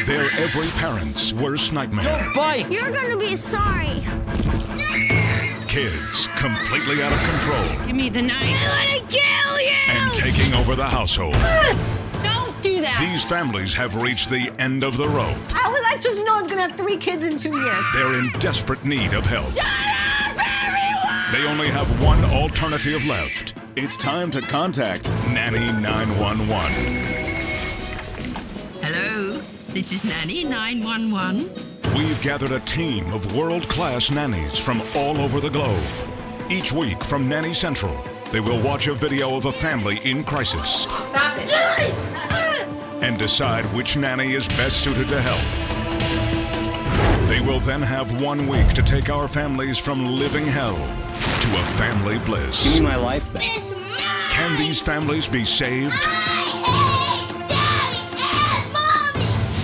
They're every parent's worst nightmare. Don't bite! You're gonna be sorry. Kids completely out of control. Give me the knife. I'm gonna kill you! And taking over the household. Don't do that! These families have reached the end of the rope. How was I supposed to know I was gonna have 3 kids in 2 years? They're in desperate need of help. Shut up, everyone! They only have one alternative left. It's time to contact Nanny 911. Hello, this is Nanny 911. We've gathered a team of world-class nannies from all over the globe. Each week from Nanny Central, they will watch a video of a family in crisis. Stop it. And decide which nanny is best suited to help. They will then have 1 week to take our families from living hell to a family bliss. Give me my life back. Can these families be saved?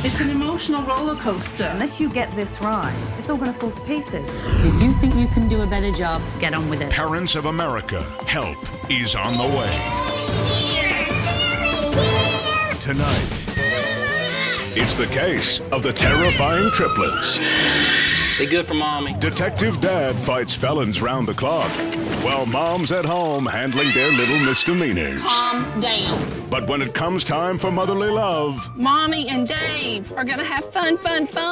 It's an emotional roller coaster. Unless you get this right, it's all gonna fall to pieces. If you think you can do a better job, get on with it. Parents of America, help is on the way. Tonight, it's the case of the terrifying triplets. Be good for mommy. Detective Dad fights felons round the clock, while Mom's at home handling their little misdemeanors. Calm down. But when it comes time for motherly love, Mommy and Dave are gonna have fun.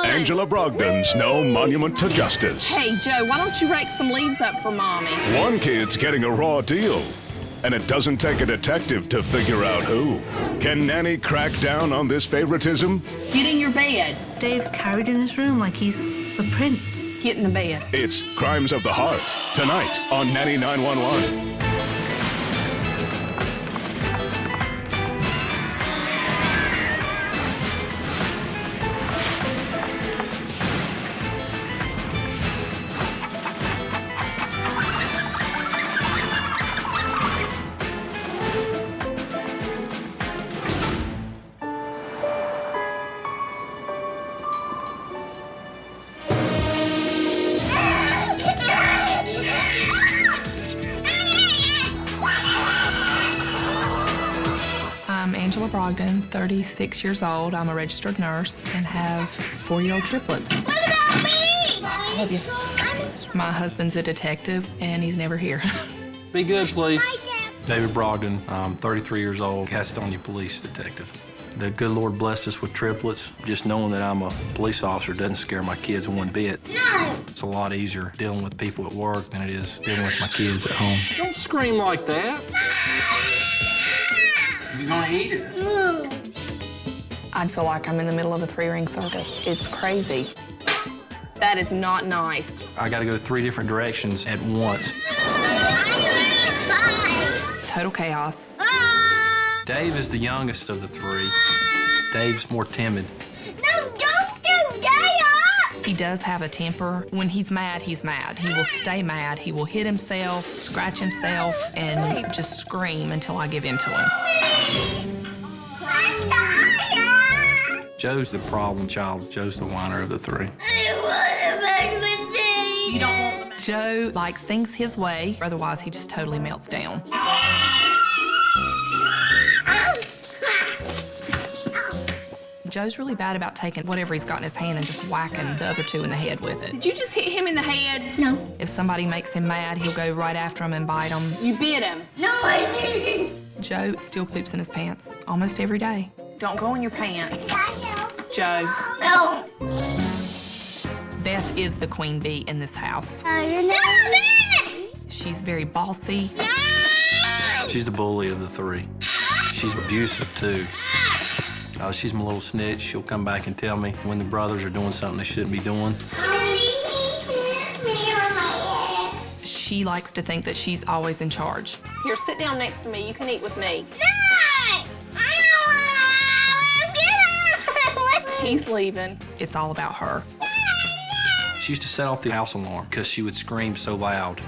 Angela Brogdon's no monument to justice. Hey, Joe, why don't you rake some leaves up for Mommy? One kid's getting a raw deal, and it doesn't take a detective to figure out who. Can Nanny crack down on this favoritism? Get in your bed. Dave's carried in his room like he's a prince. Get in the bed. It's Crimes of the Heart, tonight on Nanny 911. I'm Angela Brogdon, 36 years old. I'm a registered nurse and have 4-year-old triplets. What about me? Love you. My husband's a detective, and he's never here. Be good, please. Bye, Dad. David Brogdon, I'm 33 years old, Gastonia police detective. The good Lord blessed us with triplets. Just knowing that I'm a police officer doesn't scare my kids one bit. No! It's a lot easier dealing with people at work than it is dealing with my kids at home. Don't scream like that. You're gonna eat it. I feel like I'm in the middle of a 3-ring circus. It's crazy. That is not nice. I gotta go 3 different directions at once. Total chaos. Dave is the youngest of the 3. Dave's more timid. No, don't do that! He does have a temper. When he's mad, he's mad. He will stay mad. He will hit himself, scratch himself, and just scream until I give in to him. I'm tired! Joe's the problem child. Joe's the whiner of the 3. I want to make the tea. You don't want the Joe likes things his way, otherwise he just totally melts down. Joe's really bad about taking whatever he's got in his hand and just whacking the other 2 in the head with it. Did you just hit him in the head? No. If somebody makes him mad, he'll go right after him and bite him. You bit him. No, I didn't. Joe still poops in his pants almost every day. Don't go in your pants. Dad, Joe. no. Beth is the queen bee in this house. You're not it! She's very bossy. No! She's the bully of the 3. She's abusive, too. She's my little snitch. She'll come back and tell me when the brothers are doing something they shouldn't be doing. She likes to think that she's always in charge. Here, sit down next to me. You can eat with me. He's leaving. It's all about her. She used to set off the house alarm because she would scream so loud.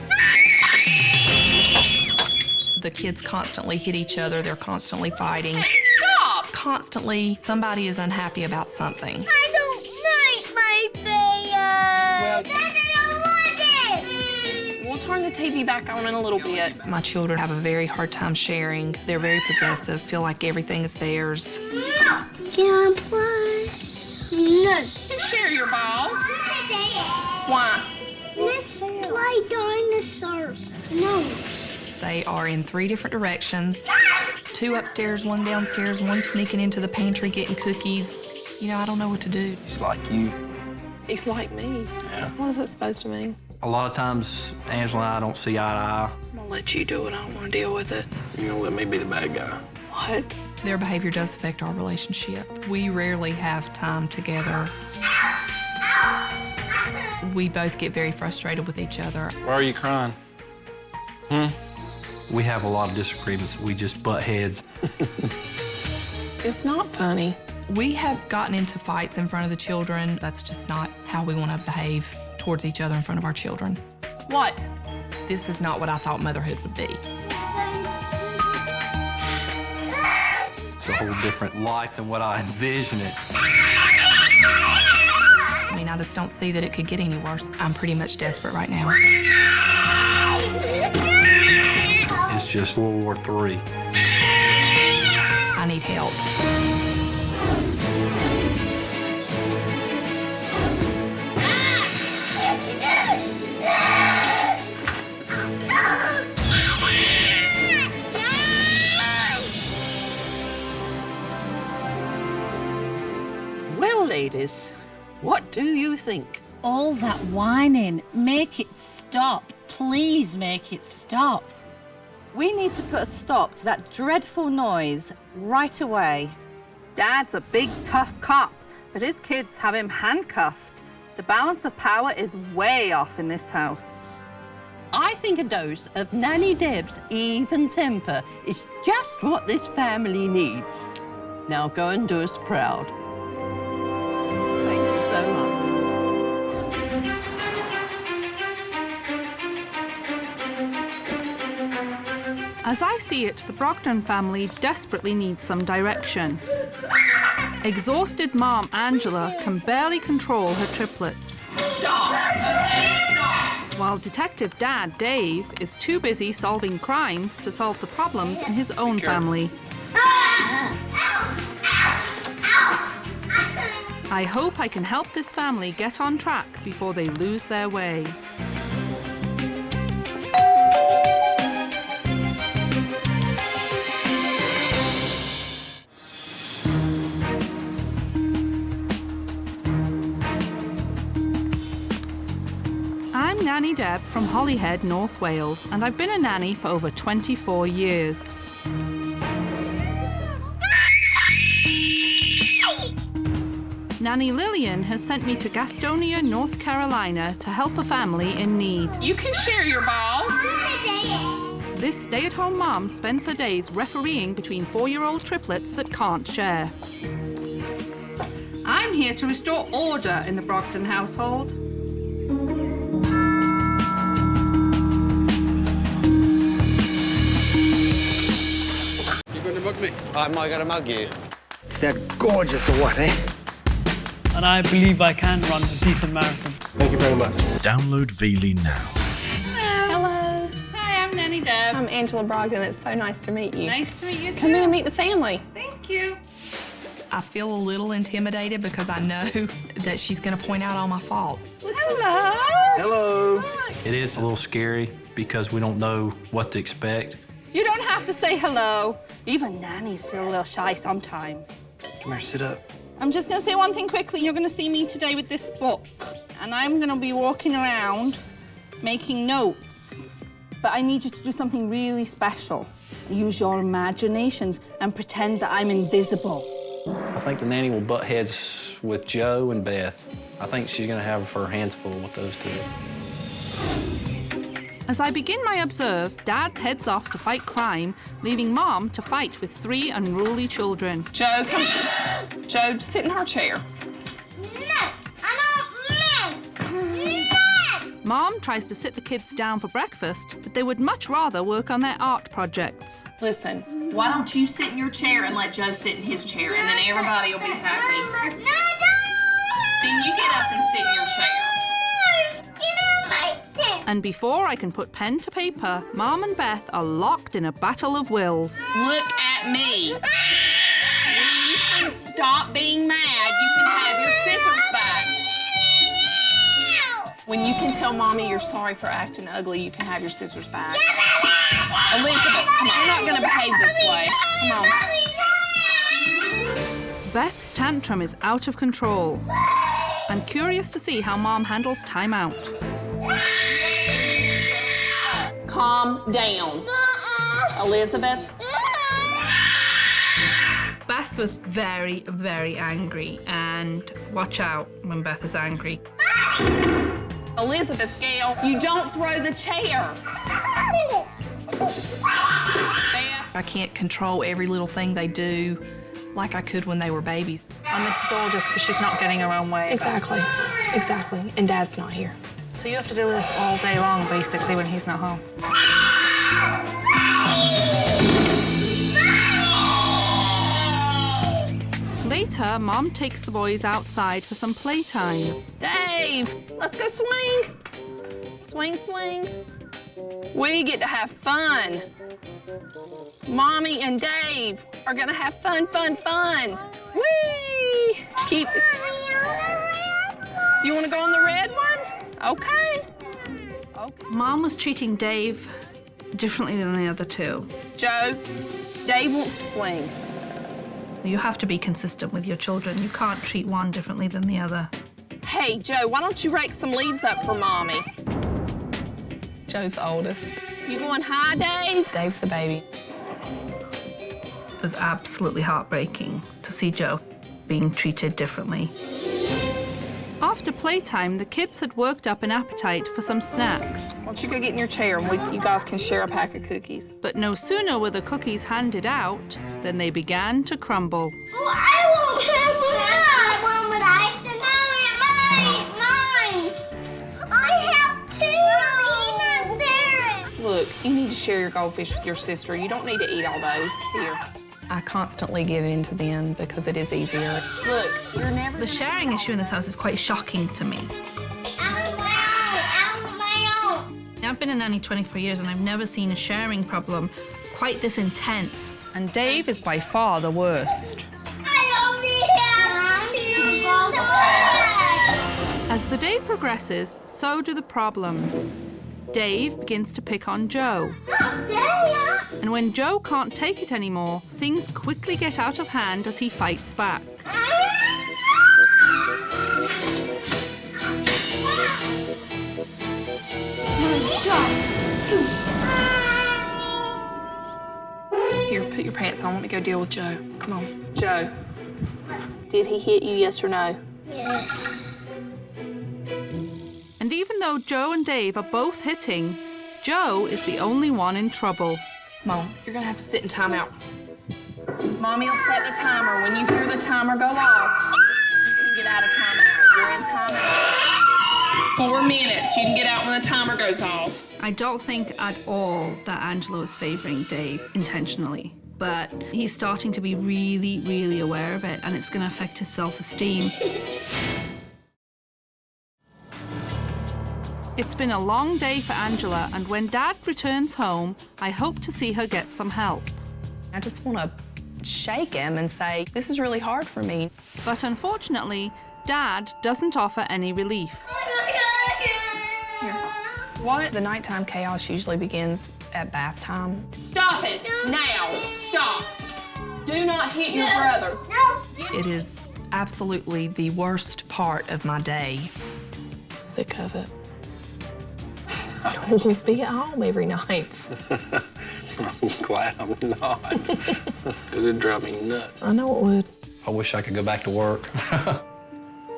The kids constantly hit each other. They're constantly fighting. Stop! Constantly, somebody is unhappy about something. I don't like my bear. Well, Dad, I don't want it. we'll turn the TV back on in a little bit. My children have a very hard time sharing. They're very possessive, feel like everything is theirs. Can I play? share your ball. Why? Let's play dinosaurs. No. They are in 3 different directions. 2 upstairs, 1 downstairs, 1 sneaking into the pantry getting cookies. You know, I don't know what to do. It's like you. He's like me. Yeah. What is that supposed to mean? A lot of times, Angela and I don't see eye to eye. I'm gonna let you do it. I don't want to deal with it. You're gonna let me be the bad guy. What? Their behavior does affect our relationship. We rarely have time together. We both get very frustrated with each other. Why are you crying? We have a lot of disagreements. We just butt heads. It's not funny. We have gotten into fights in front of the children. That's just not how we want to behave towards each other in front of our children. What? This is not what I thought motherhood would be. It's a whole different life than what I envision it. I mean, I just don't see that it could get any worse. I'm pretty much desperate right now. It's just World War III. I need help. Well, ladies, what do you think? All that whining, make it stop. Please make it stop. We need to put a stop to that dreadful noise right away. Dad's a big, tough cop, but his kids have him handcuffed. The balance of power is way off in this house. I think a dose of Nanny Deb's even temper is just what this family needs. Now go and do us proud. Thank you so much. As I see it, the Brogdon family desperately needs some direction. Exhausted mom Angela can barely control her triplets. Stop! Okay, stop! While Detective Dad Dave is too busy solving crimes to solve the problems in his own family. I hope I can help this family get on track before they lose their way. I'm Nanny Deb from Holyhead, North Wales, and I've been a nanny for over 24 years. Nanny Lillian has sent me to Gastonia, North Carolina to help a family in need. You can share your ball. This stay-at-home mom spends her days refereeing between 4-year-old triplets that can't share. I'm here to restore order in the Brogdon household. You're going to mug me? Am I going to mug you? Is that gorgeous or what, eh? And I believe I can run a decent marathon. Thank you very much. Download Veely now. Hello. Hi, I'm Nanny Deb. I'm Angela Brogdon. It's so nice to meet you. Nice to meet you too. Come in and meet the family. Thank you. I feel a little intimidated because I know that she's going to point out all my faults. Hello. Hello. It is a little scary because we don't know what to expect. You don't have to say hello. Even nannies feel a little shy sometimes. Come here, sit up. I'm just gonna say one thing quickly. You're gonna see me today with this book, and I'm gonna be walking around making notes. But I need you to do something really special. Use your imaginations and pretend that I'm invisible. I think the nanny will butt heads with Joe and Beth. I think she's gonna have her hands full with those two. As I begin my observe, Dad heads off to fight crime, leaving Mom to fight with 3 unruly children. Joe, come. Joe, sit in her chair. No, I don't. No. Mom tries to sit the kids down for breakfast, but they would much rather work on their art projects. Listen, why don't you sit in your chair and let Joe sit in his chair, and then everybody will be happy. Then you get up and sit in your chair. And before I can put pen to paper, Mom and Beth are locked in a battle of wills. Look at me. When you can stop being mad, you can have your scissors back. When you can tell Mommy you're sorry for acting ugly, you can have your sisters back. Elizabeth, come on. You're not going to behave this way. Come on. Beth's tantrum is out of control. I'm curious to see how Mom handles timeout. Calm down. Elizabeth. Beth was very, very angry, and watch out when Beth is angry. Elizabeth, Gail, you don't throw the chair. I can't control every little thing they do like I could when they were babies. And this is all just because she's not getting her own way. Exactly. Exactly. And Dad's not here. So you have to do this all day long, basically, when he's not home. Later, Mom takes the boys outside for some playtime. Dave, let's go swing. Swing, swing. We get to have fun. Mommy and Dave are gonna have fun, fun, fun. Whee! Keep. You wanna go on the red one? Okay. Okay. Mom was treating Dave differently than the other two. Joe, Dave wants to swing. You have to be consistent with your children. You can't treat one differently than the other. Hey, Joe, why don't you rake some leaves up for Mommy? Joe's the oldest. You going high, Dave? Dave's the baby. It was absolutely heartbreaking to see Joe being treated differently. After playtime, the kids had worked up an appetite for some snacks. Why don't you go get in your chair and you guys can share a pack of cookies. But no sooner were the cookies handed out than they began to crumble. Oh, I won't have one with ice and mine. I have two. Peanut. Look, you need to share your goldfish with your sister. You don't need to eat all those. Here. I constantly give in to them because it is easier. Look, you're never... The sharing issue in this house is quite shocking to me. I've been a nanny 24 years and I've never seen a sharing problem quite this intense. And Dave is by far the worst. As the day progresses, so do the problems. Dave begins to pick on Joe. And when Joe can't take it anymore, things quickly get out of hand as he fights back. Here, put your pants on. Let me go deal with Joe. Come on. Joe, did he hit you, yes or no? Yes. And even though Joe and Dave are both hitting, Joe is the only one in trouble. Mom, you're gonna have to sit in timeout. Mommy will set the timer. When you hear the timer go off, you can get out of timeout. You're in timeout. 4 minutes. You can get out when the timer goes off. I don't think at all that Angela was favoring Dave intentionally, but he's starting to be really, really aware of it, and it's going to affect his self-esteem. It's been a long day for Angela, and when Dad returns home, I hope to see her get some help. I just want to shake him and say, this is really hard for me. But unfortunately, Dad doesn't offer any relief. Here. What? The nighttime chaos usually begins at bath time. Stop it now. Stop. Do not hit your brother. It is absolutely the worst part of my day. Sick of it. I don't want to be at home every night. I'm glad I'm not. It'd drive me nuts. I know it would. I wish I could go back to work.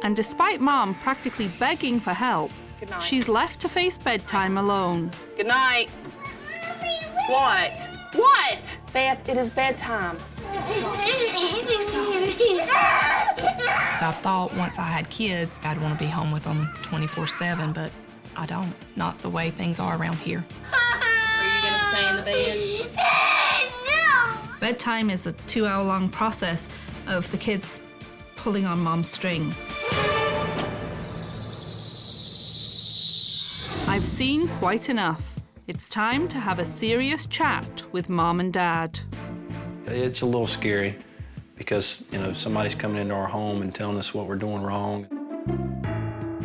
And despite Mom practically begging for help, she's left to face bedtime alone. Good night. What? What? Beth, it is bedtime. I thought once I had kids, I'd want to be home with them 24/7, but I don't. Not the way things are around here. Are you going to stay in the bed? No. Bedtime is a 2-hour-long process of the kids pulling on Mom's strings. I've seen quite enough. It's time to have a serious chat with Mom and Dad. It's a little scary because, you know, somebody's coming into our home and telling us what we're doing wrong.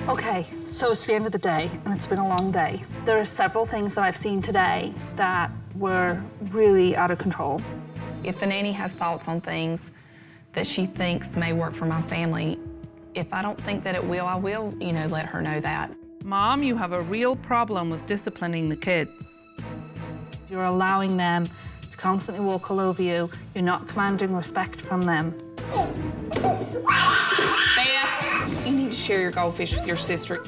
Okay, so it's the end of the day, and it's been a long day. There are several things that I've seen today that were really out of control. If the nanny has thoughts on things that she thinks may work for my family, if I don't think that it will, I will, let her know that. Mom, you have a real problem with disciplining the kids. You're allowing them to constantly walk all over you. You're not commanding respect from them. Beth, you need to share your goldfish with your sister.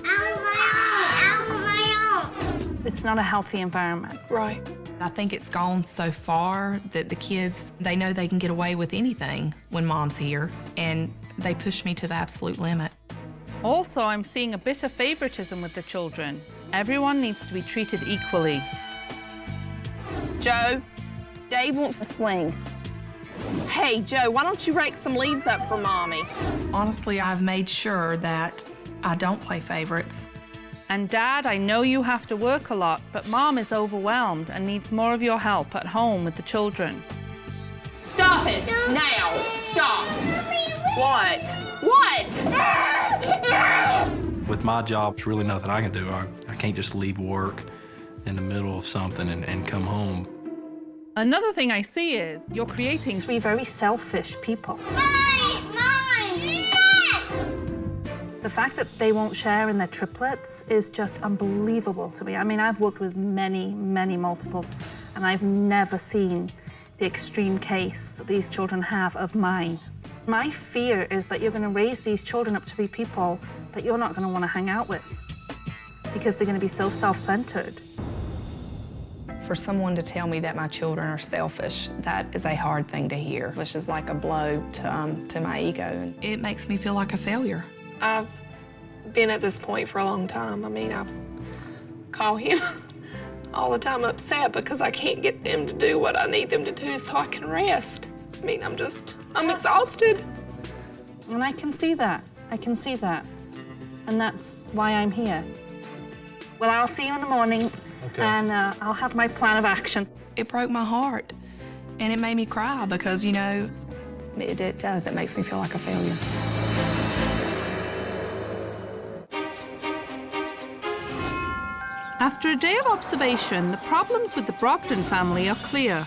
It's not a healthy environment. Right. I think it's gone so far that the kids, they know they can get away with anything when Mom's here, and they push me to the absolute limit. Also, I'm seeing a bit of favoritism with the children. Everyone needs to be treated equally. Joe, Dave wants to swing. Hey, Joe, why don't you rake some leaves up for Mommy? Honestly, I've made sure that I don't play favorites. And Dad, I know you have to work a lot, but Mom is overwhelmed and needs more of your help at home with the children. Stop it! Now! Stop! What? What? With my job, there's really nothing I can do. I can't just leave work in the middle of something and come home. Another thing I see is you're creating 3 very selfish people. The fact that they won't share in their triplets is just unbelievable to me. I mean, I've worked with many, many multiples, and I've never seen the extreme case that these children have of mine. My fear is that you're going to raise these children up to be people that you're not going to want to hang out with because they're going to be so self-centered. For someone to tell me that my children are selfish, that is a hard thing to hear, which is like a blow to my ego. And it makes me feel like a failure. I've been at this point for a long time. I mean, I call him all the time upset because I can't get them to do what I need them to do so I can rest. I mean, I'm exhausted. And I can see that. I can see that. And that's why I'm here. Well, I'll see you in the morning, and I'll have my plan of action. It broke my heart, and it made me cry because, it does. It makes me feel like a failure. After a day of observation, the problems with the Brogdon family are clear.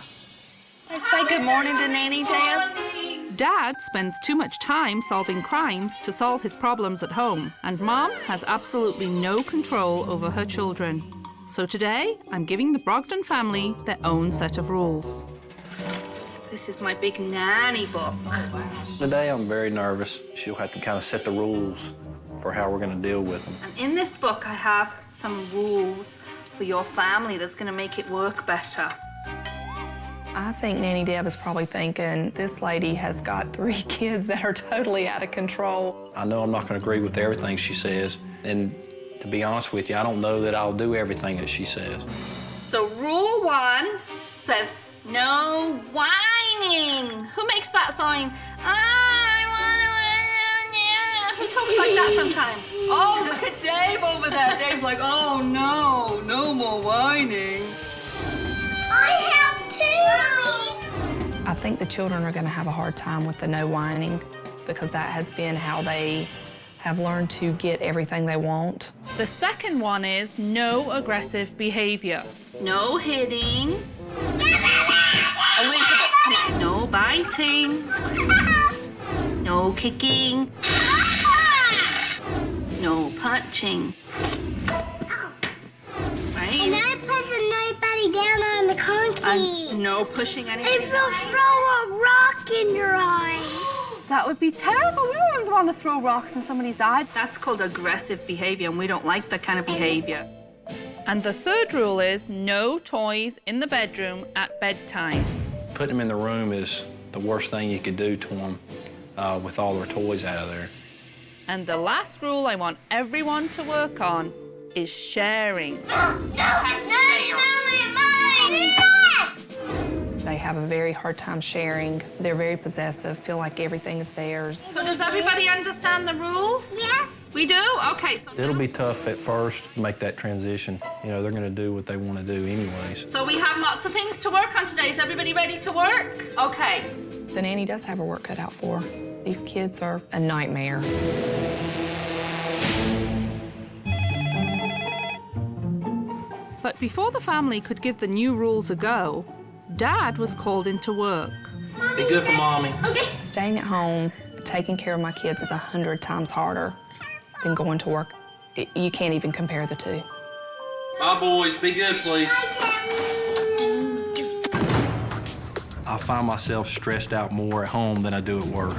Say good morning to Nanny, Dad. Dad spends too much time solving crimes to solve his problems at home, and Mom has absolutely no control over her children. So today, I'm giving the Brogdon family their own set of rules. This is my big nanny book. Today, I'm very nervous. She'll have to kind of set the rules for how we're going to deal with them. And in this book, I have some rules for your family that's going to make it work better. I think Nanny Deb is probably thinking, this lady has got 3 kids that are totally out of control. I know I'm not going to agree with everything she says, and to be honest with you, I don't know that I'll do everything that she says. So rule 1 says, no whining. Who makes that sign? Who talks like that sometimes? Oh, look at Dave over there. Dave's like, oh no, no more whining. I have 2. I think the children are going to have a hard time with the no whining because that has been how they have learned to get everything they want. The second one is no aggressive behavior. No hitting. Elizabeth, come on. No biting. No kicking. No punching. Right? And I pushing nobody down on the concrete. No pushing anybody. If you'll throw a rock in your eye. That would be terrible. We don't want to throw rocks in somebody's eye. That's called aggressive behavior, and we don't like that kind of behavior. And the third rule is no toys in the bedroom at bedtime. Putting them in the room is the worst thing you could do to them with all their toys out of there. And the last rule I want everyone to work on is sharing. They have a very hard time sharing. They're very possessive, feel like everything is theirs. So does everybody understand the rules? Yes. We do? Okay. So It'll be tough at first to make that transition. They're going to do what they want to do anyways. So we have lots of things to work on today. Is everybody ready to work? Okay. The nanny does have her work cut out for her. These kids are a nightmare. Before the family could give the new rules a go, Dad was called into work. Be good for Mommy. Staying at home, taking care of my kids is 100 times harder than going to work. You can't even compare the two. Bye, boys. Be good, please. I find myself stressed out more at home than I do at work.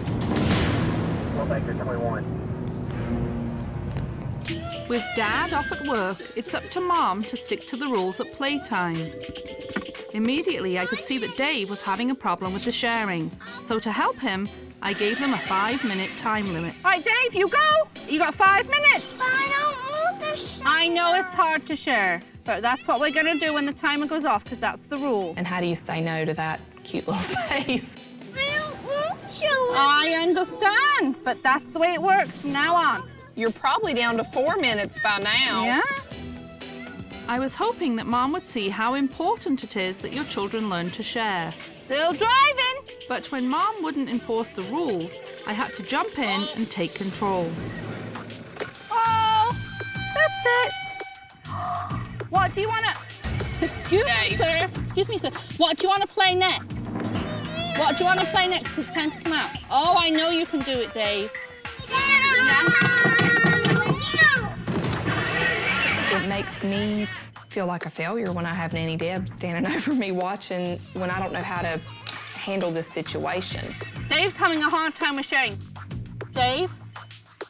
With Dad off at work, it's up to Mom to stick to the rules at playtime. Immediately, I could see that Dave was having a problem with the sharing. So to help him, I gave him a 5-minute time limit. All right, Dave, you go. You got 5 minutes. But I don't want to share. I know it's hard to share, but that's what we're going to do when the timer goes off, because that's the rule. And how do you say no to that cute little face? I don't want to. I understand, but that's the way it works from now on. You're probably down to 4 minutes by now. Yeah? I was hoping that Mom would see how important it is that your children learn to share. Still driving. But when Mom wouldn't enforce the rules, I had to jump in and take control. Oh, that's it. What do you want to... Excuse me, sir. What do you want to play next? What do you want to play next? Because it's time to come out. Oh, I know you can do it, Dave. It makes me feel like a failure when I have Nanny Deb standing over me watching when I don't know how to handle this situation. Dave's having a hard time with sharing. Dave,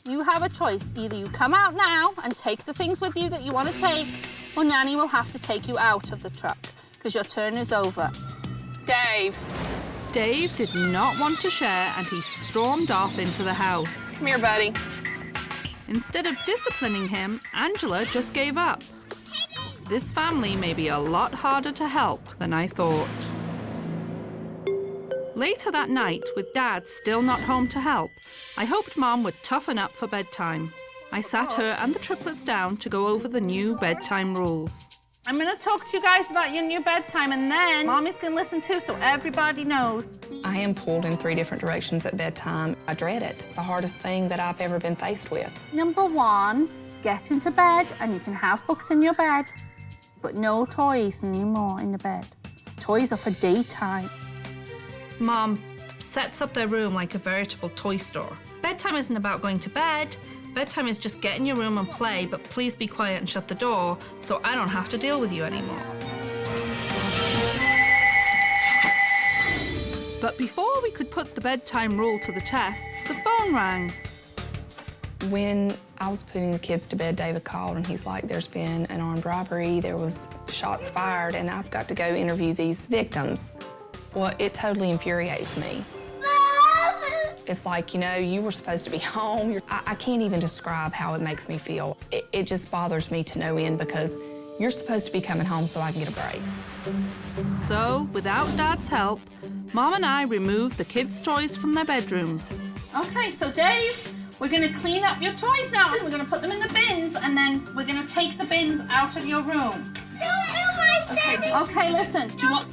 you have a choice. Either you come out now and take the things with you that you want to take, or Nanny will have to take you out of the truck, because your turn is over. Dave. Dave did not want to share, and he stormed off into the house. Come here, buddy. Instead of disciplining him, Angela just gave up. This family may be a lot harder to help than I thought. Later that night, with Dad still not home to help, I hoped Mom would toughen up for bedtime. I sat her and the triplets down to go over the new bedtime rules. I'm going to talk to you guys about your new bedtime, and then Mommy's going to listen too, so everybody knows. I am pulled in 3 different directions at bedtime. I dread it. It's the hardest thing that I've ever been faced with. Number 1, get into bed, and you can have books in your bed, but no toys anymore in the bed. Toys are for daytime. Mom sets up their room like a veritable toy store. Bedtime isn't about going to bed. Bedtime is just get in your room and play, but please be quiet and shut the door so I don't have to deal with you anymore. But before we could put the bedtime rule to the test, the phone rang. When I was putting the kids to bed, David called and he's like, there's been an armed robbery, there was shots fired, and I've got to go interview these victims. Well, it totally infuriates me. It's like, you know, you were supposed to be home. I can't even describe how it makes me feel. It just bothers me to no end because you're supposed to be coming home so I can get a break. So, without Dad's help, Mom and I removed the kids' toys from their bedrooms. Okay, so Dave, we're going to clean up your toys now. We're going to put them in the bins, and then we're going to take the bins out of your room. Okay, listen. Do you want...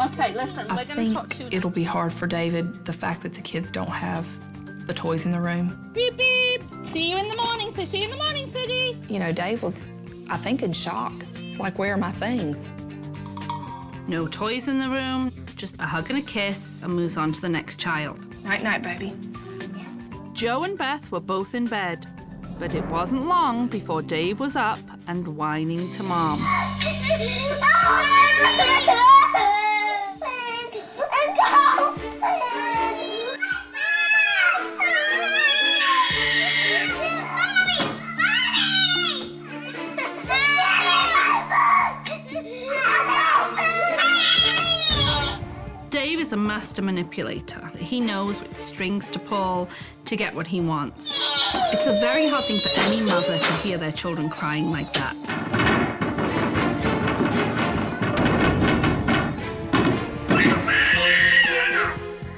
Okay, listen, we're going to talk to you. It'll be hard for David, the fact that the kids don't have the toys in the room. Beep, beep. See you in the morning. Say, see you in the morning, City. You know, Dave was, I think, in shock. It's like, where are my things? No toys in the room, just a hug and a kiss, and moves on to the next child. Night-night, baby. Joe and Beth were both in bed, but it wasn't long before Dave was up and whining to Mom. Dave is a master manipulator. He knows which strings to pull to get what he wants. It's a very hard thing for any mother to hear their children crying like that.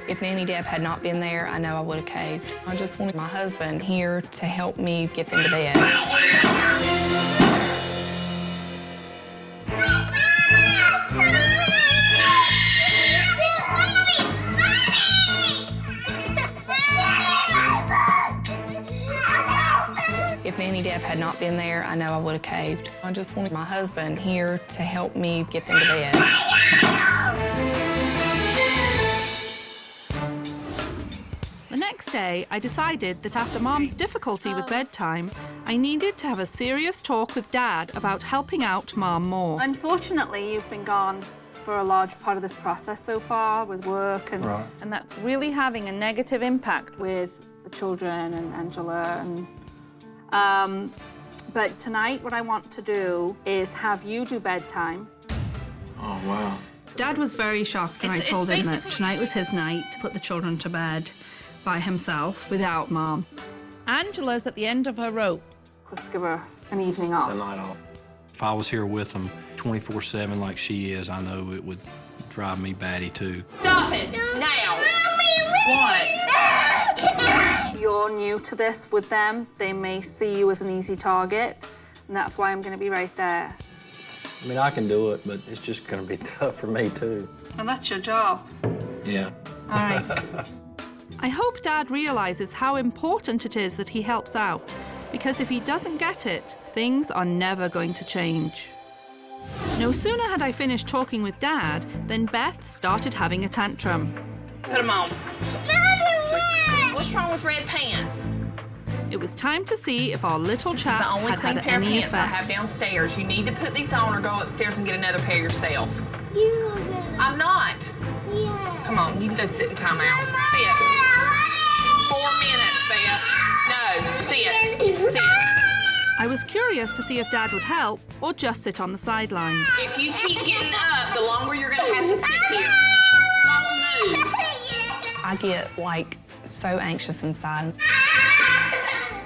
If Nanny Deb had not been there, I know I would have caved. I just wanted my husband here to help me get them to bed. If Nanny Deb had not been there, I know I would have caved. I just wanted my husband here to help me get them to bed. The next day, I decided that after Mom's difficulty with bedtime, I needed to have a serious talk with Dad about helping out Mom more. Unfortunately, you've been gone for a large part of this process so far with work, and that's really having a negative impact with the children and Angela. But tonight, what I want to do is have you do bedtime. Oh, wow. Dad was very shocked when I told him that tonight was his night to put the children to bed by himself without Mom. Angela's at the end of her rope. Let's give her an evening off. A night off. If I was here with them 24/7 like she is, I know it would drive me batty too. Stop it now. What? You're new to this with them. They may see you as an easy target, and that's why I'm going to be right there. I mean, I can do it, but it's just going to be tough for me too. And that's your job. Yeah. All right. I hope Dad realizes how important it is that he helps out, because if he doesn't get it, things are never going to change. No sooner had I finished talking with Dad than Beth started having a tantrum. Put them on. What's wrong with red pants? It was time to see if our little chat It's the only had clean had pair of any pants I have effect. downstairs. You need to put these on or go upstairs and get another pair yourself. I'm not. Come on, you can go sit in timeout. Sit. 4 minutes, Beth. No, sit. Sit. I was curious to see if Dad would help or just sit on the sidelines. If you keep getting up, the longer you're gonna have to sit here. Don't move. I get, like, so anxious inside.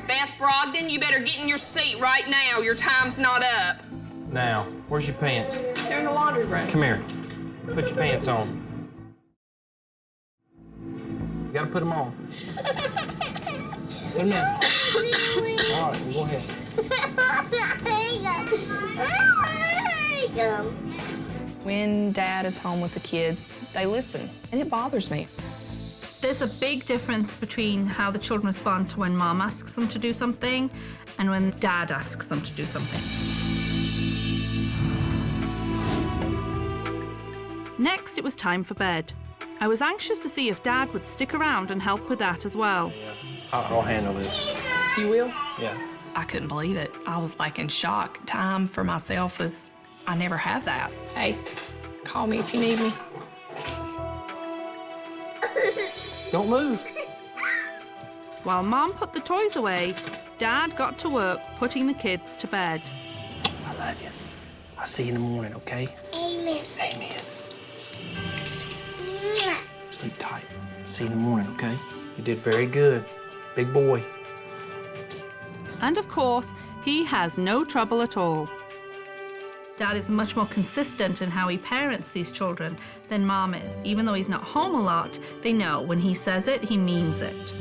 Beth Brogdon, you better get in your seat right now. Your time's not up. Now, where's your pants? They're in the laundry room. Come here. Put your pants on. You gotta put them on. Put them in. All right, go ahead. When Dad is home with the kids, they listen, and it bothers me. There's a big difference between how the children respond to when Mom asks them to do something and when Dad asks them to do something. Next, it was time for bed. I was anxious to see if Dad would stick around and help with that as well. I'll handle this. You will? Yeah. I couldn't believe it. I was like in shock. Time for myself is, I never have that. Hey, call me if you need me. Don't move. While Mom put the toys away, Dad got to work putting the kids to bed. I love you. I'll see you in the morning, okay? Amen. Amen. Sleep tight. See you in the morning, okay? You did very good. Big boy. And of course, he has no trouble at all. Dad is much more consistent in how he parents these children than Mom is. Even though he's not home a lot, they know when he says it, he means it.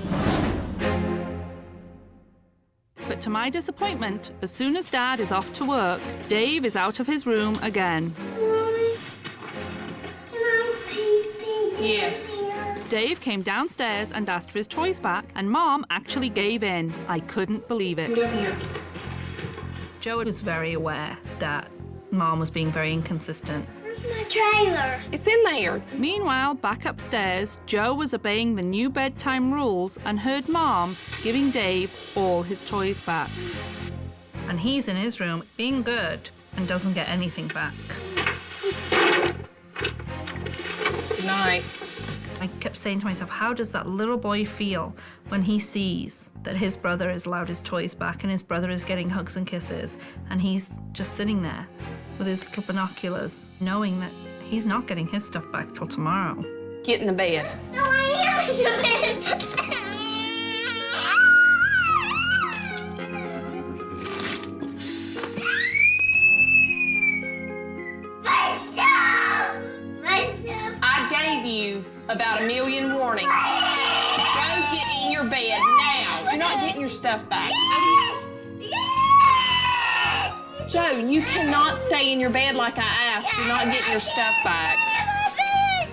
But to my disappointment, as soon as Dad is off to work, Dave is out of his room again. Mommy, can I pee-pee? Yes. Dave came downstairs and asked for his toys back, and Mom actually gave in. I couldn't believe it. Joe was very aware that Mom was being very inconsistent. Where's my trailer? It's in there. Meanwhile, back upstairs, Joe was obeying the new bedtime rules and heard Mom giving Dave all his toys back. And he's in his room being good and doesn't get anything back. Good night. I kept saying to myself, how does that little boy feel when he sees that his brother is allowed his toys back and his brother is getting hugs and kisses and he's just sitting there with his little binoculars, knowing that he's not getting his stuff back till tomorrow. Get in the bed. No, I am in the bed. I gave you about 1,000,000 warnings. Joe, get in your bed now. You're not getting your stuff back. Joe, you cannot stay in your bed like I asked. You're not getting your stuff back.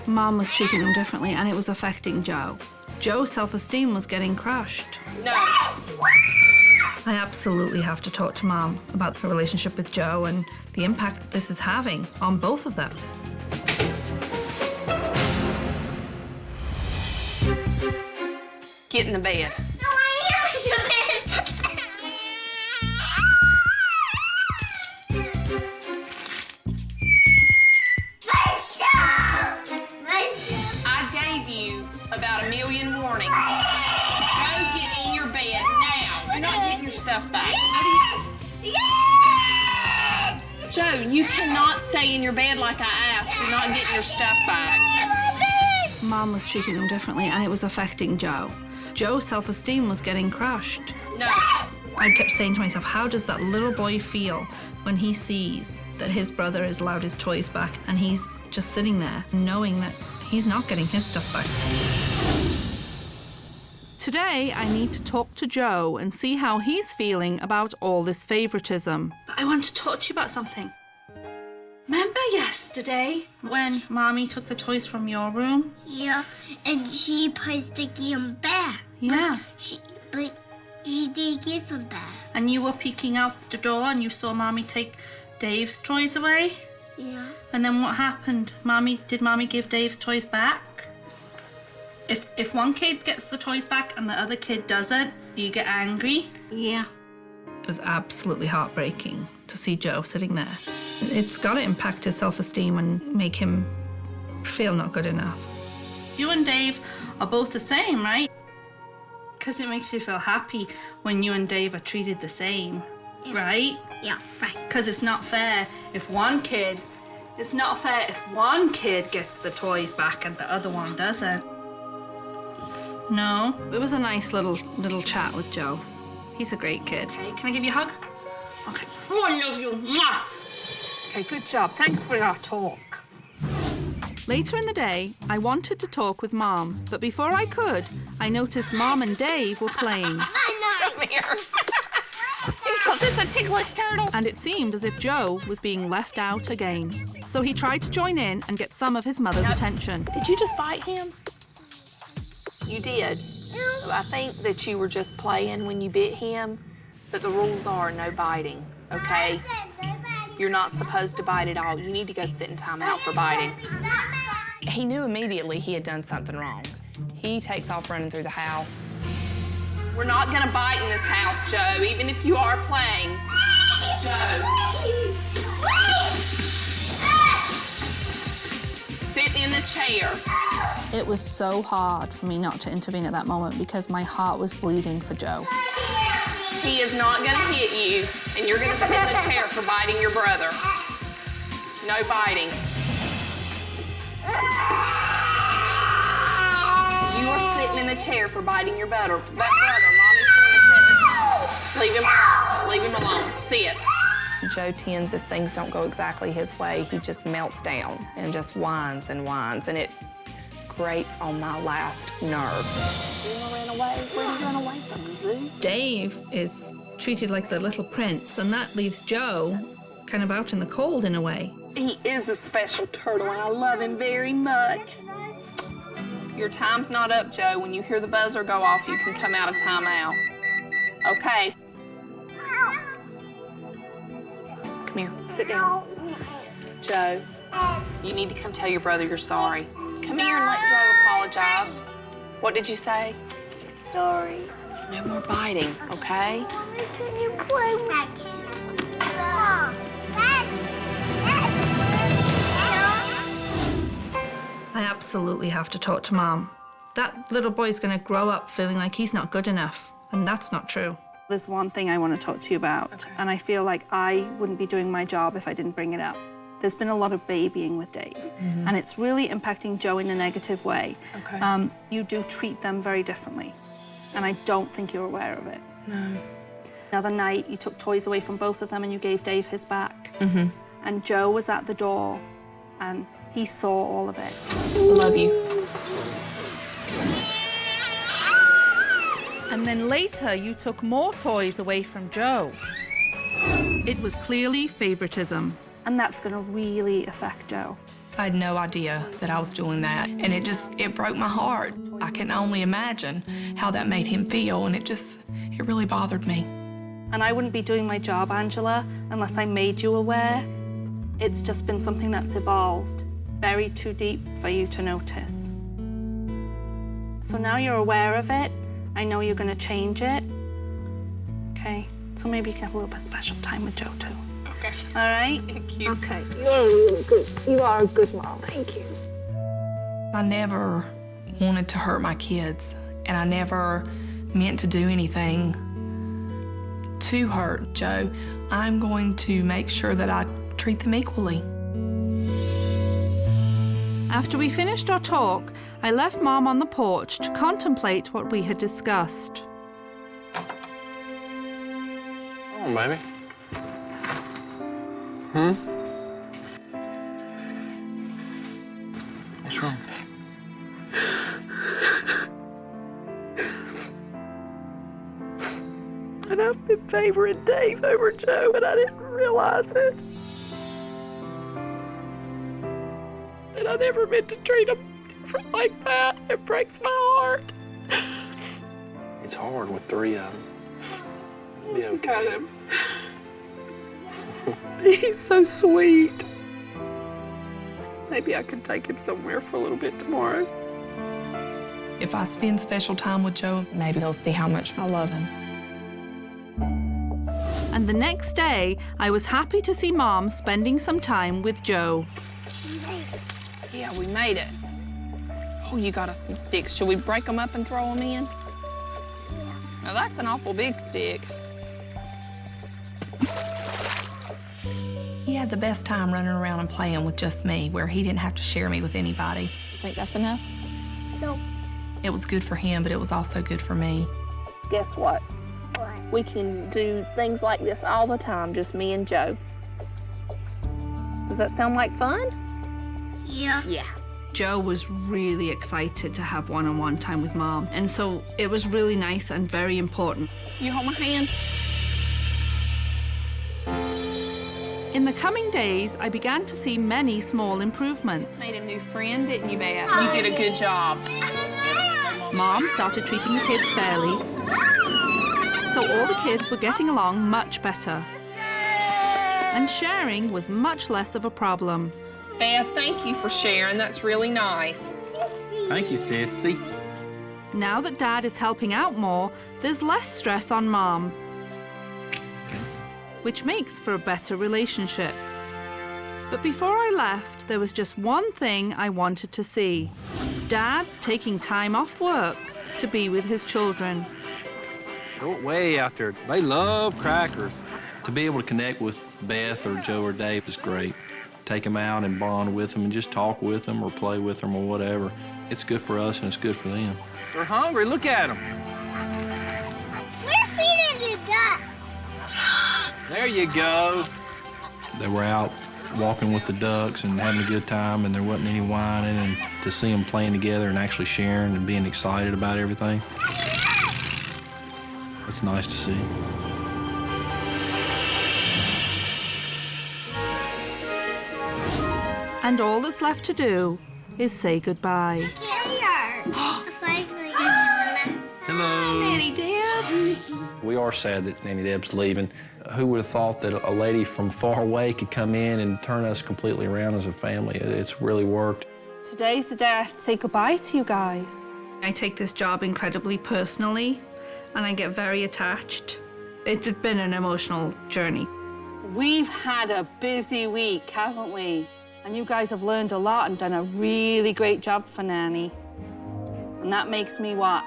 Mom was treating him differently and it was affecting Joe. Joe's self-esteem was getting crushed. No. I absolutely have to talk to Mom about her relationship with Joe and the impact that this is having on both of them. Get in the bed. I gave you about a million warnings. Joe, get in your bed now. You're not getting your stuff back. Joe, you cannot stay in your bed like I asked. You're not getting your stuff back. Mom was treating them differently, and it was affecting Joe. Joe's self-esteem was getting crushed. No. I kept saying to myself, how does that little boy feel when he sees that his brother is allowed his toys back and he's just sitting there knowing that he's not getting his stuff back? Today, I need to talk to Joe and see how he's feeling about all this favoritism. But I want to talk to you about something. Remember yesterday when Mommy took the toys from your room? Yeah, and she puts the game back. Yeah. But she didn't give them back. And you were peeking out the door and you saw Mommy take Dave's toys away? Yeah. And then what happened? Did Mommy give Dave's toys back? If one kid gets the toys back and the other kid doesn't, do you get angry? Yeah. It was absolutely heartbreaking to see Joe sitting there. It's got to impact his self-esteem and make him feel not good enough. You and Dave are both the same, right? Because it makes you feel happy when you and Dave are treated the same, right? Yeah, right. Because it's not fair if one kid gets the toys back and the other one doesn't. No, it was a nice little chat with Joe. He's a great kid. Okay, can I give you a hug? Okay. Oh, I love you. Mwah! Okay, good job. Thanks for our talk. Later in the day, I wanted to talk with Mom, but before I could, I noticed Mom and Dave were playing. Come here. Because it's a ticklish turtle. And it seemed as if Joe was being left out again. So he tried to join in and get some of his mother's attention. Did you just bite him? You did. I think that you were just playing when you bit him, but the rules are no biting, okay? You're not supposed to bite at all. You need to go sit in timeout for biting. He knew immediately he had done something wrong. He takes off running through the house. We're not gonna bite in this house, Joe, even if you are playing. Joe. Sit in the chair. It was so hard for me not to intervene at that moment because my heart was bleeding for Joe. He is not gonna hit you, and you're gonna sit in the chair for biting your brother. No biting. You are sitting in the chair for biting your brother. Mommy's gonna sit in the chair. Leave him alone. Leave him alone. Sit. Joe tends, if things don't go exactly his way, he just melts down and just whines, and it grates on my last nerve. You ran away? Where did you run away from, Zoo? Dave is treated like the little prince, and that leaves Joe kind of out in the cold in a way. He is a special turtle, and I love him very much. Your time's not up, Joe. When you hear the buzzer go off, you can come out of timeout. Okay. Come here, sit down. Joe, you need to come tell your brother you're sorry. Come here and let Joe apologize. What did you say? Sorry. No more biting, okay? Mommy, can you play with me? Mom, I absolutely have to talk to Mom. That little boy's gonna grow up feeling like he's not good enough, and that's not true. There's one thing I want to talk to you about, and I feel like I wouldn't be doing my job if I didn't bring it up. There's been a lot of babying with Dave, and it's really impacting Joe in a negative way. Okay. You do treat them very differently, and I don't think you're aware of it. No. The other night, you took toys away from both of them and you gave Dave his back. And Joe was at the door, and he saw all of it. Love you. And then later, you took more toys away from Joe. It was clearly favoritism. And that's going to really affect Joe. I had no idea that I was doing that, and it broke my heart. I can only imagine how that made him feel, and it really bothered me. And I wouldn't be doing my job, Angela, unless I made you aware. It's just been something that's evolved, buried too deep for you to notice. So now you're aware of it. I know you're going to change it. Okay, so maybe you can have a little bit of special time with Joe, too. Okay. All right? Thank you. Okay, you're really good. You are a good mom. Thank you. I never wanted to hurt my kids, and I never meant to do anything to hurt Joe. I'm going to make sure that I treat them equally. After we finished our talk, I left Mom on the porch to contemplate what we had discussed. Come on, baby. What's wrong? And I've been favoring Dave over Joe, and I didn't realize it. And I never meant to treat him different like that. It breaks my heart. It's hard with 3 of them. It'll be Listen okay. to him. He's so sweet. Maybe I could take him somewhere for a little bit tomorrow. If I spend special time with Joe, maybe he'll see how much I love him. And the next day, I was happy to see Mom spending some time with Joe. Yeah, we made it. Oh, you got us some sticks. Should we break them up and throw them in? Now, that's an awful big stick. He had the best time running around and playing with just me, where he didn't have to share me with anybody. You think that's enough? No. It was good for him, but it was also good for me. Guess what? We can do things like this all the time, just me and Joe. Does that sound like fun? Yeah. Yeah. Joe was really excited to have one-on-one time with Mom, and so it was really nice and very important. You hold my hand? In the coming days, I began to see many small improvements. Made a new friend, didn't you, Beth? You did a good job. Mom started treating the kids fairly, so all the kids were getting along much better. And sharing was much less of a problem. Beth, thank you for sharing. That's really nice. Thank you, Sissy. Now that Dad is helping out more, there's less stress on Mom, which makes for a better relationship. But before I left, there was just one thing I wanted to see. Dad taking time off work to be with his children. Go way out there. They love crackers. To be able to connect with Beth or Joe or Dave is great. Take them out and bond with them and just talk with them or play with them or whatever. It's good for us and it's good for them. They're hungry. Look at them. We're feeding the duck. There you go. They were out walking with the ducks and having a good time, and there wasn't any whining, and to see them playing together and actually sharing and being excited about everything, it's nice to see. And all that's left to do is say goodbye. Hello. Nanny Deb. We are sad that Nanny Deb's leaving. Who would have thought that a lady from far away could come in and turn us completely around as a family? It's really worked. Today's the day I have to say goodbye to you guys. I take this job incredibly personally, and I get very attached. It had been an emotional journey. We've had a busy week, haven't we? And you guys have learned a lot and done a really great job for Nanny. And that makes me what?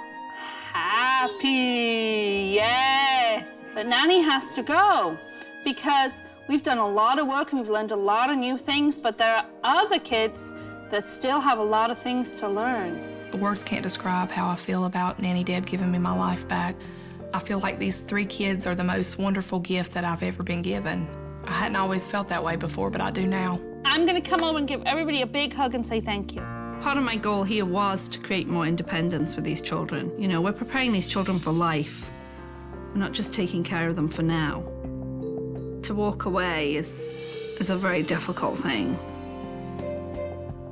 Happy, yes. But Nanny has to go because we've done a lot of work and we've learned a lot of new things, but there are other kids that still have a lot of things to learn. Words can't describe how I feel about Nanny Deb giving me my life back. I feel like these 3 kids are the most wonderful gift that I've ever been given. I hadn't always felt that way before, but I do now. I'm gonna come over and give everybody a big hug and say thank you. Part of my goal here was to create more independence for these children. You know, we're preparing these children for life. We're not just taking care of them for now. To walk away is a very difficult thing.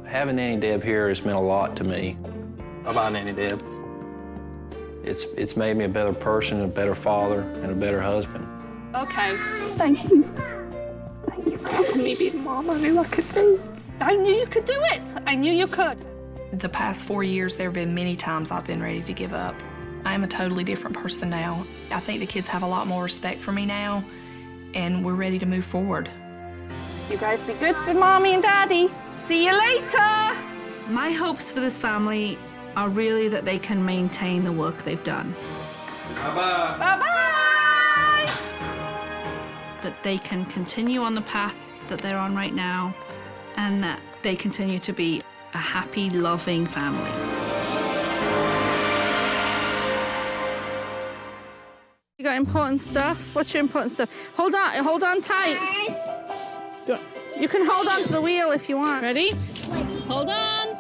Having Nanny Deb here has meant a lot to me. Bye-bye, Nanny Deb. It's made me a better person, a better father, and a better husband. Okay. Thank you. Thank you for helping me be the mom I knew I could be. I knew you could do it. I knew you could. The past 4 years, there have been many times I've been ready to give up. I am a totally different person now. I think the kids have a lot more respect for me now, and we're ready to move forward. You guys be good for Mommy and Daddy. See you later. My hopes for this family are really that they can maintain the work they've done. Bye-bye. Bye-bye. That they can continue on the path that they're on right now, and that they continue to be a happy, loving family. You got important stuff? What's your important stuff? Hold on tight. You can hold on to the wheel if you want. Ready? Hold on.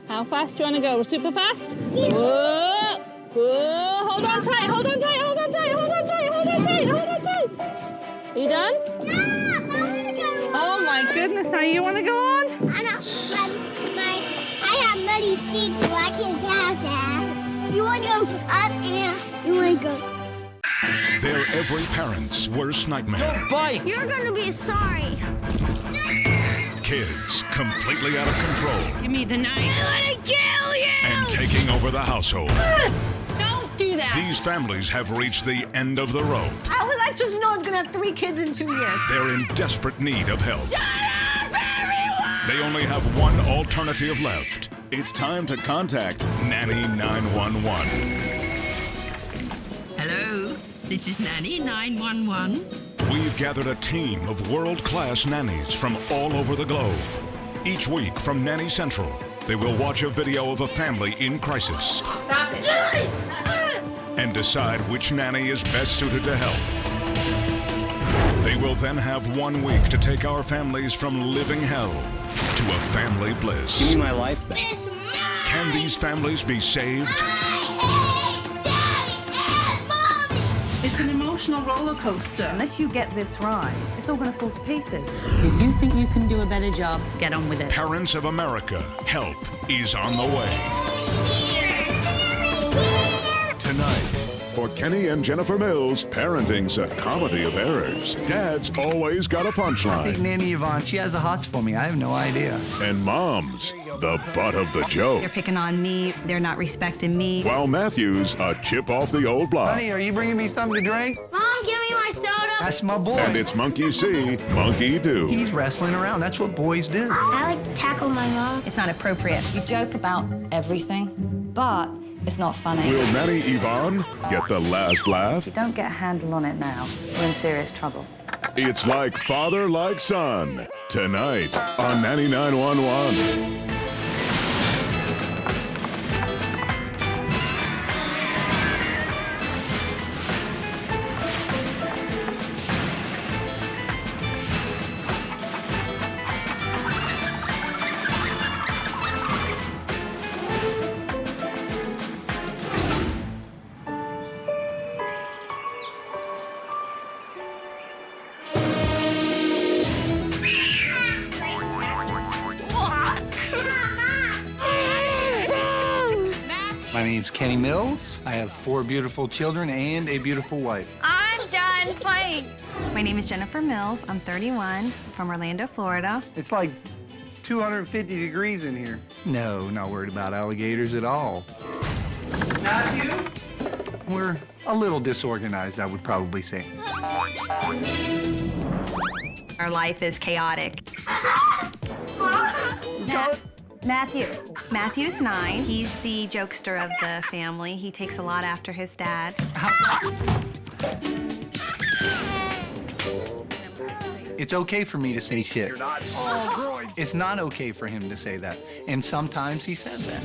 How fast do you want to go? Super fast? Whoa. Whoa. Hold on tight, hold on tight, hold on tight, hold on tight, hold on tight, hold on tight. Are you done? Stop! I want to go on. Oh my goodness, now you want to go on? I have muddy feet, so I can't have that. You want to go up and you want to go. They're every parent's worst nightmare. Bite! You're going to be sorry. Kids completely out of control Give me the knife. I want to kill you! and taking over the household. Don't do that. These families have reached the end of the road. How was I supposed to know I was going to have 3 kids in 2 years? They're in desperate need of help. Shut up, everyone! They only have one alternative left. It's time to contact Nanny 911. Hello, this is Nanny 911. We've gathered a team of world-class nannies from all over the globe. Each week from Nanny Central, they will watch a video of a family in crisis Stop it. and decide which nanny is best suited to help. They will then have 1 week to take our families from living hell to a family bliss. Give me my life back. Can these families be saved? It's an emotional roller coaster. Unless you get this right, it's all going to fall to pieces. If you think you can do a better job, get on with it. Parents of America, help is on the way. Tonight, for Kenny and Jennifer Mills, parenting's a comedy of errors. Dad's always got a I think punchline. Nanny Yvonne, she has the hots for me. I have no idea. And Mom's the butt of the joke. They're picking on me. They're not respecting me. While Matthew's a chip off the old block. Honey, are you bringing me something to drink? Mom, give me my soda. That's my boy. And it's Monkey See, Monkey Do. He's wrestling around. That's what boys do. I like to tackle my mom. It's not appropriate. You joke about everything, but it's not funny. Will Nanny Yvonne get the last laugh? If you don't get a handle on it now, we're in serious trouble. It's like father, like son. Tonight on Nanny 911. My name's Kenny Mills. I have 4 beautiful children and a beautiful wife. I'm done playing. My name is Jennifer Mills. I'm 31, from Orlando, Florida. It's like 250 degrees in here. No, not worried about alligators at all. Matthew? We're a little disorganized, I would probably say. Our life is chaotic. Matthew's 9. He's the jokester of the family. He takes a lot after his dad. It's okay for me to say shit. You're not. It's not okay for him to say that. And sometimes he says that.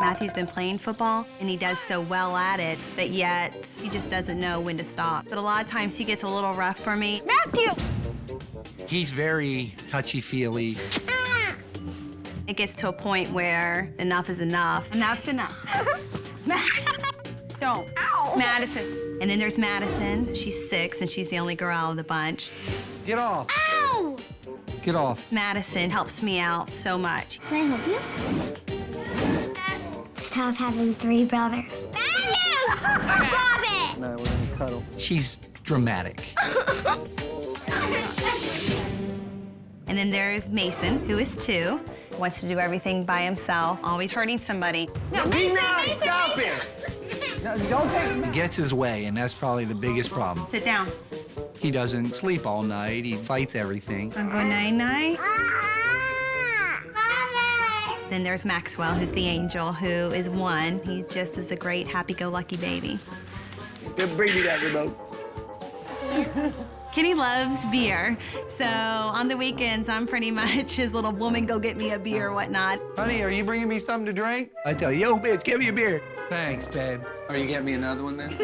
Matthew's been playing football, and he does so well at it that yet he just doesn't know when to stop. But a lot of times he gets a little rough for me. Matthew! He's very touchy-feely. It gets to a point where enough is enough. Enough's enough. Don't. Ow. Madison. And then there's Madison. She's 6, and she's the only girl out of the bunch. Get off. Ow! Get off. Madison helps me out so much. Can I help you? It's tough having 3 brothers. Stop it! No, we're gonna cuddle. She's dramatic. And then there's Mason, who is 2. Wants to do everything by himself, always hurting somebody. No, Be Mason, nice, Mason, stop Mason. it! No, don't take him. He gets his way, and that's probably the biggest problem. Sit down. He doesn't sleep all night. He fights everything. I'm going night-night. Then there's Maxwell, who's the angel, who is 1. He just is a great, happy-go-lucky baby. Bring me that remote. Kenny loves beer, so on the weekends, I'm pretty much his little woman, go get me a beer or whatnot. Honey, are you bringing me something to drink? I tell you, yo, bitch, give me a beer. Thanks, babe. Are you getting me another one then?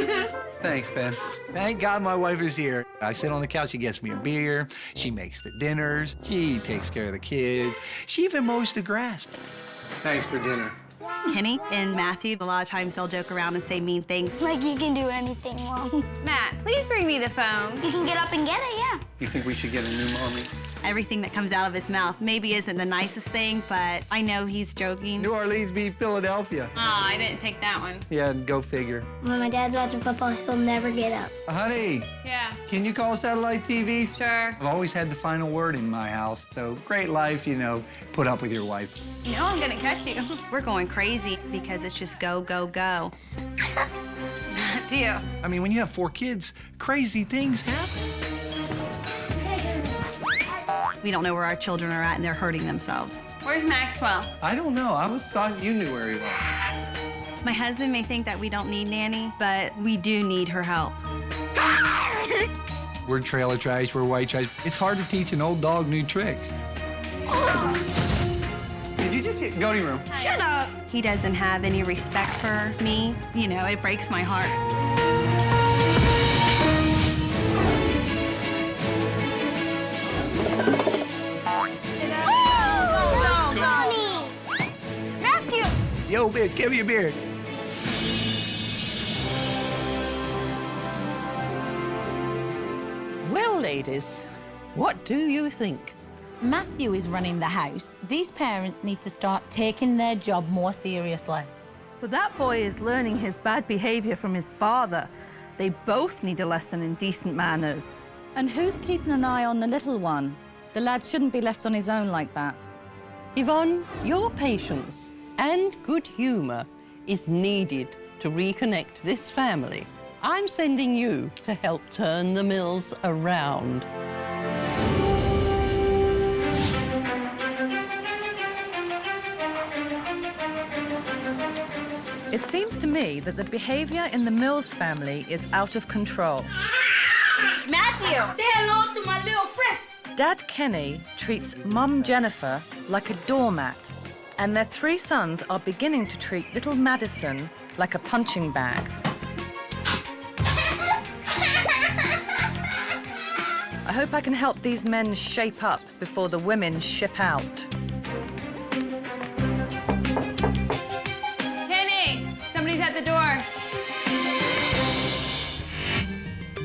Thanks, babe. Thank God my wife is here. I sit on the couch, she gets me a beer, she makes the dinners, she takes care of the kids, she even mows the grass. Thanks for dinner. Kenny and Matthew, a lot of times they'll joke around and say mean things. Like you can do anything, Mom. Matt, please bring me the phone. You can get up and get it, yeah. You think we should get a new mommy? Everything that comes out of his mouth maybe isn't the nicest thing, but I know he's joking. New Orleans beat Philadelphia. Oh, I didn't pick that one. Yeah, go figure. When my dad's watching football, he'll never get up. Honey, Yeah. can you call satellite TV? Sure. I've always had the final word in my house, so great life, you know, put up with your wife. You know I'm gonna catch you. We're going crazy because it's just go, go, go. Matthew. I mean, when you have 4 kids, crazy things happen. We don't know where our children are at and they're hurting themselves. Where's Maxwell? I don't know. I thought you knew where he was. My husband may think that we don't need Nanny, but we do need her help. We're trailer trash, we're white trash. It's hard to teach an old dog new tricks. Did you just hit Goaty room? Shut up! He doesn't have any respect for me. You know, it breaks my heart. Matthew! Yo, bitch, give me a beer. Well, ladies, what do you think? Matthew is running the house. These parents need to start taking their job more seriously. But that boy is learning his bad behavior from his father. They both need a lesson in decent manners. And who's keeping an eye on the little one? The lad shouldn't be left on his own like that. Yvonne, your patience and good humor is needed to reconnect this family. I'm sending you to help turn the mills around. It seems to me that the behavior in the Mills family is out of control. Matthew! Say hello to my little friend! Dad Kenny treats Mum Jennifer like a doormat, and their 3 sons are beginning to treat little Madison like a punching bag. I hope I can help these men shape up before the women ship out. Kenny! Somebody's at the door.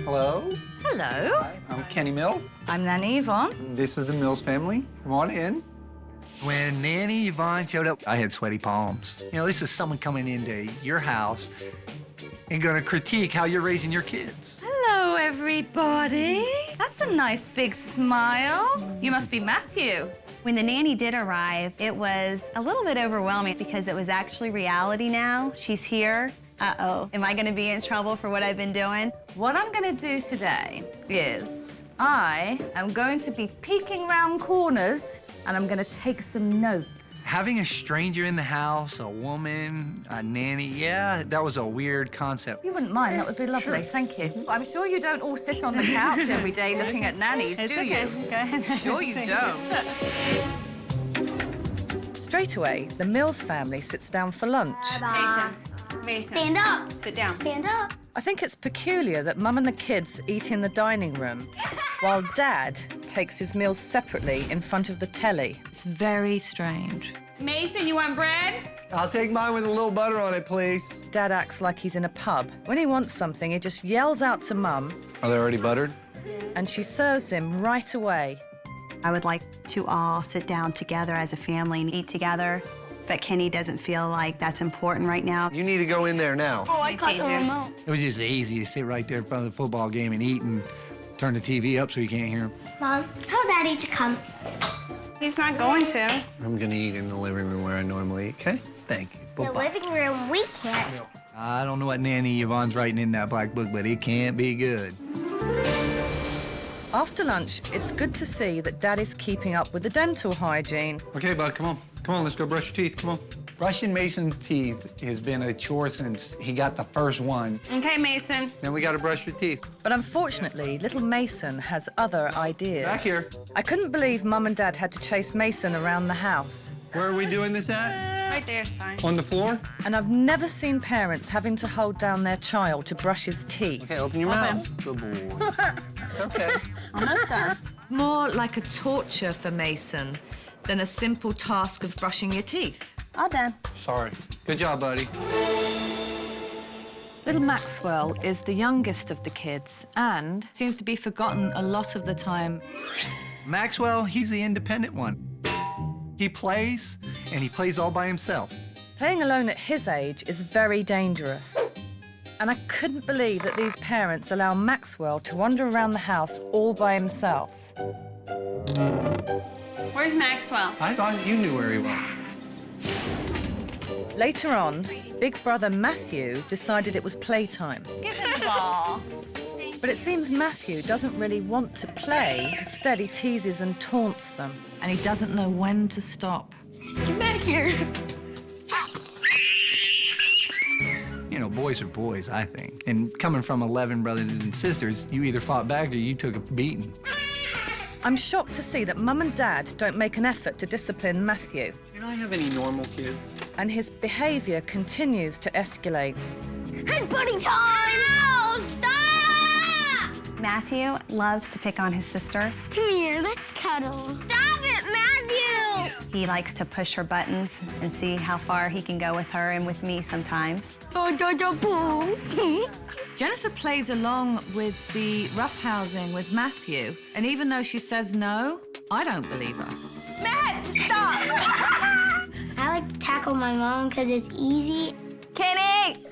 Hello? Hello. Hi, I'm Kenny Mills. I'm Nanny Yvonne. This is the Mills family. Come on in. When Nanny Yvonne showed up, I had sweaty palms. You know, this is someone coming into your house and gonna critique how you're raising your kids. Hello, everybody. That's a nice big smile. You must be Matthew. When the nanny did arrive, it was a little bit overwhelming because it was actually reality now. She's here. Uh-oh, am I gonna be in trouble for what I've been doing? What I'm gonna do today is I am going to be peeking around corners and I'm gonna take some notes. Having a stranger in the house, a woman, a nanny, yeah, that was a weird concept. You wouldn't mind, that would be lovely, thank you. I'm sure you don't all sit on the couch every day looking at nannies, do you? Go ahead. Sure you don't. Straight away, the Mills family sits down for lunch. Mason. Stand up. Sit down. Stand up. I think it's peculiar that Mum and the kids eat in the dining room, while Dad takes his meals separately in front of the telly. It's very strange. Mason, you want bread? I'll take mine with a little butter on it, please. Dad acts like he's in a pub. When he wants something, he just yells out to Mum, Are they already buttered? and she serves him right away. I would like to all sit down together as a family and eat together. but Kenny doesn't feel like that's important right now. You need to go in there now. Oh, I caught the remote. It was just easy to sit right there in front of the football game and eat and turn the TV up so you can't hear him. Mom, tell Daddy to come. He's not going to. I'm gonna eat in the living room where I normally eat, okay? Thank you. The living room, we can't. I don't know what Nanny Yvonne's writing in that black book, but it can't be good. After lunch, it's good to see that Dad is keeping up with the dental hygiene. Okay, bud, come on. Come on, let's go brush your teeth, come on. Brushing Mason's teeth has been a chore since he got the first one. Okay, Mason. Then we gotta brush your teeth. But unfortunately, little Mason has other ideas. Back here. I couldn't believe Mum and Dad had to chase Mason around the house. Where are we doing this at? Right there's fine. On the floor? And I've never seen parents having to hold down their child to brush his teeth. Okay, open your mouth. Good boy. Okay. Almost done. More like a torture for Mason than a simple task of brushing your teeth. All done. Sorry. Good job, buddy. Little Maxwell is the youngest of the kids and seems to be forgotten a lot of the time. Maxwell, he's the independent one. He plays, and he plays all by himself. Playing alone at his age is very dangerous. And I couldn't believe that these parents allow Maxwell to wander around the house all by himself. Where's Maxwell? I thought you knew where he was. Later on, big brother Matthew decided it was playtime. Give him the ball. But it seems Matthew doesn't really want to play. Instead, he teases and taunts them. And he doesn't know when to stop. Get back here. You know, boys are boys, I think. And coming from 11 brothers and sisters, you either fought back or you took a beating. I'm shocked to see that Mum and Dad don't make an effort to discipline Matthew. Can I have any normal kids? And his behavior continues to escalate. Headbutting time! No, stop! Matthew loves to pick on his sister. Come here, let's cuddle. Stop it, Matthew! He likes to push her buttons and see how far he can go with her and with me sometimes. Jennifer plays along with the roughhousing with Matthew, and even though she says no, I don't believe her. Matt, stop! I like to tackle my mom because it's easy. Kenny!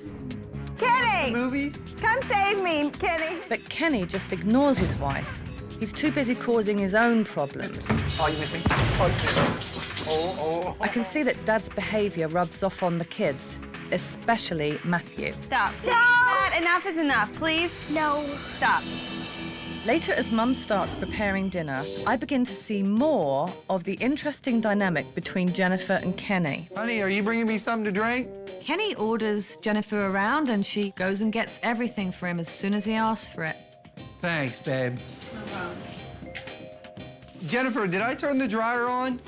Kenny! Movies? Come save me, Kenny. But Kenny just ignores his wife. He's too busy causing his own problems. Oh, you missed me. Oh, you missed me. Oh. I can see that Dad's behavior rubs off on the kids, especially Matthew. Stop. No! Matt, enough is enough, please. No. Stop. Later, as Mum starts preparing dinner, I begin to see more of the interesting dynamic between Jennifer and Kenny. Honey, are you bringing me something to drink? Kenny orders Jennifer around, and she goes and gets everything for him as soon as he asks for it. Thanks, babe. Jennifer, did I turn the dryer on?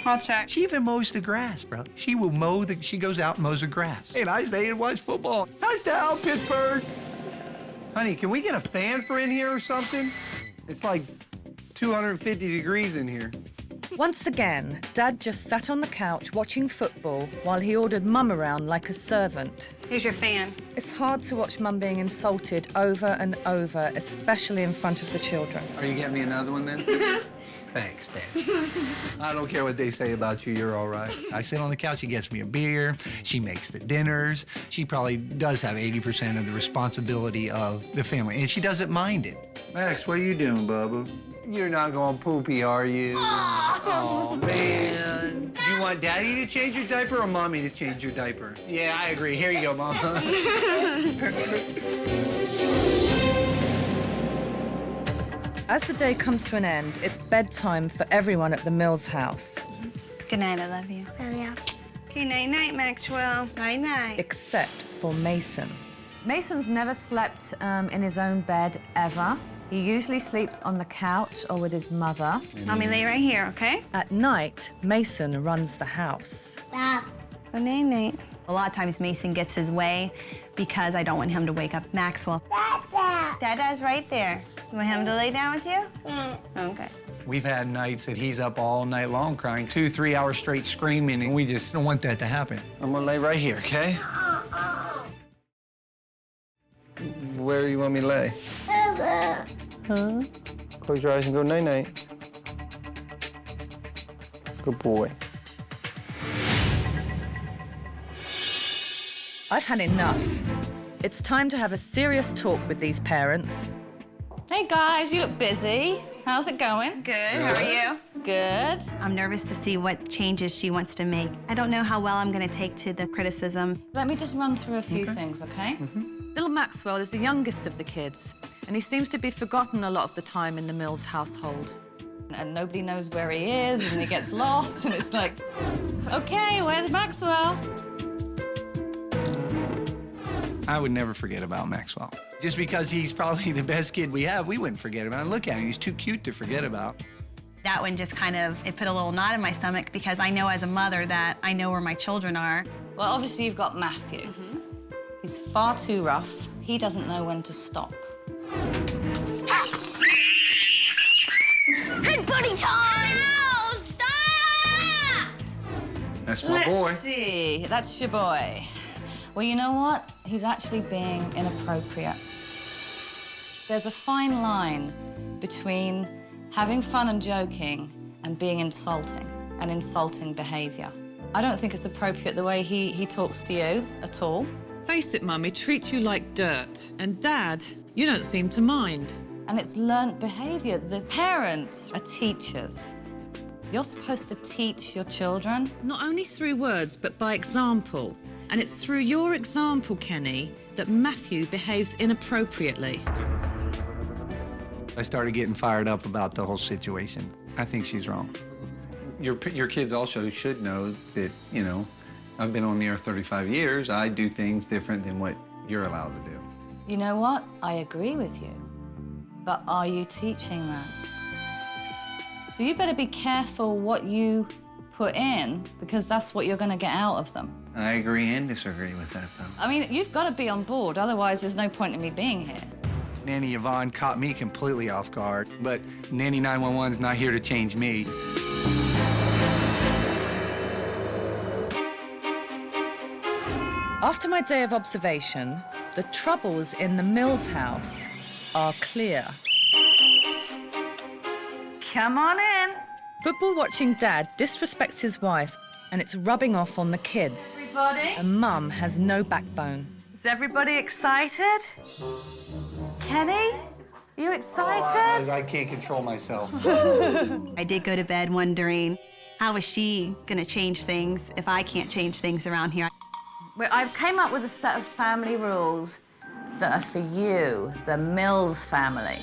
I'll check. She even mows the grass, bro. She will she goes out and mows the grass. And I stay and watch football. Touchdown, Pittsburgh! Honey, can we get a fan for in here or something? It's like 250 degrees in here. Once again, Dad just sat on the couch watching football while he ordered Mum around like a servant. Here's your fan. It's hard to watch Mum being insulted over and over, especially in front of the children. Are you getting me another one then? Thanks, babe. I don't care what they say about you, you're all right. I sit on the couch, she gets me a beer, she makes the dinners. She probably does have 80% of the responsibility of the family, and she doesn't mind it. Max, what are you doing, Bubba? You're not going poopy, are you? Oh, man. Do you want Daddy to change your diaper or Mommy to change your diaper? Yeah, I agree. Here you go, Mom. As the day comes to an end, it's bedtime for everyone at the Mills house. Good night, I love you. Yeah. Okay, night-night, Maxwell. Night-night. Except for Mason. Mason's never slept in his own bed, ever. He usually sleeps on the couch or with his mother. Mommy, lay right here, okay? At night, Mason runs the house. Good night-night. A lot of times Mason gets his way because I don't want him to wake up Maxwell. Dada's right there. You want him to lay down with you? Okay. We've had nights that he's up all night long crying, 2-3 hours straight screaming, and we just don't want that to happen. I'm gonna lay right here, okay? Where do you want me to lay? Huh? Close your eyes and go night-night. Good boy. I've had enough. It's time to have a serious talk with these parents. Hey guys, you look busy. How's it going? Good. How are you? Good. I'm nervous to see what changes she wants to make. I don't know how well I'm going to take to the criticism. Let me just run through a few things, okay? Little Maxwell is the youngest of the kids, and he seems to be forgotten a lot of the time in the Mills household. And nobody knows where he is, and he gets lost, and it's like, okay, where's Maxwell? I would never forget about Maxwell. Just because he's probably the best kid we have, we wouldn't forget about him. Look at him, he's too cute to forget about. That one just kind of, it put a little knot in my stomach because I know as a mother that I know where my children are. Well, obviously you've got Matthew. He's far too rough. He doesn't know when to stop. Headbutting time! No, stop! That's my boy. Let's see, that's your boy. Well, you know what? He's actually being inappropriate. There's a fine line between having fun and joking and being insulting and insulting behavior. I don't think it's appropriate the way he talks to you at all. Face it, Mum, he treats you like dirt. And Dad, you don't seem to mind. And it's learnt behavior. The parents are teachers. You're supposed to teach your children. Not only through words, but by example. And it's through your example, Kenny, that Matthew behaves inappropriately. I started getting fired up about the whole situation. I think she's wrong. Your kids also should know that, you know, I've been on the earth 35 years. I do things different than what you're allowed to do. You know what? I agree with you. But are you teaching that? So you better be careful what you put in, because that's what you're going to get out of them. I agree and disagree with that, though. I mean, you've got to be on board, otherwise there's no point in me being here. Nanny Yvonne caught me completely off guard, but Nanny 911's not here to change me. After my day of observation, the troubles in the Mills house are clear. Come on in. Football-watching Dad disrespects his wife, and it's rubbing off on the kids. Everybody? And Mum has no backbone. Is everybody excited? Kenny, are you excited? I can't control myself. I did go to bed wondering, how is she gonna change things if I can't change things around here? Well, I've came up with a set of family rules that are for you, the Mills family.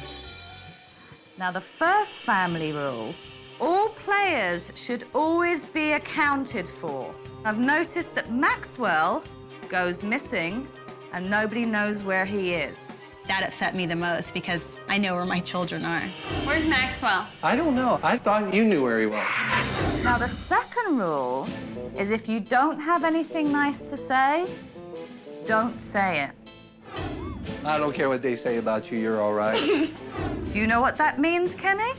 Now, the first family rule, all players should always be accounted for. I've noticed that Maxwell goes missing and nobody knows where he is. That upset me the most because I know where my children are. Where's Maxwell? I don't know. I thought you knew where he was. Now, the second rule is if you don't have anything nice to say, don't say it. I don't care what they say about you. You're all right. Do you know what that means, Kenny?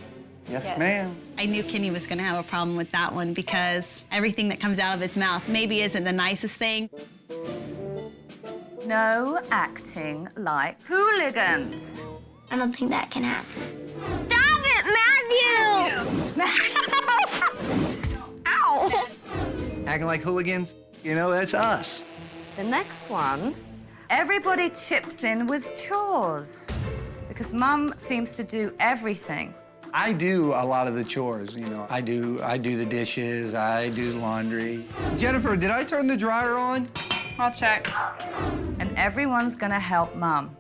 Yes, ma'am. I knew Kenny was gonna have a problem with that one because everything that comes out of his mouth maybe isn't the nicest thing. No acting like hooligans. I don't think that can happen. Stop it, Matthew! Ow! Acting like hooligans? You know, that's us. The next one, everybody chips in with chores because Mum seems to do everything. I do a lot of the chores, you know. I do the dishes, I do the laundry. Jennifer, did I turn the dryer on? I'll check. And everyone's gonna help Mum.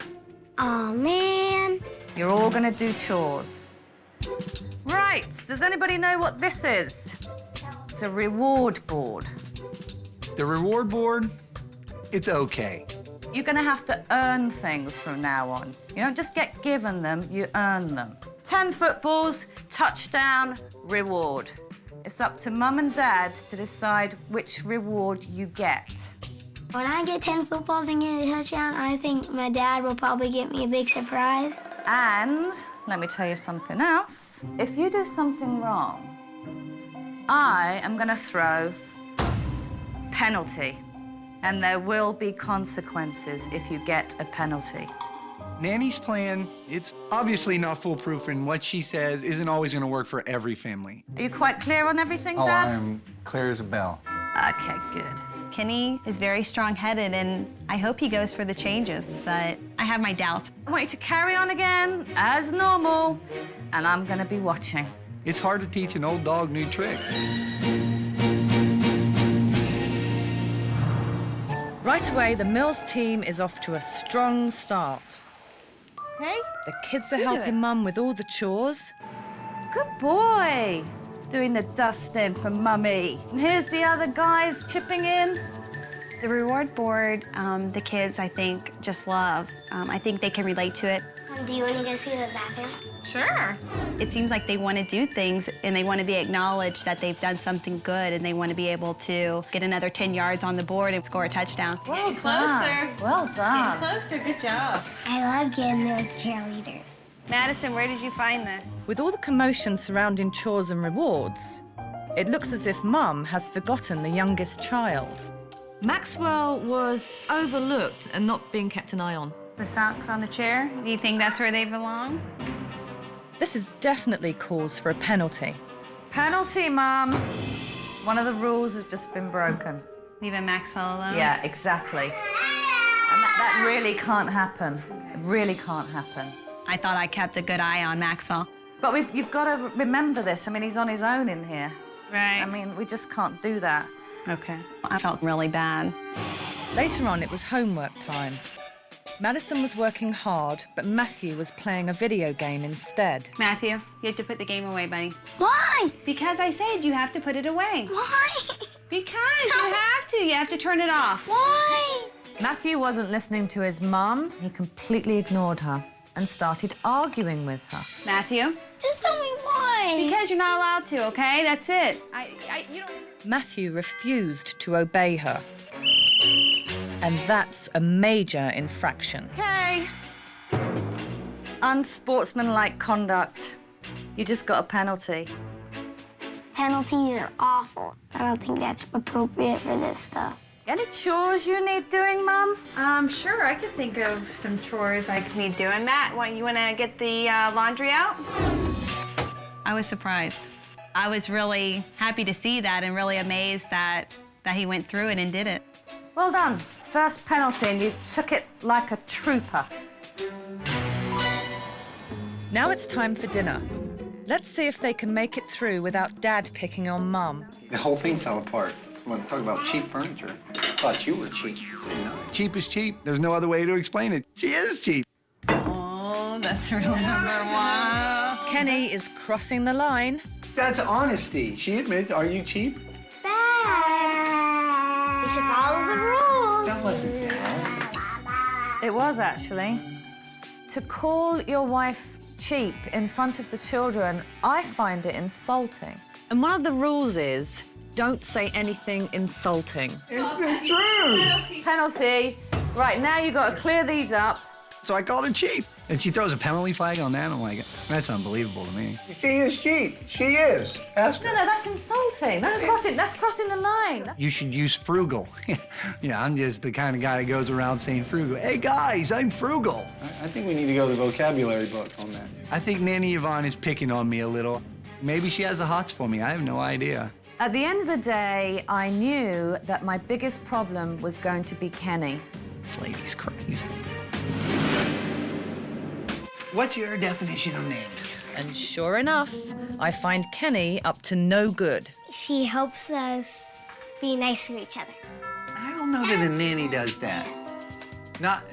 Oh, man. You're all gonna do chores. Right, does anybody know what this is? It's a reward board. The reward board? It's okay. You're gonna have to earn things from now on. You don't just get given them, you earn them. 10 footballs, touchdown, reward. It's up to Mum and Dad to decide which reward you get. When I get 10 footballs and get a touchdown, I think my dad will probably get me a big surprise. And let me tell you something else. If you do something wrong, I am gonna throw penalty. And there will be consequences if you get a penalty. Nanny's plan, it's obviously not foolproof, and what she says isn't always going to work for every family. Are you quite clear on everything, Oh, Dad? I am clear as a bell. Okay, good. Kenny is very strong-headed, and I hope he goes for the changes, but I have my doubts. I want you to carry on again as normal, and I'm going to be watching. It's hard to teach an old dog new tricks. Right away, the Mills team is off to a strong start. Okay? The kids are You do helping it. Mum with all the chores. Good boy. Doing the dusting for Mummy. And here's the other guys chipping in. The reward board, the kids, I think, just love. I think they can relate to it. Do you want to go see the bathroom? Sure. It seems like they want to do things, and they want to be acknowledged that they've done something good, and they want to be able to get another 10 yards on the board and score a touchdown. Well done. Well done. Closer, good job. I love getting those cheerleaders. Madison, where did you find this? With all the commotion surrounding chores and rewards, it looks as if Mum has forgotten the youngest child. Maxwell was overlooked and not being kept an eye on. The socks on the chair? Do you think that's where they belong? This is definitely cause for a penalty. Penalty, Mum. One of the rules has just been broken. Leaving Maxwell alone? Yeah, exactly. And that really can't happen. It really can't happen. I thought I kept a good eye on Maxwell. But you've got to remember this. I mean, he's on his own in here. Right. I mean, we just can't do that. Okay. I felt really bad. Later on, it was homework time. Madison was working hard, but Matthew was playing a video game instead. Matthew, you have to put the game away, buddy. Why? Because I said you have to put it away. Why? Because you have to. You have to turn it off. Why? Matthew wasn't listening to his mum. He completely ignored her and started arguing with her. Matthew? Just tell me why. Because you're not allowed to, okay? That's it. You don't... Matthew refused to obey her. And that's a major infraction. Okay. Unsportsmanlike conduct. You just got a penalty. Penalties are awful. I don't think that's appropriate for this stuff. Any chores you need doing, Mum? Sure, I could think of some chores I could need doing. Matt, you want to get the laundry out? I was surprised. I was really happy to see that and really amazed that he went through it and did it. Well done. First penalty, and you took it like a trooper. Now it's time for dinner. Let's see if they can make it through without Dad picking on Mum. The whole thing fell apart. Want to talk about cheap furniture? Thought you were cheap. Cheap is cheap. There's no other way to explain it. She is cheap. Oh, that's rule number one. Kenny is crossing the line. That's honesty. She admits, are you cheap? Bad. You should follow the rules. That wasn't bad. It was, actually. To call your wife cheap in front of the children, I find it insulting. And one of the rules is, don't say anything insulting. It's the truth. Penalty. Right, now you got to clear these up. So I called her cheap. And she throws a penalty flag on that. I'm like, that's unbelievable to me. She is cheap. She is. Ask her. No, that's insulting. That's crossing the line. You should use frugal. Yeah, I'm just the kind of guy that goes around saying frugal. Hey, guys, I'm frugal. I think we need to go to the vocabulary book on that. I think Nanny Yvonne is picking on me a little. Maybe she has the hots for me. I have no idea. At the end of the day, I knew that my biggest problem was going to be Kenny. This lady's crazy. What's your definition of nanny? And sure enough, I find Kenny up to no good. She helps us be nice to each other. I don't know that a nanny does that. Not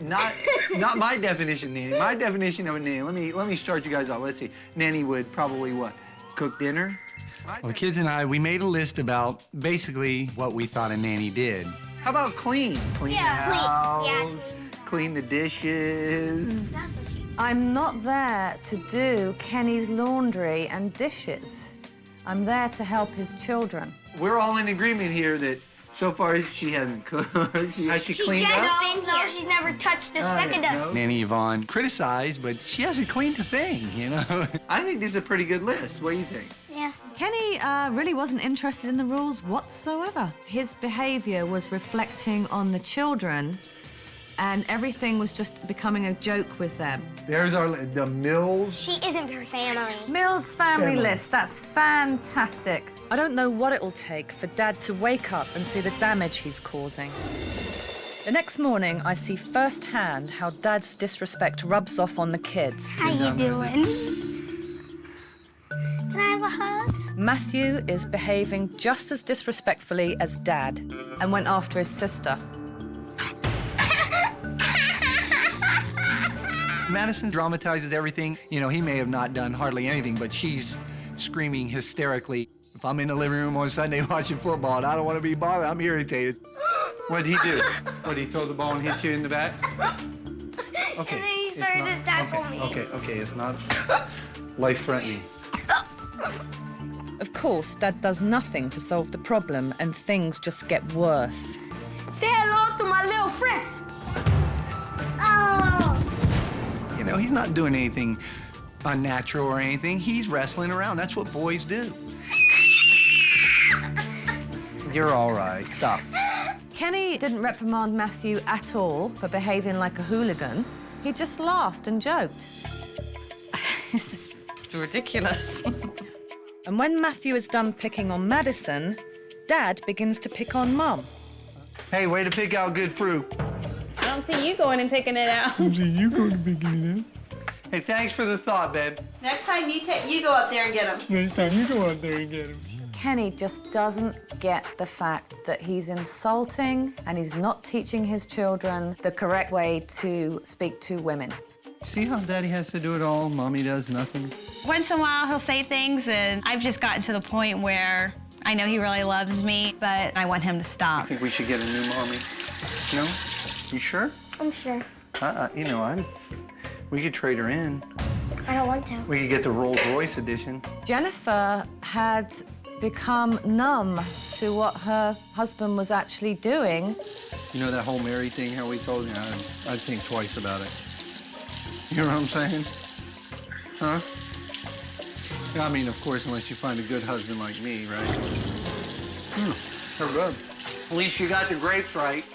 my definition of nanny. My definition of a nanny, let me start you guys off. Let's see. Nanny would probably what? Cook dinner? Well, the kids and I, we made a list about basically what we thought a nanny did. How about clean? Clean the house, clean the dishes. I'm not there to do Kenny's laundry and dishes. I'm there to help his children. We're all in agreement here that so far she hasn't cooked. Has she cleaned up? No, she's never touched this Becca does. Nanny Yvonne criticized, but she hasn't cleaned a thing, you know? I think this is a pretty good list. What do you think? Yeah. Kenny really wasn't interested in the rules whatsoever. His behavior was reflecting on the children and everything was just becoming a joke with them. There's the Mills. She isn't her family. Mills family list, that's fantastic. I don't know what it'll take for Dad to wake up and see the damage he's causing. The next morning, I see firsthand how Dad's disrespect rubs off on the kids. How you doing? Can I have a hug? Matthew is behaving just as disrespectfully as Dad and went after his sister. Madison dramatizes everything. You know, he may have not done hardly anything, but she's screaming hysterically. If I'm in the living room on Sunday watching football and I don't want to be bothered, I'm irritated. What'd he do? What, did he throw the ball and hit you in the back? Okay. And then he started to tackle me. Okay, it's not life-threatening. Of course, Dad does nothing to solve the problem and things just get worse. Say hello to my little friend. Oh. You know, he's not doing anything unnatural or anything. He's wrestling around. That's what boys do. You're all right. Stop. Kenny didn't reprimand Matthew at all for behaving like a hooligan. He just laughed and joked. This is ridiculous. And when Matthew is done picking on Madison, Dad begins to pick on Mum. Hey, way to pick out good fruit. I don't see you going and picking it out. You go to picking it out. Hey, thanks for the thought, babe. Next time you go up there and get them. Next time you go out there and get him. Kenny just doesn't get the fact that he's insulting and he's not teaching his children the correct way to speak to women. See how Daddy has to do it all? Mommy does nothing. Once in a while, he'll say things, and I've just gotten to the point where I know he really loves me, but I want him to stop. I think we should get a new mommy. No? You sure? I'm sure. You know, we could trade her in. I don't want to. We could get the Rolls Royce edition. Jennifer had become numb to what her husband was actually doing. You know that whole Mary thing, how we told you? I'd think twice about it. You know what I'm saying? Huh? I mean, of course, unless you find a good husband like me, right? They're good. At least you got the grapes right.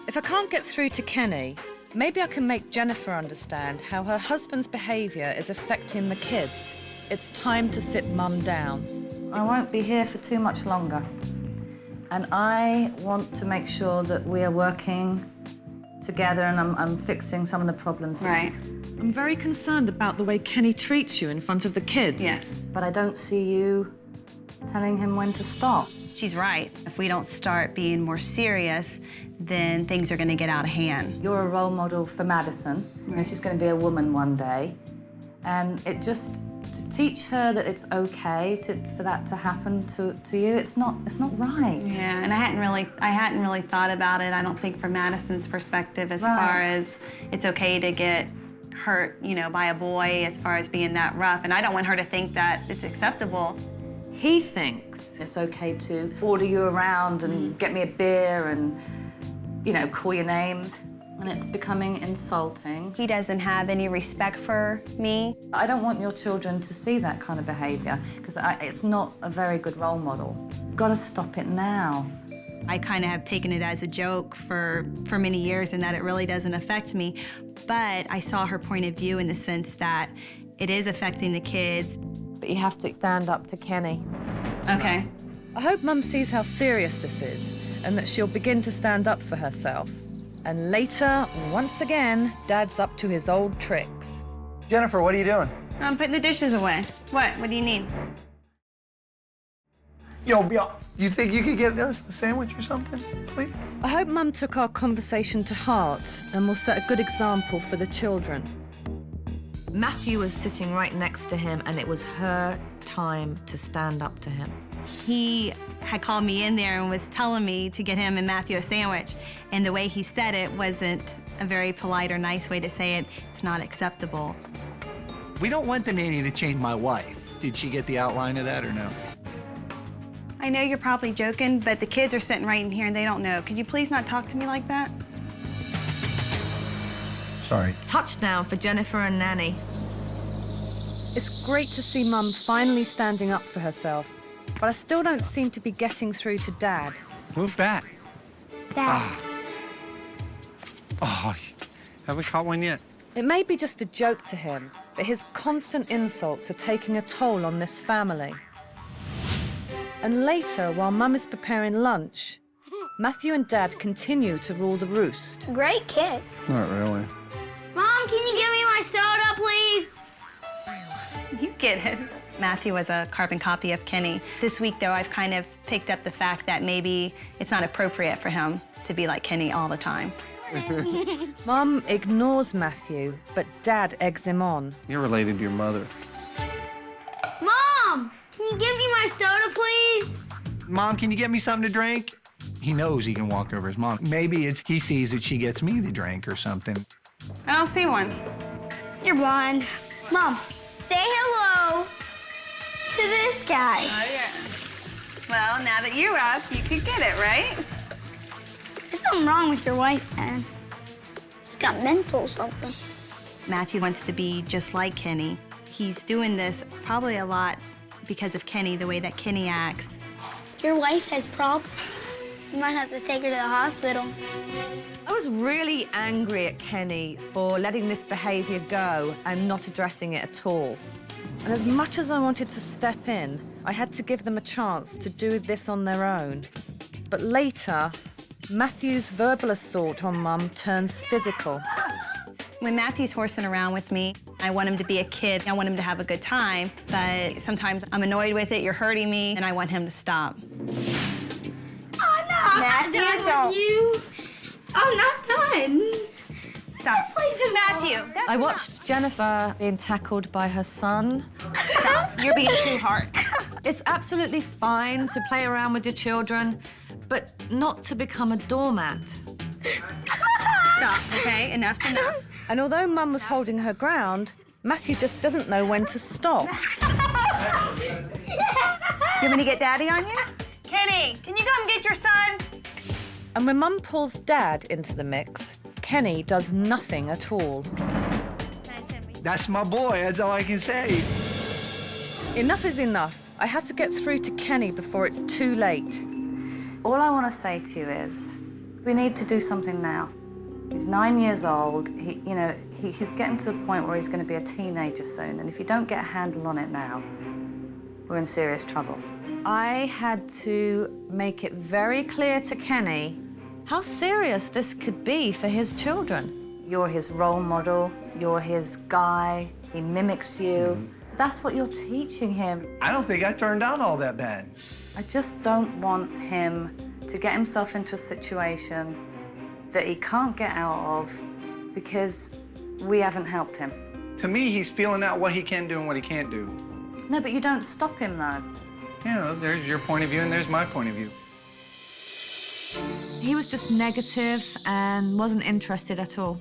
If I can't get through to Kenny, maybe I can make Jennifer understand how her husband's behavior is affecting the kids. It's time to sit Mum down. I won't be here for too much longer. And I want to make sure that we are working together and I'm fixing some of the problems. Right. I'm very concerned about the way Kenny treats you in front of the kids. Yes. But I don't see you telling him when to stop. She's right. If we don't start being more serious, then things are going to get out of hand. You're a role model for Madison. You know, she's going to be a woman one day. And it just, to teach her that it's okay for that to happen to you, it's not right. Yeah, and I hadn't really thought about it, I don't think, from Madison's perspective as far as it's okay to get hurt, you know, by a boy as far as being that rough. And I don't want her to think that it's acceptable. He thinks it's okay to order you around and get me a beer and, you know, call your names. And it's becoming insulting. He doesn't have any respect for me. I don't want your children to see that kind of behavior because it's not a very good role model. You've got to stop it now. I kind of have taken it as a joke for many years and that it really doesn't affect me. But I saw her point of view in the sense that it is affecting the kids. But you have to stand up to Kenny. Okay. I hope Mum sees how serious this is and that she'll begin to stand up for herself. And later, once again, Dad's up to his old tricks. Jennifer, what are you doing? I'm putting the dishes away. What? What do you need? Yo, you think you could get us a sandwich or something, please? I hope Mum took our conversation to heart and will set a good example for the children. Matthew was sitting right next to him, and it was her time to stand up to him. He had called me in there and was telling me to get him and Matthew a sandwich. And the way he said it wasn't a very polite or nice way to say it. It's not acceptable. We don't want the nanny to change my wife. Did she get the outline of that or no? I know you're probably joking, but the kids are sitting right in here and they don't know. Could you please not talk to me like that? Sorry. Touchdown for Jennifer and Nanny. It's great to see Mum finally standing up for herself, but I still don't seem to be getting through to Dad. Move back. Dad. Oh, haven't caught one yet. It may be just a joke to him, but his constant insults are taking a toll on this family. And later, while Mum is preparing lunch, Matthew and Dad continue to rule the roost. Great kid. Not really. Mom, can you give me my soda, please? You get it. Matthew was a carbon copy of Kenny. This week, though, I've kind of picked up the fact that maybe it's not appropriate for him to be like Kenny all the time. Mum ignores Matthew, but Dad eggs him on. You're related to your mother. Mom, can you give me my soda, please? Mom, can you get me something to drink? He knows he can walk over his mom. Maybe it's he sees that she gets me the drink or something. I don't see one. You're blind. Mom, say hello to this guy. Oh, yeah. Well, now that you asked, you could get it, right? There's something wrong with your wife, man. She's got mental something. Matthew wants to be just like Kenny. He's doing this probably a lot because of Kenny, the way that Kenny acts. Your wife has problems. You might have to take her to the hospital. I was really angry at Kenny for letting this behaviour go and not addressing it at all. And as much as I wanted to step in, I had to give them a chance to do this on their own. But later, Matthew's verbal assault on Mum turns physical. When Matthew's horsing around with me, I want him to be a kid. I want him to have a good time, but sometimes I'm annoyed with it, you're hurting me, and I want him to stop. Oh, no, Matthew, I'm not done don't. with you. I'm not done. Stop. Let's play some Matthew. I watched Jennifer being tackled by her son. Stop. You're being too hard. It's absolutely fine to play around with your children, but not to become a doormat. Stop, okay? Enough's enough. And although Mum was holding her ground, Matthew just doesn't know when to stop. You want me to get Daddy on you? Kenny, can you come get your son? And when Mum pulls Dad into the mix, Kenny does nothing at all. That's my boy, that's all I can say. Enough is enough. I have to get through to Kenny before it's too late. All I want to say to you is, we need to do something now. He's 9 years old. He's getting to the point where he's going to be a teenager soon. And if you don't get a handle on it now, we're in serious trouble. I had to make it very clear to Kenny how serious this could be for his children. You're his role model. You're his guy. He mimics you. That's what you're teaching him. I don't think I turned out all that bad. I just don't want him to get himself into a situation that he can't get out of because we haven't helped him. To me, he's feeling out what he can do and what he can't do. No, but you don't stop him, though. You know, there's your point of view and there's my point of view. He was just negative and wasn't interested at all.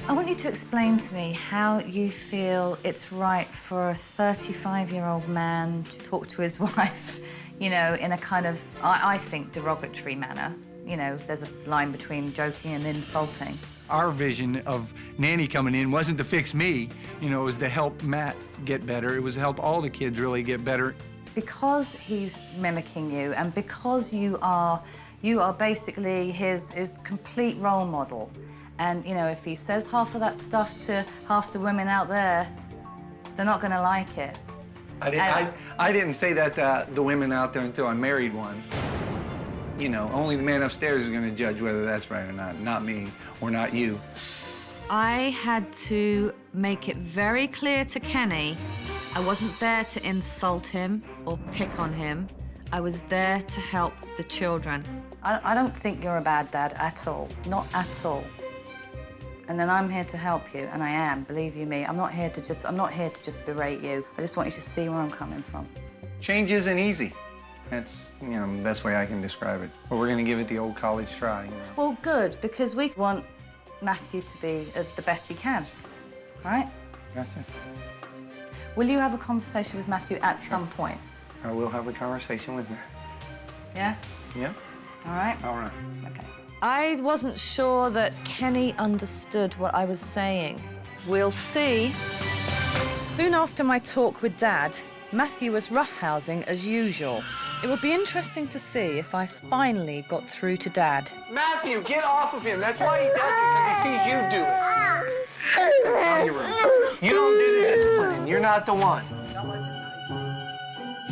I want you to explain to me how you feel it's right for a 35-year-old man to talk to his wife, in a kind of, I think, derogatory manner. There's a line between joking and insulting. Our vision of Nanny coming in wasn't to fix me, it was to help Matt get better. It was to help all the kids really get better. Because he's mimicking you and because you are basically his complete role model. And, if he says half of that stuff to half the women out there, they're not going to like it. I didn't say that to the women out there until I married one. Only the man upstairs is going to judge whether that's right or not me or not you. I had to make it very clear to Kenny I wasn't there to insult him or pick on him. I was there to help the children. I don't think you're a bad dad at all, not at all. And then I'm here to help you, and I am, believe you me. I'm not here to just berate you. I just want you to see where I'm coming from. Change isn't easy. That's, the best way I can describe it. But we're going to give it the old college try. Well, good, because we want Matthew to be the best he can, right? Gotcha. Will you have a conversation with Matthew at some point? I will have a conversation with him. Yeah? Yeah. All right? All right. Okay. I wasn't sure that Kenny understood what I was saying. We'll see. Soon after my talk with Dad, Matthew was roughhousing as usual. It will be interesting to see if I finally got through to Dad. Matthew, get off of him. That's why he does it, because he sees you do it. Go in your room. You don't do the disciplining. You're not the one.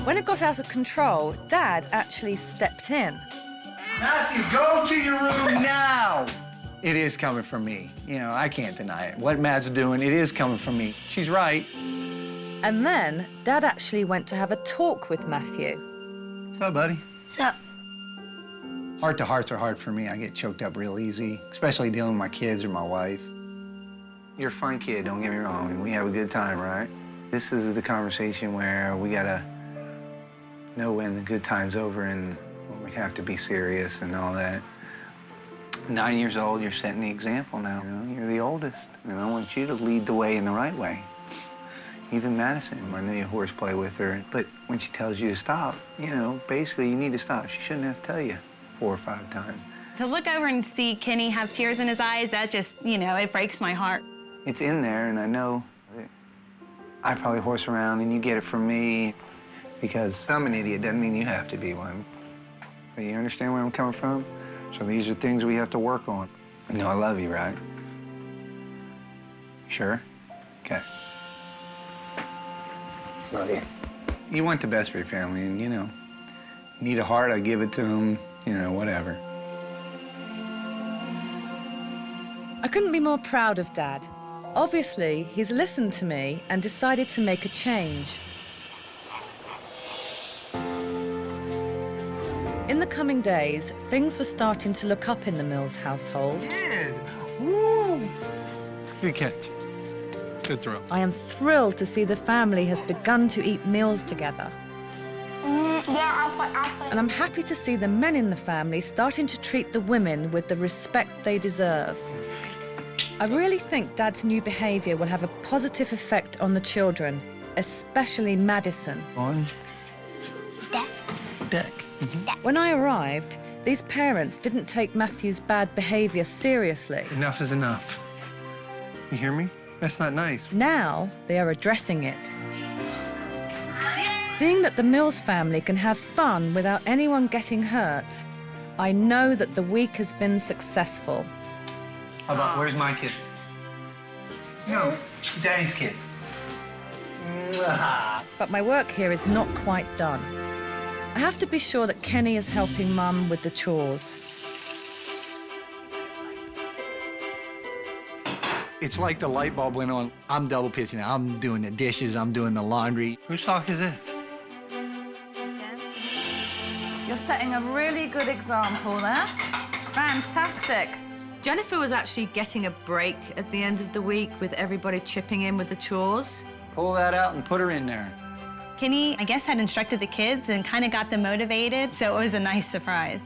When it got out of control, Dad actually stepped in. Matthew, go to your room now. It is coming from me. You know, I can't deny it. What Matt's doing, it is coming from me. She's right. And then Dad actually went to have a talk with Matthew. What's up, buddy? What's up? Heart-to-hearts are hard for me. I get choked up real easy, especially dealing with my kids or my wife. You're a fun kid, don't get me wrong, and we have a good time, right? This is the conversation where we gotta know when the good time's over and when we have to be serious and all that. 9 years old, you're setting the example now. You know, you're the oldest, and I want you to lead the way in the right way. Even Madison, I know you horseplay with her, but when she tells you to stop, you know, basically you need to stop. She shouldn't have to tell you 4 or 5 times. To look over and see Kenny have tears in his eyes, that just, you know, it breaks my heart. It's in there, and I know I probably horse around and you get it from me because I'm an idiot doesn't mean you have to be one. But you understand where I'm coming from? So these are things we have to work on. You know I love you, right? Sure? Okay. Love you. You want the best for your family, and, you know, need a heart, I give it to them, you know, whatever. I couldn't be more proud of Dad. Obviously, he's listened to me and decided to make a change. In the coming days, things were starting to look up in the Mills household. Woo! Good catch. Good throw. I am thrilled to see the family has begun to eat meals together. And I'm happy to see the men in the family starting to treat the women with the respect they deserve. I really think Dad's new behavior will have a positive effect on the children, especially Madison. Orange. Deck. When I arrived, these parents didn't take Matthew's bad behavior seriously. Enough is enough. You hear me? That's not nice. Now they are addressing it. Seeing that the Mills family can have fun without anyone getting hurt, I know that the week has been successful. How about, where's my kid? No, Daddy's kid. But my work here is not quite done. I have to be sure that Kenny is helping Mum with the chores. It's like the light bulb went on. I'm double pitching. I'm doing the dishes. I'm doing the laundry. Whose sock is this? You're setting a really good example there. Fantastic. Jennifer was actually getting a break at the end of the week with everybody chipping in with the chores. Pull that out and put her in there. Kenny, I guess, had instructed the kids and kind of got them motivated, so it was a nice surprise.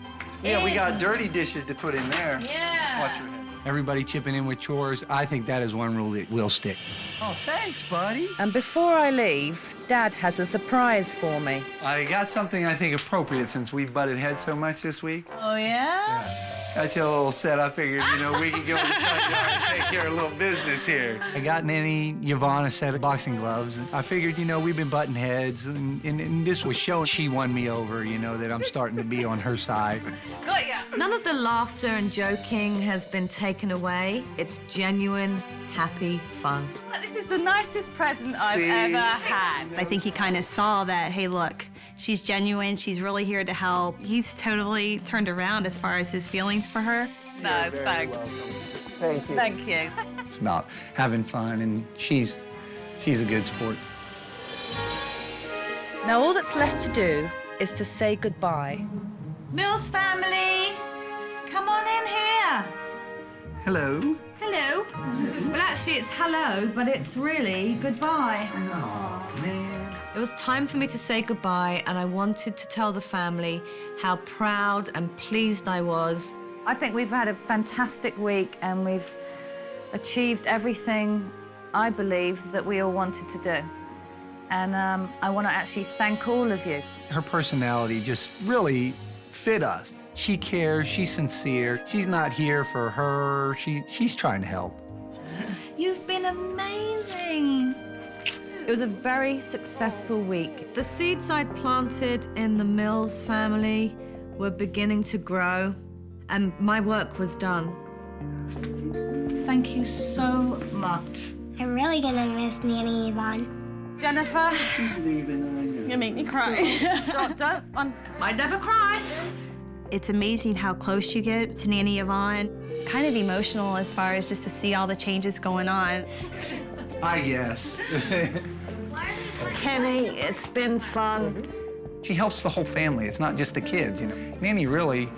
Yeah, we got dirty dishes to put in there. Yeah. Watch your head. Everybody chipping in with chores, I think that is one rule that will stick. Oh, thanks, buddy. And before I leave, Dad has a surprise for me. I got something I think appropriate since we butted heads so much this week. Oh, yeah? Got you a little set. I figured, you know, we could go in the front yard and take care of a little business here. I got Nanny, Yvonne, a set of boxing gloves. I figured, you know, we've been butting heads, and this was showing she won me over, you know, that I'm starting to be on her side. Got ya. None of the laughter and joking has been taken away. It's genuine, happy fun. This is the nicest present I've ever had. I think he kind of saw that, hey, look, she's genuine, she's really here to help. He's totally turned around as far as his feelings for her. No, thanks. Thank you. Thank you. It's about having fun, and she's a good sport. Now all that's left to do is to say goodbye. Mills family, come on in here. Hello. Hello. Well, actually, it's hello, but it's really goodbye. Oh, man. It was time for me to say goodbye, and I wanted to tell the family how proud and pleased I was. I think we've had a fantastic week, and we've achieved everything I believe that we all wanted to do. And I want to actually thank all of you. Her personality just really fit us. She cares, she's sincere. She's not here for her, she's trying to help. You've been amazing. It was a very successful week. The seeds I'd planted in the Mills family were beginning to grow, and my work was done. Thank you so much. I'm really gonna miss Nanny Yvonne. Jennifer. You make me cry. Stop, don't. I never cry. It's amazing how close you get to Nanny Yvonne. Kind of emotional as far as just to see all the changes going on. I guess. Kenny, it's been fun. She helps the whole family. It's not just the kids, you know. Nanny really,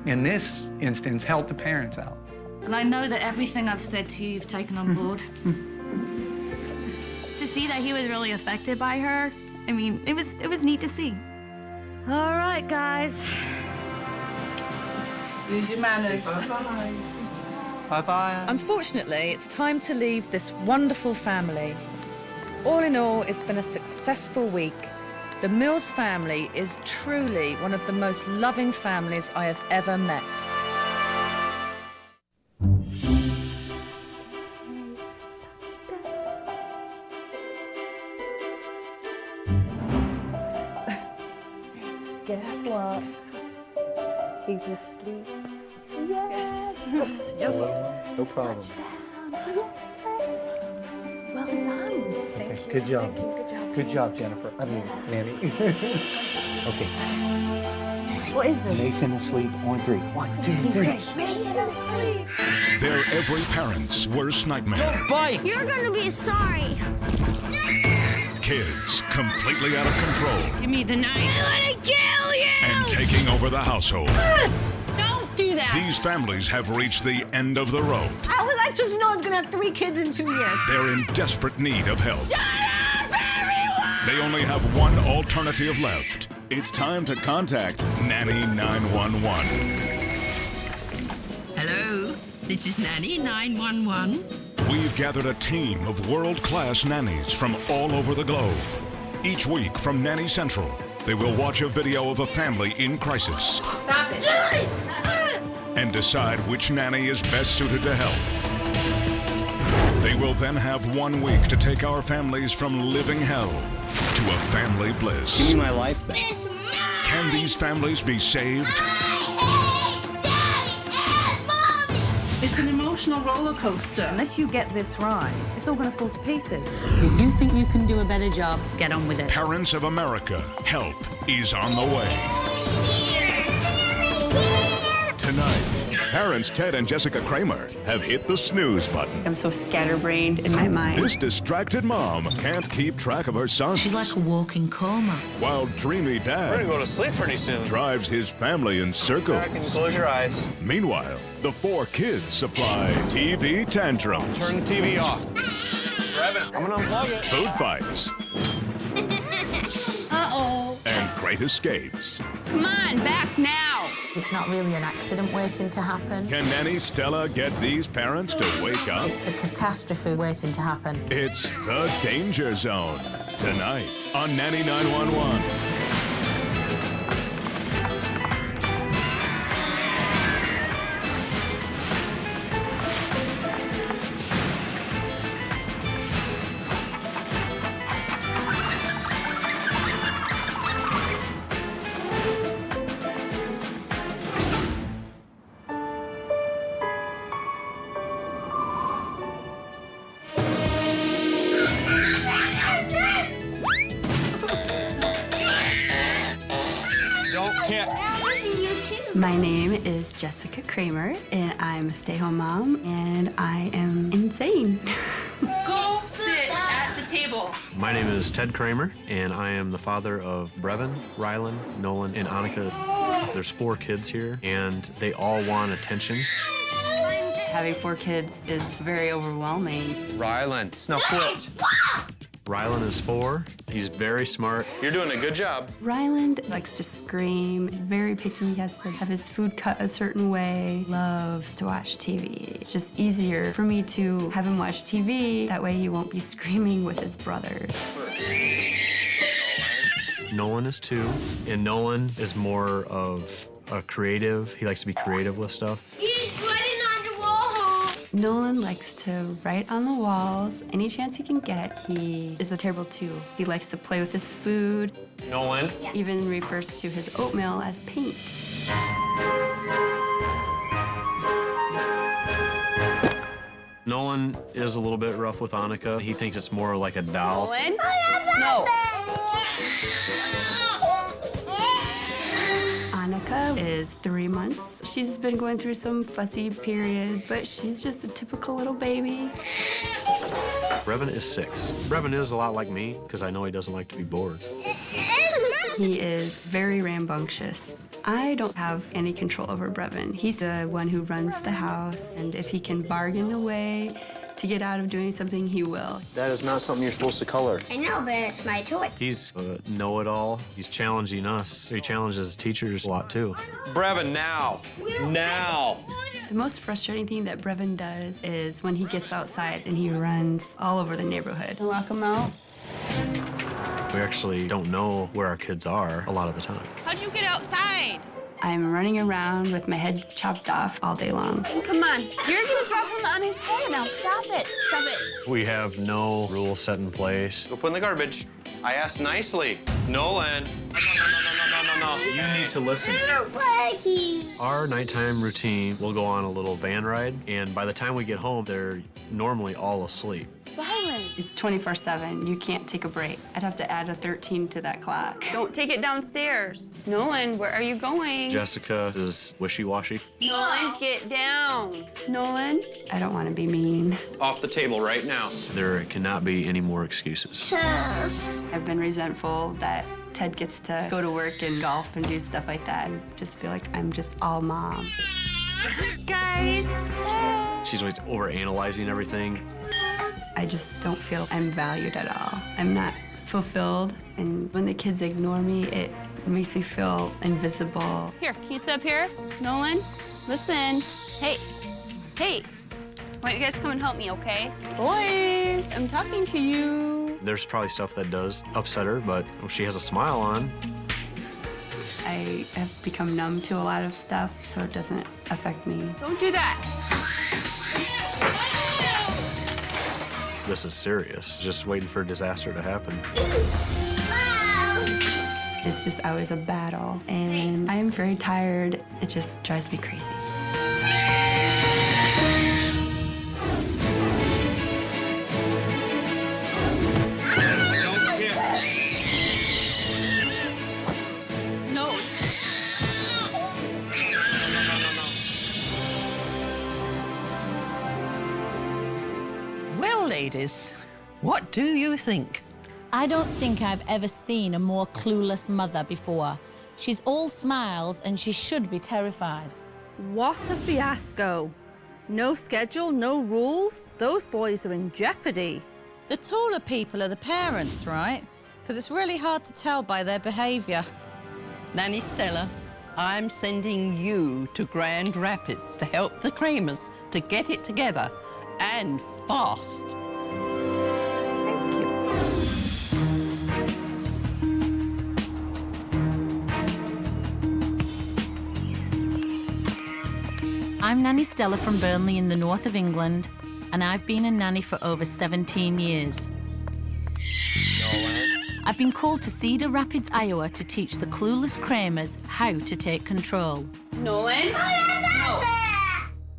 in this instance, helped the parents out. And I know that everything I've said to you, you've taken on board. To see that he was really affected by her, I mean, it was neat to see. All right, guys. Use your manners. Bye-bye. Bye-bye. Unfortunately, it's time to leave this wonderful family. All in all, it's been a successful week. The Mills family is truly one of the most loving families I have ever met. Guess what? He's asleep. Yes. Yes. No problem. Well done. Okay, good job. Good job, Jennifer. I mean, Nanny. Okay. What is this? Mason asleep on 3. 1, 2, 3. Mason asleep. They're every parent's worst nightmare. You're gonna be sorry. Kids completely out of control Give me the knife. I'm gonna kill you! and taking over the household. Don't do that. These families have reached the end of the road. How was I supposed to know I was gonna have 3 kids in 2 years? They're in desperate need of help. They only have one alternative left. It's time to contact Nanny 911. Hello, this is Nanny 911. We've gathered a team of world-class nannies from all over the globe. Each week from Nanny Central, they will watch a video of a family in crisis Stop it. and decide which nanny is best suited to help. They will then have 1 week to take our families from living hell to a family bliss. Give me my life back. Can these families be saved? It's an emotional roller coaster. Unless you get this right, it's all going to fall to pieces. If you think you can do a better job, get on with it. Parents of America, help is on the way. Tonight, parents Ted and Jessica Kramer have hit the snooze button. I'm so scatterbrained in my mind. This distracted mom can't keep track of her son. She's like a walking coma. While dreamy dad We're gonna go to sleep pretty soon. drives his family in circles. Back and close your eyes. Meanwhile, the 4 kids supply TV tantrums, Turn the TV off. Grab it. I'm gonna unplug it. food fights, Uh-oh. and great escapes. Come on, back now. It's not really an accident waiting to happen. Can Nanny Stella get these parents to wake up? It's a catastrophe waiting to happen. It's The Danger Zone, tonight on Nanny 911. My name is Jessica Kramer, and I'm a stay-home mom, and I am insane. Go sit at the table. My name is Ted Kramer, and I am the father of Brevin, Rylan, Nolan, and Annika. There's 4 kids here, and they all want attention. Having 4 kids is very overwhelming. Rylan, now quit. Rylan is 4. He's very smart. You're doing a good job. Ryland likes to scream. He's very picky. He has to have his food cut a certain way. Loves to watch TV. It's just easier for me to have him watch TV. That way he won't be screaming with his brothers. Nolan is 2, and Nolan is more of a creative. He likes to be creative with stuff. He's putting on the wall. Nolan likes to write on the walls any chance he can get. He is a terrible two. He likes to play with his food. Nolan? Even refers to his oatmeal as paint. Nolan is a little bit rough with Annika. He thinks it's more like a doll. Nolan? No. Annika is 3 months. She's been going through some fussy periods, but she's just a typical little baby. Brevin is 6. Brevin is a lot like me, because I know he doesn't like to be bored. He is very rambunctious. I don't have any control over Brevin. He's the one who runs the house, and if he can bargain away to get out of doing something, he will. That is not something you're supposed to color. I know, but it's my toy. He's a know-it-all. He's challenging us. He challenges teachers a lot, too. Brevin, now! Now! The most frustrating thing that Brevin does is when he gets outside and he runs all over the neighborhood. Lock him out. We actually don't know where our kids are a lot of the time. How'd you get outside? I'm running around with my head chopped off all day long. Come on. You're gonna drop him on his head now. Stop it. Stop it. We have no rules set in place. Go put in the garbage. I asked nicely. Nolan. No. You need to listen. Our nighttime routine, we'll go on a little van ride, and by the time we get home, they're normally all asleep. It's 24/7. You can't take a break. I'd have to add a 13 to that clock. Don't take it downstairs. Nolan, where are you going? Jessica is wishy-washy. Nolan, get down. Nolan? I don't want to be mean. Off the table right now. There cannot be any more excuses. I've been resentful that Ted gets to go to work and golf and do stuff like that. I just feel like I'm just all mom. Guys! She's always overanalyzing everything. I just don't feel I'm valued at all. I'm not fulfilled, and when the kids ignore me, it makes me feel invisible. Here, can you sit up here? Nolan, listen. Hey. Why don't you guys come and help me, okay? Boys, I'm talking to you. There's probably stuff that does upset her, but she has a smile on. I have become numb to a lot of stuff, so it doesn't affect me. Don't do that. This is serious. Just waiting for a disaster to happen. It's just always a battle, and I am very tired. It just drives me crazy. No. Well, ladies, what do you think? I don't think I've ever seen a more clueless mother before. She's all smiles and she should be terrified. What a fiasco. No schedule, no rules. Those boys are in jeopardy. The taller people are the parents, right? Because it's really hard to tell by their behavior. Nanny Stella, I'm sending you to Grand Rapids to help the Kramers to get it together, and fast. I'm Nanny Stella from Burnley in the north of England, and I've been a nanny for over 17 years. I've been called to Cedar Rapids, Iowa to teach the clueless Kramers how to take control. Nolan? No.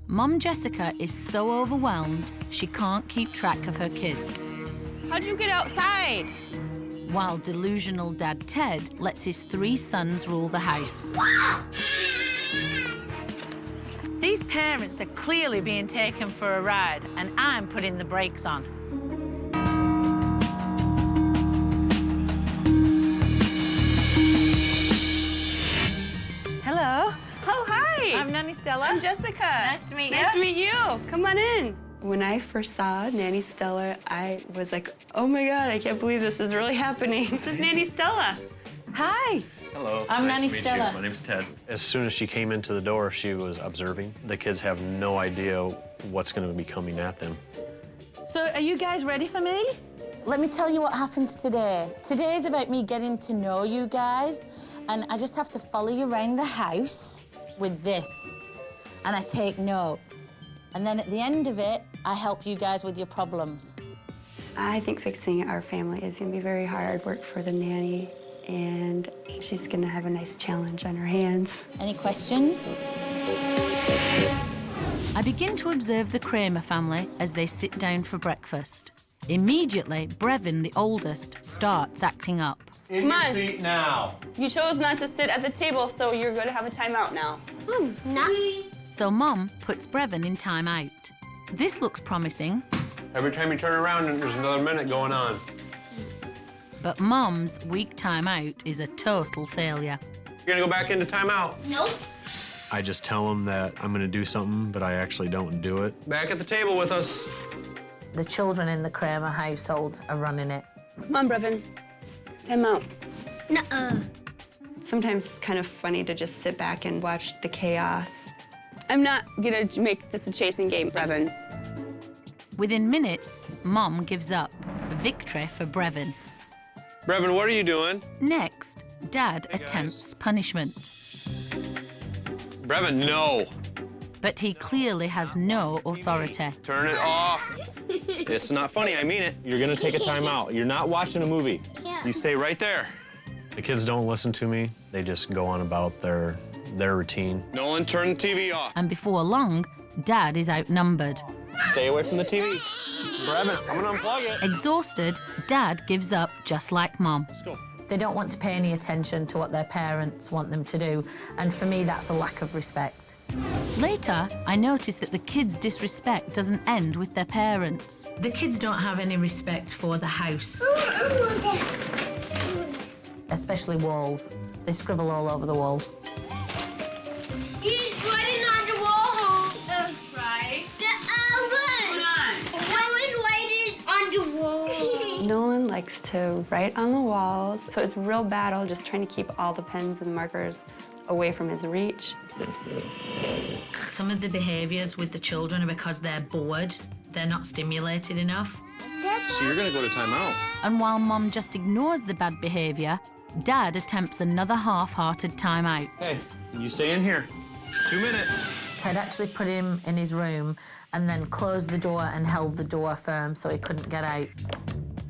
Mom Jessica is so overwhelmed, she can't keep track of her kids. How'd you get outside? While delusional dad Ted lets his 3 sons rule the house. These parents are clearly being taken for a ride, and I'm putting the brakes on. Hello. Oh, hi. I'm Nanny Stella. I'm Jessica. Nice to meet you. Nice to meet you. Come on in. When I first saw Nanny Stella, I was like, oh my God, I can't believe this is really happening. This is Nanny Stella. Hi. Hello. I'm nice Nanny to meet Stella. You. My name's Ted. As soon as she came into the door, she was observing. The kids have no idea what's going to be coming at them. So are you guys ready for me? Let me tell you what happens today. Today is about me getting to know you guys, and I just have to follow you around the house with this, and I take notes. And then at the end of it, I help you guys with your problems. I think fixing our family is going to be very hard work for the nanny, and she's going to have a nice challenge on her hands. Any questions? I begin to observe the Kramer family as they sit down for breakfast. Immediately, Brevin, the oldest, starts acting up. In your seat now. You chose not to sit at the table, so you're going to have a timeout now. So Mom puts Brevin in timeout. This looks promising. Every time you turn around, there's another minute going on. But Mom's week timeout is a total failure. You're gonna go back into timeout. Nope. I just tell them that I'm gonna do something, but I actually don't do it. Back at the table with us. The children in the Kramer household are running it. Come on, Brevin. Timeout. Nuh-uh. Sometimes it's kind of funny to just sit back and watch the chaos. I'm not going to make this a chasing game, Brevin. Within minutes, Mom gives up. A victory for Brevin. Brevin, what are you doing? Next, Dad attempts punishment. Brevin, no. But he clearly has no authority. Turn it off. It's not funny, I mean it. You're gonna take a timeout. You're not watching a movie. Yeah. You stay right there. The kids don't listen to me. They just go on about their routine. Nolan, turn the TV off. And before long, Dad is outnumbered. Stay away from the TV. Brevin, I'm gonna unplug it. Exhausted, Dad gives up just like Mom. Let's go. They don't want to pay any attention to what their parents want them to do, and for me, that's a lack of respect. Later, I notice that the kids' disrespect doesn't end with their parents. The kids don't have any respect for the house. Especially walls. They scribble all over the walls. He's writing on the wall. Right. Nolan writing on the wall. Nolan likes to write on the walls, so it's a real battle just trying to keep all the pens and markers away from his reach. Some of the behaviours with the children are because they're bored. They're not stimulated enough. So you're gonna go to timeout. And while Mom just ignores the bad behaviour, Dad attempts another half-hearted timeout. Hey, you stay in here. 2 minutes. Ted actually put him in his room and then closed the door and held the door firm so he couldn't get out.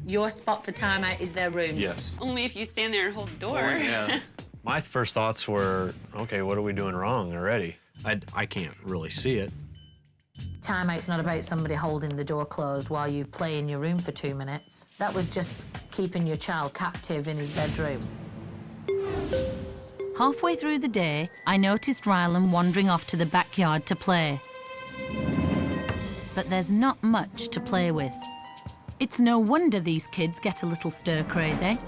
Your spot for timeout is their rooms? Yes. Only if you stand there and hold the door. Oh, yeah. My first thoughts were, okay, what are we doing wrong already? I can't really see it. Timeout's not about somebody holding the door closed while you play in your room for 2 minutes. That was just keeping your child captive in his bedroom. Halfway through the day, I noticed Rylan wandering off to the backyard to play. But there's not much to play with. It's no wonder these kids get a little stir-crazy.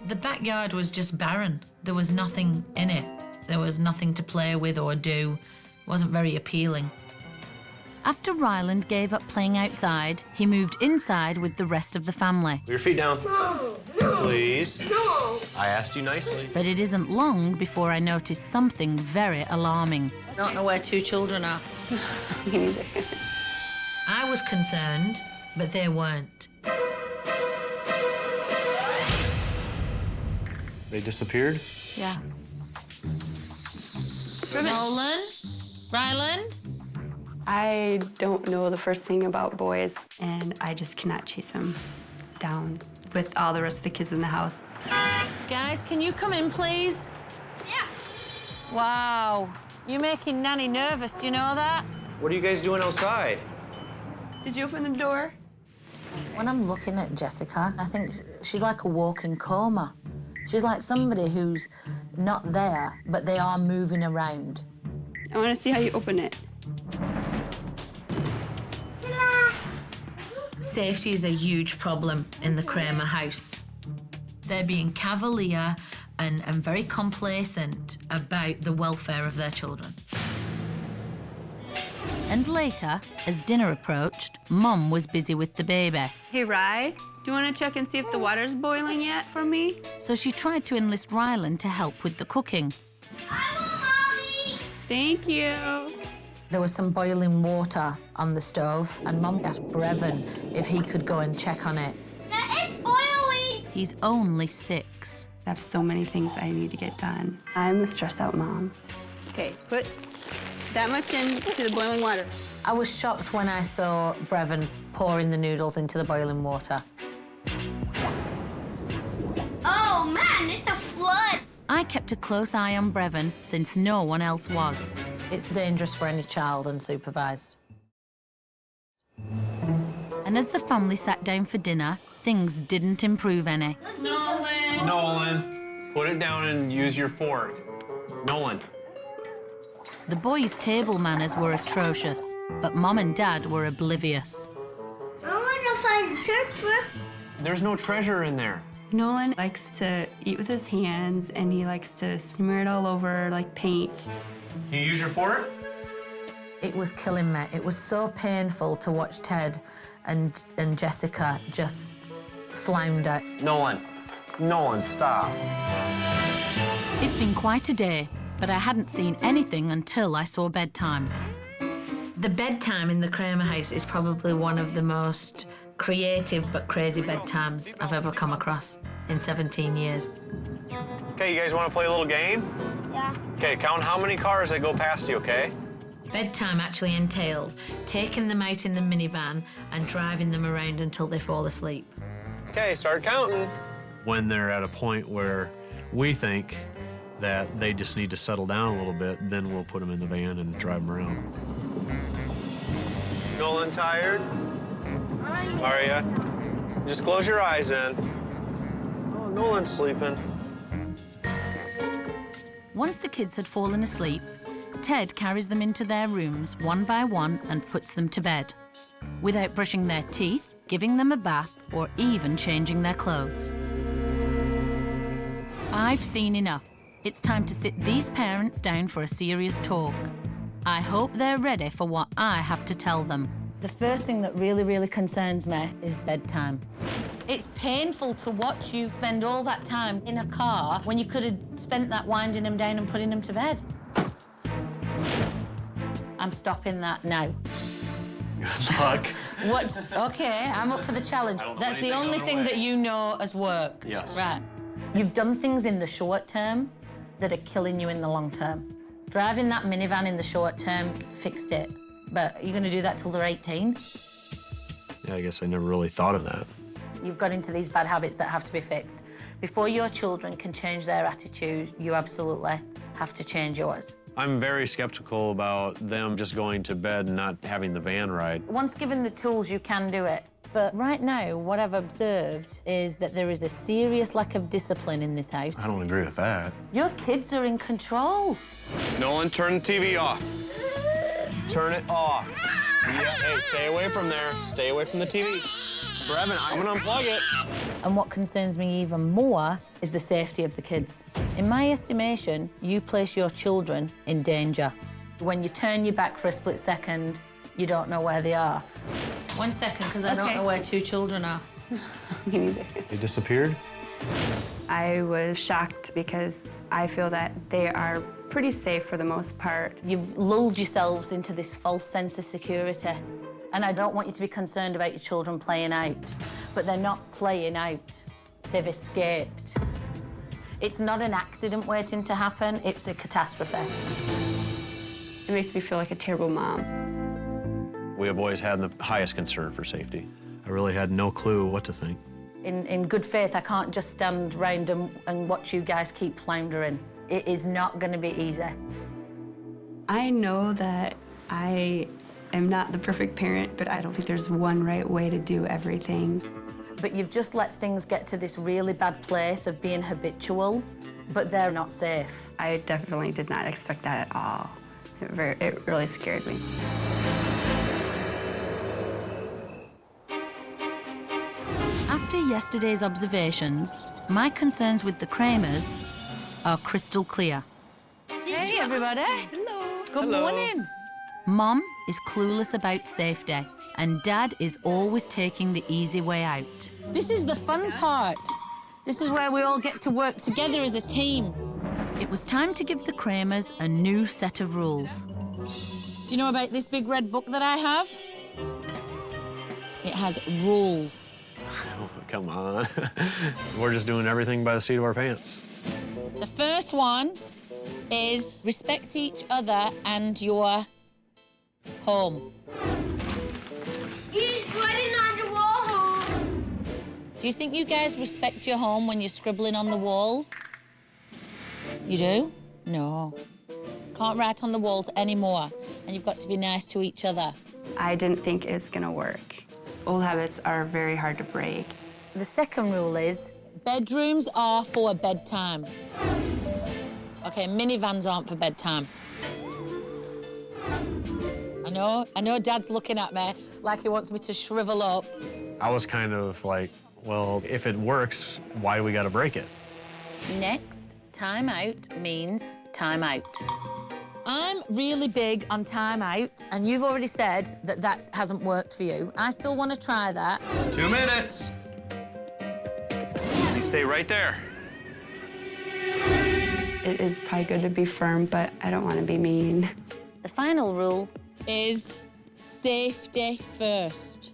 The backyard was just barren. There was nothing in it. There was nothing to play with or do. It wasn't very appealing. After Ryland gave up playing outside, he moved inside with the rest of the family. Put your feet down. No. Please. No. I asked you nicely. But it isn't long before I notice something very alarming. I don't know where 2 children are. Me neither. I was concerned, but they weren't. They disappeared? Yeah. Nolan? Rylan? I don't know the first thing about boys, and I just cannot chase them down with all the rest of the kids in the house. Guys, can you come in, please? Yeah. Wow. You're making Nanny nervous, do you know that? What are you guys doing outside? Did you open the door? When I'm looking at Jessica, I think she's like a walking coma. She's like somebody who's not there, but they are moving around. I want to see how you open it. Safety is a huge problem in the Kramer house. They're being cavalier and very complacent about the welfare of their children. And later, as dinner approached, Mum was busy with the baby. Hey, Rye, do you want to check and see if the water's boiling yet for me? So she tried to enlist Rylan to help with the cooking. Thank you. There was some boiling water on the stove, and Mum asked Brevin if he could go and check on it. It's boiling! He's only 6. I have so many things I need to get done. I'm a stressed out mom. Okay, put that much into the boiling water. I was shocked when I saw Brevin pouring the noodles into the boiling water. Oh man, it's a flood. I kept a close eye on Brevin since no one else was. It's dangerous for any child unsupervised. And as the family sat down for dinner, things didn't improve any. Nolan, put it down and use your fork. Nolan. The boys' table manners were atrocious, but Mom and Dad were oblivious. I want to find the treasure. There's no treasure in there. Nolan likes to eat with his hands, and he likes to smear it all over like paint. Can you use your fork? It was killing me. It was so painful to watch Ted and Jessica just flounder. Nolan, stop. It's been quite a day, but I hadn't seen anything until I saw bedtime. The bedtime in the Kramer house is probably one of the most creative but crazy bedtimes I've ever come across in 17 years. Okay, you guys want to play a little game? Yeah. Okay, count how many cars that go past you, okay? Bedtime actually entails taking them out in the minivan and driving them around until they fall asleep. Okay, start counting. When they're at a point where we think that they just need to settle down a little bit, then we'll put them in the van and drive them around. Nolan, tired? Are ya? Just close your eyes then. Oh, Nolan's sleeping. Once the kids had fallen asleep, Ted carries them into their rooms one by one and puts them to bed, without brushing their teeth, giving them a bath, or even changing their clothes. I've seen enough. It's time to sit these parents down for a serious talk. I hope they're ready for what I have to tell them. The first thing that really concerns me is bedtime. It's painful to watch you spend all that time in a car when you could have spent that winding them down and putting them to bed. I'm stopping that now. Good luck. Okay, I'm up for the challenge. That's the only thing that you know has worked. Yes. Right. You've done things in the short term that are killing you in the long term. Driving that minivan in the short term fixed it. But you're going to do that till they're 18? Yeah, I guess I never really thought of that. You've got into these bad habits that have to be fixed. Before your children can change their attitude, you absolutely have to change yours. I'm very skeptical about them just going to bed and not having the van ride. Once given the tools, you can do it. But right now, what I've observed is that there is a serious lack of discipline in this house. I don't agree with that. Your kids are in control. Nolan, turn the TV off. Turn it off. Yeah, hey, stay away from there. Stay away from the TV. Brevin, I'm gonna unplug it. And what concerns me even more is the safety of the kids. In my estimation, you place your children in danger. When you turn your back for a split second, you don't know where they are. 1 second, because I don't know where two children are. Me neither. They disappeared? I was shocked because I feel that they are pretty safe for the most part. You've lulled yourselves into this false sense of security. And I don't want you to be concerned about your children playing out. But they're not playing out. They've escaped. It's not an accident waiting to happen, it's a catastrophe. It makes me feel like a terrible mom. We have always had the highest concern for safety. I really had no clue what to think. In good faith, I can't just stand round and watch you guys keep floundering. It is not going to be easy. I know that I am not the perfect parent, but I don't think there's one right way to do everything. But you've just let things get to this really bad place of being habitual, but they're not safe. I definitely did not expect that at all. It really scared me. After yesterday's observations, my concerns with the Kramers are crystal clear. Hey, everybody. Hello. Good morning. Mom is clueless about safety, and Dad is always taking the easy way out. This is the fun part. This is where we all get to work together as a team. It was time to give the Kramers a new set of rules. Do you know about this big red book that I have? It has rules. Oh, come on. We're just doing everything by the seat of our pants. The first one is respect each other and your home. He's running on the wall. Do you think you guys respect your home when you're scribbling on the walls? You do? No. Can't write on the walls anymore, and you've got to be nice to each other. I didn't think it was gonna work. Old habits are very hard to break. The second rule is bedrooms are for bedtime. Okay, minivans aren't for bedtime. I know Dad's looking at me like he wants me to shrivel up. I was kind of like, well, if it works, why do we gotta break it? Next, time out means time out. I'm really big on time out, and you've already said that that hasn't worked for you. I still want to try that. 2 minutes. You stay right there. It is probably good to be firm, but I don't want to be mean. The final rule is safety first.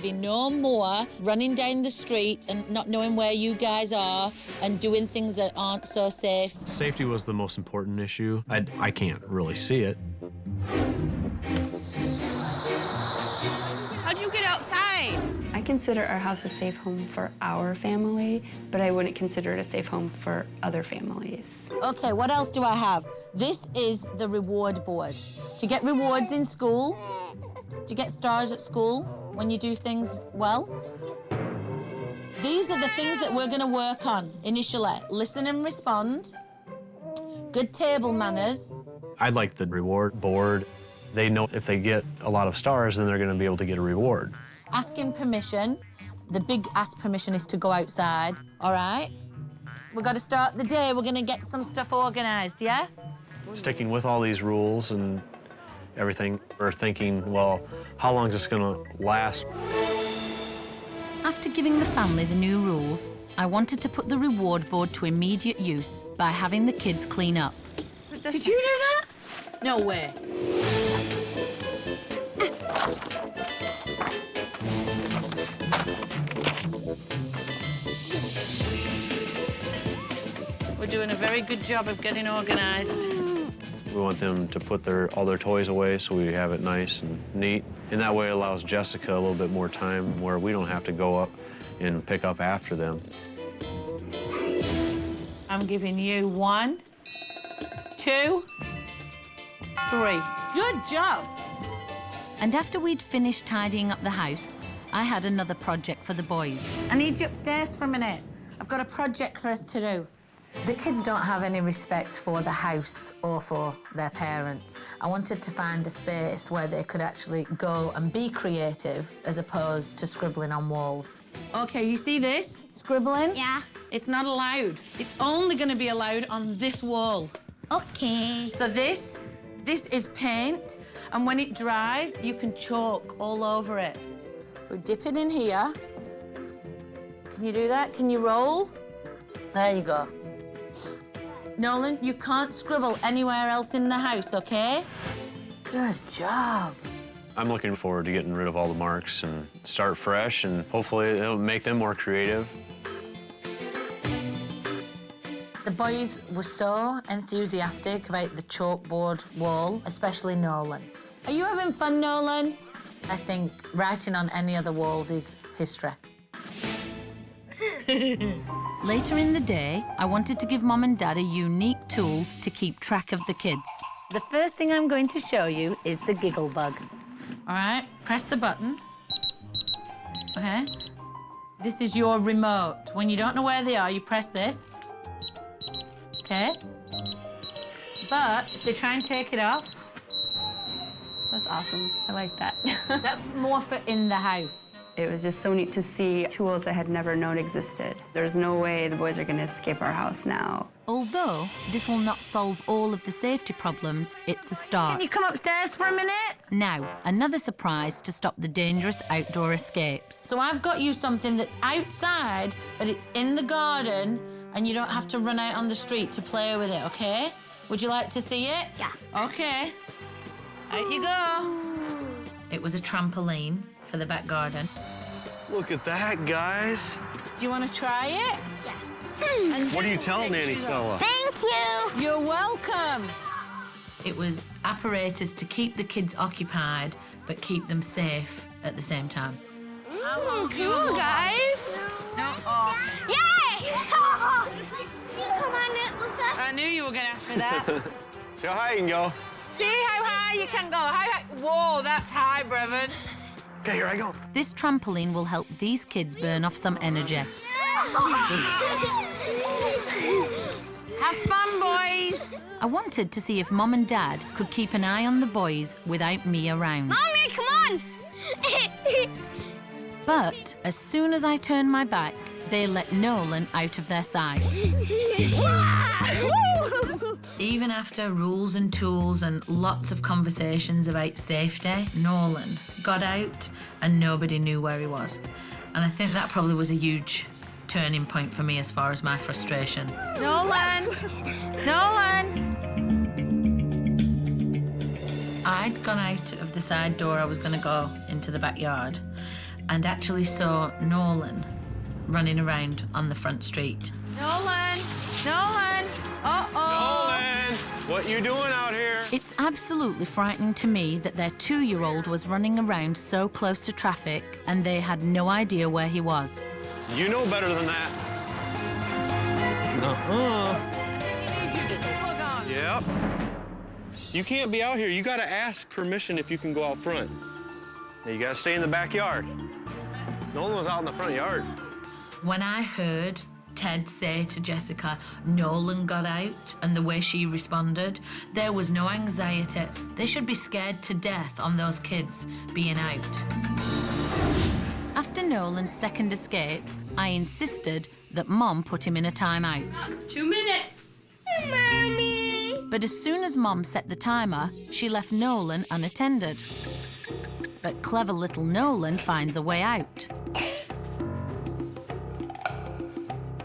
Be no more running down the street and not knowing where you guys are and doing things that aren't so safe. Safety was the most important issue. I can't really see it. How'd you get outside? I consider our house a safe home for our family, but I wouldn't consider it a safe home for other families. Okay, what else do I have? This is the reward board. Do you get rewards in school? Do you get stars at school when you do things well? These are the things that we're going to work on initially. Listen and respond. Good table manners. I'd like the reward board. They know if they get a lot of stars, then they're going to be able to get a reward. Asking permission. The big ask permission is to go outside, all right? We've got to start the day. We're going to get some stuff organised, yeah? Sticking with all these rules and everything, we're thinking, well, how long is this going to last? After giving the family the new rules, I wanted to put the reward board to immediate use by having the kids clean up. Did you do that? No way. We're doing a very good job of getting organised. We want them to put all their toys away so we have it nice and neat. And that way it allows Jessica a little bit more time where we don't have to go up and pick up after them. I'm giving you 1, 2, 3. Good job. And after we'd finished tidying up the house, I had another project for the boys. I need you upstairs for a minute. I've got a project for us to do. The kids don't have any respect for the house or for their parents. I wanted to find a space where they could actually go and be creative as opposed to scribbling on walls. Okay, you see this? Scribbling? Yeah. It's not allowed. It's only going to be allowed on this wall. Okay. So this is paint, and when it dries, you can chalk all over it. We dip it in here. Can you do that? Can you roll? There you go. Nolan, you can't scribble anywhere else in the house, okay? Good job. I'm looking forward to getting rid of all the marks and start fresh, and hopefully it'll make them more creative. The boys were so enthusiastic about the chalkboard wall, especially Nolan. Are you having fun, Nolan? I think writing on any other walls is history. Later in the day, I wanted to give Mom and Dad a unique tool to keep track of the kids. The first thing I'm going to show you is the giggle bug. All right, press the button. Okay. This is your remote. When you don't know where they are, you press this. Okay. But if they try and take it off... That's awesome. I like that. That's more for in the house. It was just so neat to see tools I had never known existed. There's no way the boys are going to escape our house now. Although this will not solve all of the safety problems, it's a start. Can you come upstairs for a minute? Now, another surprise to stop the dangerous outdoor escapes. So I've got you something that's outside, but it's in the garden, and you don't have to run out on the street to play with it, okay? Would you like to see it? Yeah. Okay. Out you go. It was a trampoline for the back garden. Look at that, guys. Do you want to try it? Yeah. What do you tell Nanny Stella? Thank you. You're welcome. It was apparatus to keep the kids occupied, but keep them safe at the same time. Oh, cool, guys. Yay! Come on, Nicholas. I knew you were going to ask me that. See how high you can go. See how high you can go. How high? Whoa, that's high, Brevin. Okay, here I go. This trampoline will help these kids burn off some energy. Have fun, boys. I wanted to see if Mom and Dad could keep an eye on the boys without me around. Mommy, come on! But as soon as I turned my back, they let Nolan out of their sight. Even after rules and tools and lots of conversations about safety, Nolan got out and nobody knew where he was. And I think that probably was a huge turning point for me as far as my frustration. Nolan! Nolan! I'd gone out of the side door I was going to go into the backyard and actually saw Nolan running around on the front street. Nolan! Nolan! Uh-oh! Nolan! What you doing out here? It's absolutely frightening to me that their 2-year-old was running around so close to traffic and they had no idea where he was. You know better than that. Yep. You can't be out here. You gotta ask permission if you can go out front. You gotta stay in the backyard. Nolan was out in the front yard. When I heard Ted say to Jessica, Nolan got out, and the way she responded, there was no anxiety. They should be scared to death on those kids being out. After Nolan's second escape, I insisted that Mom put him in a timeout. 2 minutes. Mommy! But as soon as Mom set the timer, she left Nolan unattended. But clever little Nolan finds a way out.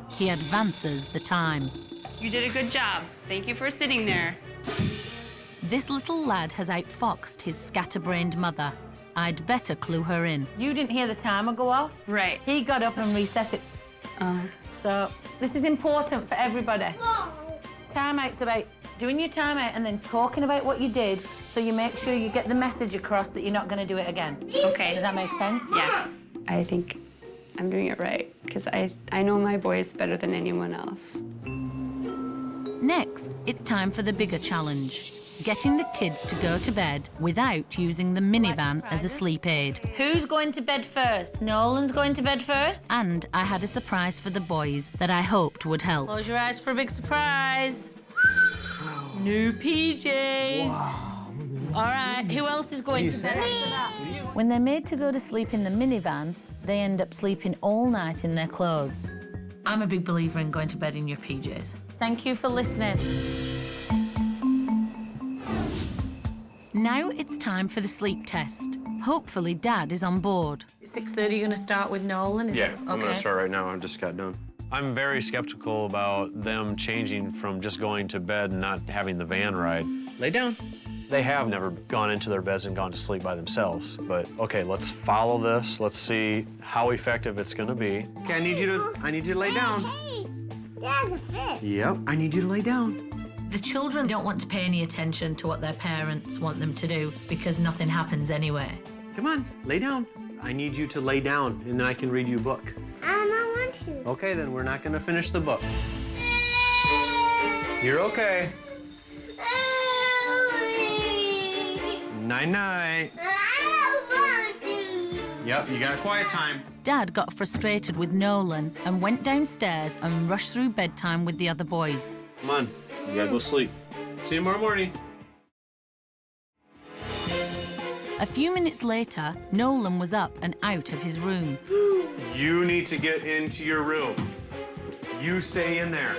He advances the time. You did a good job. Thank you for sitting there. This little lad has outfoxed his scatterbrained mother. I'd better clue her in. You didn't hear the timer go off? Right. He got up and reset it. So this is important for everybody. Timeout's about doing your timeout and then talking about what you did so you make sure you get the message across that you're not going to do it again. Okay. Does that make sense? Yeah. I think I'm doing it right because I know my boys better than anyone else. Next, it's time for the bigger challenge. Getting the kids to go to bed without using the minivan as a sleep aid. Who's going to bed first? Nolan's going to bed first? And I had a surprise for the boys that I hoped would help. Close your eyes for a big surprise. New PJs. Wow. All right, who else is going to bed after that? When they're made to go to sleep in the minivan, they end up sleeping all night in their clothes. I'm a big believer in going to bed in your PJs. Thank you for listening. Now it's time for the sleep test. Hopefully Dad is on board. At 6:30, you're going to start with Nolan? Yeah, I'm going to start right now. I just got done. I'm very skeptical about them changing from just going to bed and not having the van ride. Lay down. They have never gone into their beds and gone to sleep by themselves. But okay, let's follow this. Let's see how effective it's going to be. Okay, I need you to lay down. Hey, Dad's a fish. Yep, I need you to lay down. The children don't want to pay any attention to what their parents want them to do because nothing happens anyway. Come on, lay down. I need you to lay down, and then I can read you a book. I don't want to. Okay, then we're not going to finish the book. You're okay. Night-night. I don't want to. Yep, you got quiet time. Dad got frustrated with Nolan and went downstairs and rushed through bedtime with the other boys. Come on, you gotta go sleep. See you tomorrow morning. A few minutes later, Nolan was up and out of his room. You need to get into your room. You stay in there.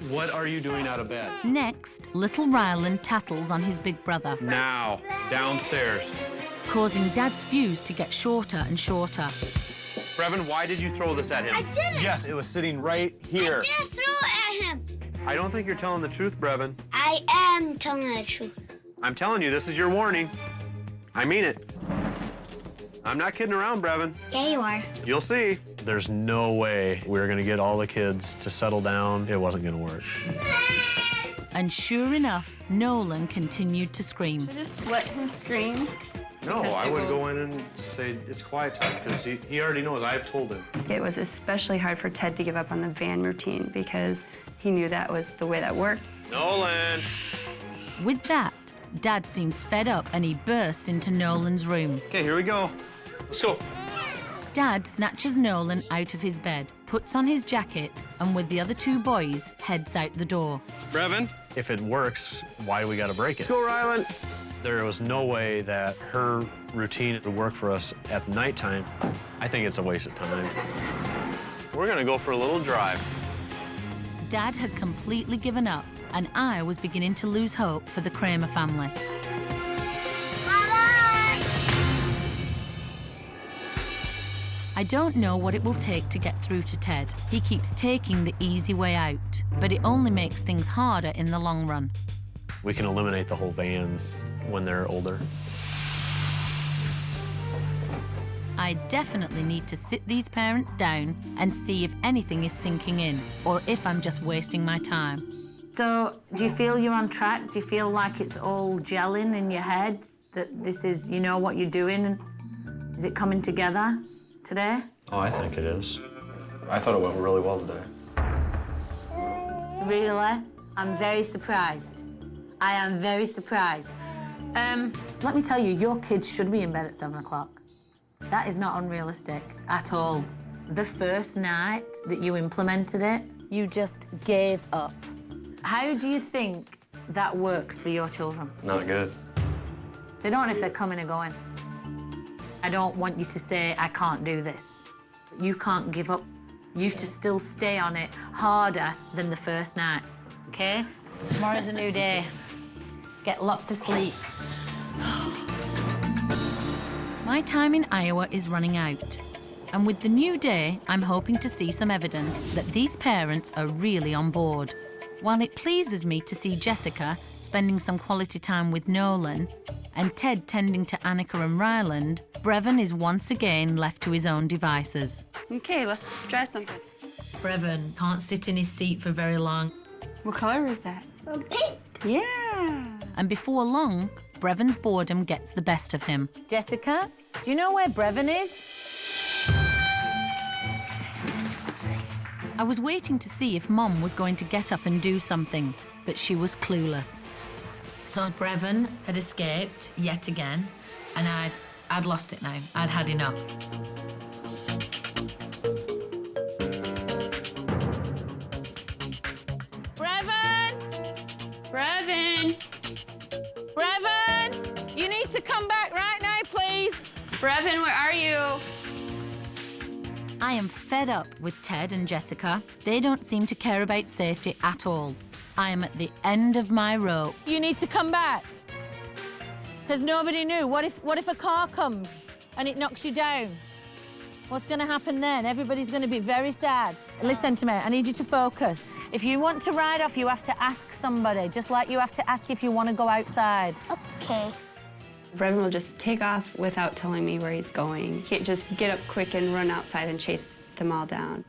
What are you doing out of bed? Next, little Rylan tattles on his big brother, Now, downstairs. causing Dad's fuse to get shorter and shorter. Brevin, why did you throw this at him? I didn't. Yes, it was sitting right here. I didn't throw it at him. I don't think you're telling the truth, Brevin. I am telling the truth. I'm telling you, this is your warning. I mean it. I'm not kidding around, Brevin. Yeah, you are. You'll see. There's no way we were gonna get all the kids to settle down. It wasn't gonna work. And sure enough, Nolan continued to scream. Just let him scream. No, I would go in and say it's quiet time because he already knows. I've told him. It was especially hard for Ted to give up on the van routine because he knew that was the way that worked. Nolan! With that, Dad seems fed up and he bursts into Nolan's room. Okay, here we go. Let's go. Dad snatches Nolan out of his bed, puts on his jacket, and with the other two boys, heads out the door. Brevin. If it works, why do we got to break it? Go, Rylan. There was no way that her routine would work for us at nighttime. I think it's a waste of time. We're gonna go for a little drive. Dad had completely given up, and I was beginning to lose hope for the Kramer family. I don't know what it will take to get through to Ted. He keeps taking the easy way out, but it only makes things harder in the long run. We can eliminate the whole van when they're older. I definitely need to sit these parents down and see if anything is sinking in, or if I'm just wasting my time. So, do you feel you're on track? Do you feel like it's all gelling in your head? That this is, you know what you're doing? Is it coming together today? Oh, I think it is. I thought it went really well today. Really? I'm very surprised. I am very surprised. Let me tell you, your kids should be in bed at 7 o'clock. That is not unrealistic at all. The first night that you implemented it, you just gave up. How do you think that works for your children? Not good. They don't know if they're coming or going. I don't want you to say, I can't do this. You can't give up. You have to still stay on it harder than the first night, okay? Tomorrow's a new day. Get lots of sleep. My time in Iowa is running out. And with the new day, I'm hoping to see some evidence that these parents are really on board. While it pleases me to see Jessica spending some quality time with Nolan and Ted tending to Annika and Ryland, Brevin is once again left to his own devices. Okay, let's try something. Brevin can't sit in his seat for very long. What color is that? Pink. Yeah. And before long, Brevin's boredom gets the best of him. Jessica, do you know where Brevin is? I was waiting to see if Mom was going to get up and do something, but she was clueless. So Brevin had escaped yet again, and I'd lost it now. I'd had enough. Brevin! Brevin! Brevin! You need to come back right now, please. Brevin, where are you? I am fed up with Ted and Jessica. They don't seem to care about safety at all. I am at the end of my rope. You need to come back. Because nobody knew. What if a car comes and it knocks you down? What's going to happen then? Everybody's going to be very sad. Listen to me, I need you to focus. If you want to ride off, you have to ask somebody, just like you have to ask if you want to go outside. Okay. Brevin will just take off without telling me where he's going. He can't just get up quick and run outside and chase them all down.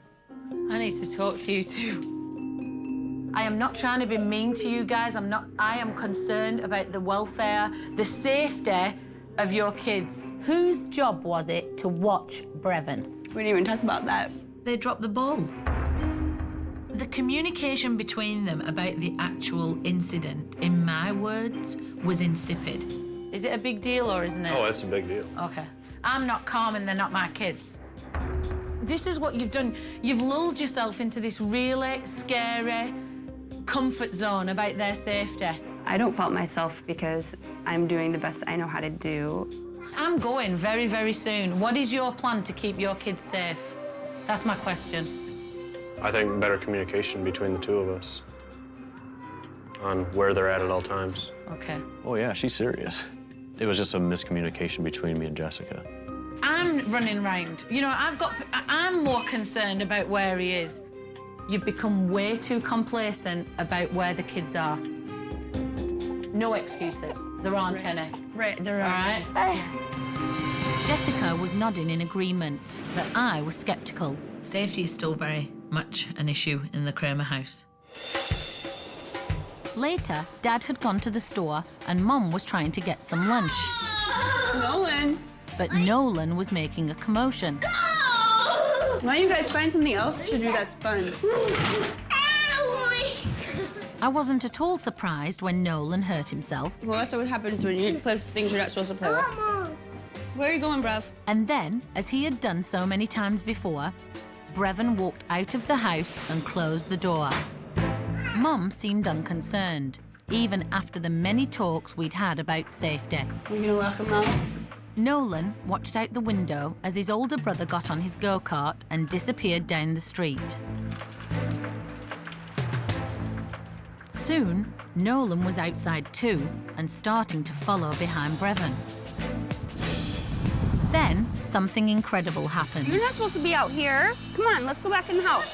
I need to talk to you too. I am not trying to be mean to you guys. I am concerned about the welfare, the safety of your kids. Whose job was it to watch Brevin? We didn't even talk about that. They dropped the ball. The communication between them about the actual incident, in my words, was insipid. Is it a big deal or isn't it? Oh, it's a big deal. Okay. I'm not calm and they're not my kids. This is what you've done. You've lulled yourself into this really scary comfort zone about their safety. I don't fault myself because I'm doing the best I know how to do. I'm going very, very soon. What is your plan to keep your kids safe? That's my question. I think better communication between the two of us on where they're at all times. Okay. Oh, yeah, she's serious. It was just a miscommunication between me and Jessica. I'm running round. You know, I'm more concerned about where he is. You've become way too complacent about where the kids are. No excuses. There aren't any. Right, there are. All right? Jessica was nodding in agreement, but I was skeptical. Safety is still very much an issue in the Kramer house. Later, Dad had gone to the store and Mum was trying to get some lunch. Nolan. But Nolan was making a commotion. Why don't you guys find something else to do that's fun? I wasn't at all surprised when Nolan hurt himself. Well, that's what happens when you play with things you're not supposed to play with. Where are you going, bruv? And then, as he had done so many times before, Brevin walked out of the house and closed the door. Mum seemed unconcerned, even after the many talks we'd had about safety. Are you gonna lock him out? Nolan watched out the window as his older brother got on his go-kart and disappeared down the street. Soon, Nolan was outside too and starting to follow behind Brevin. Then, something incredible happened. You're not supposed to be out here. Come on, let's go back in the house.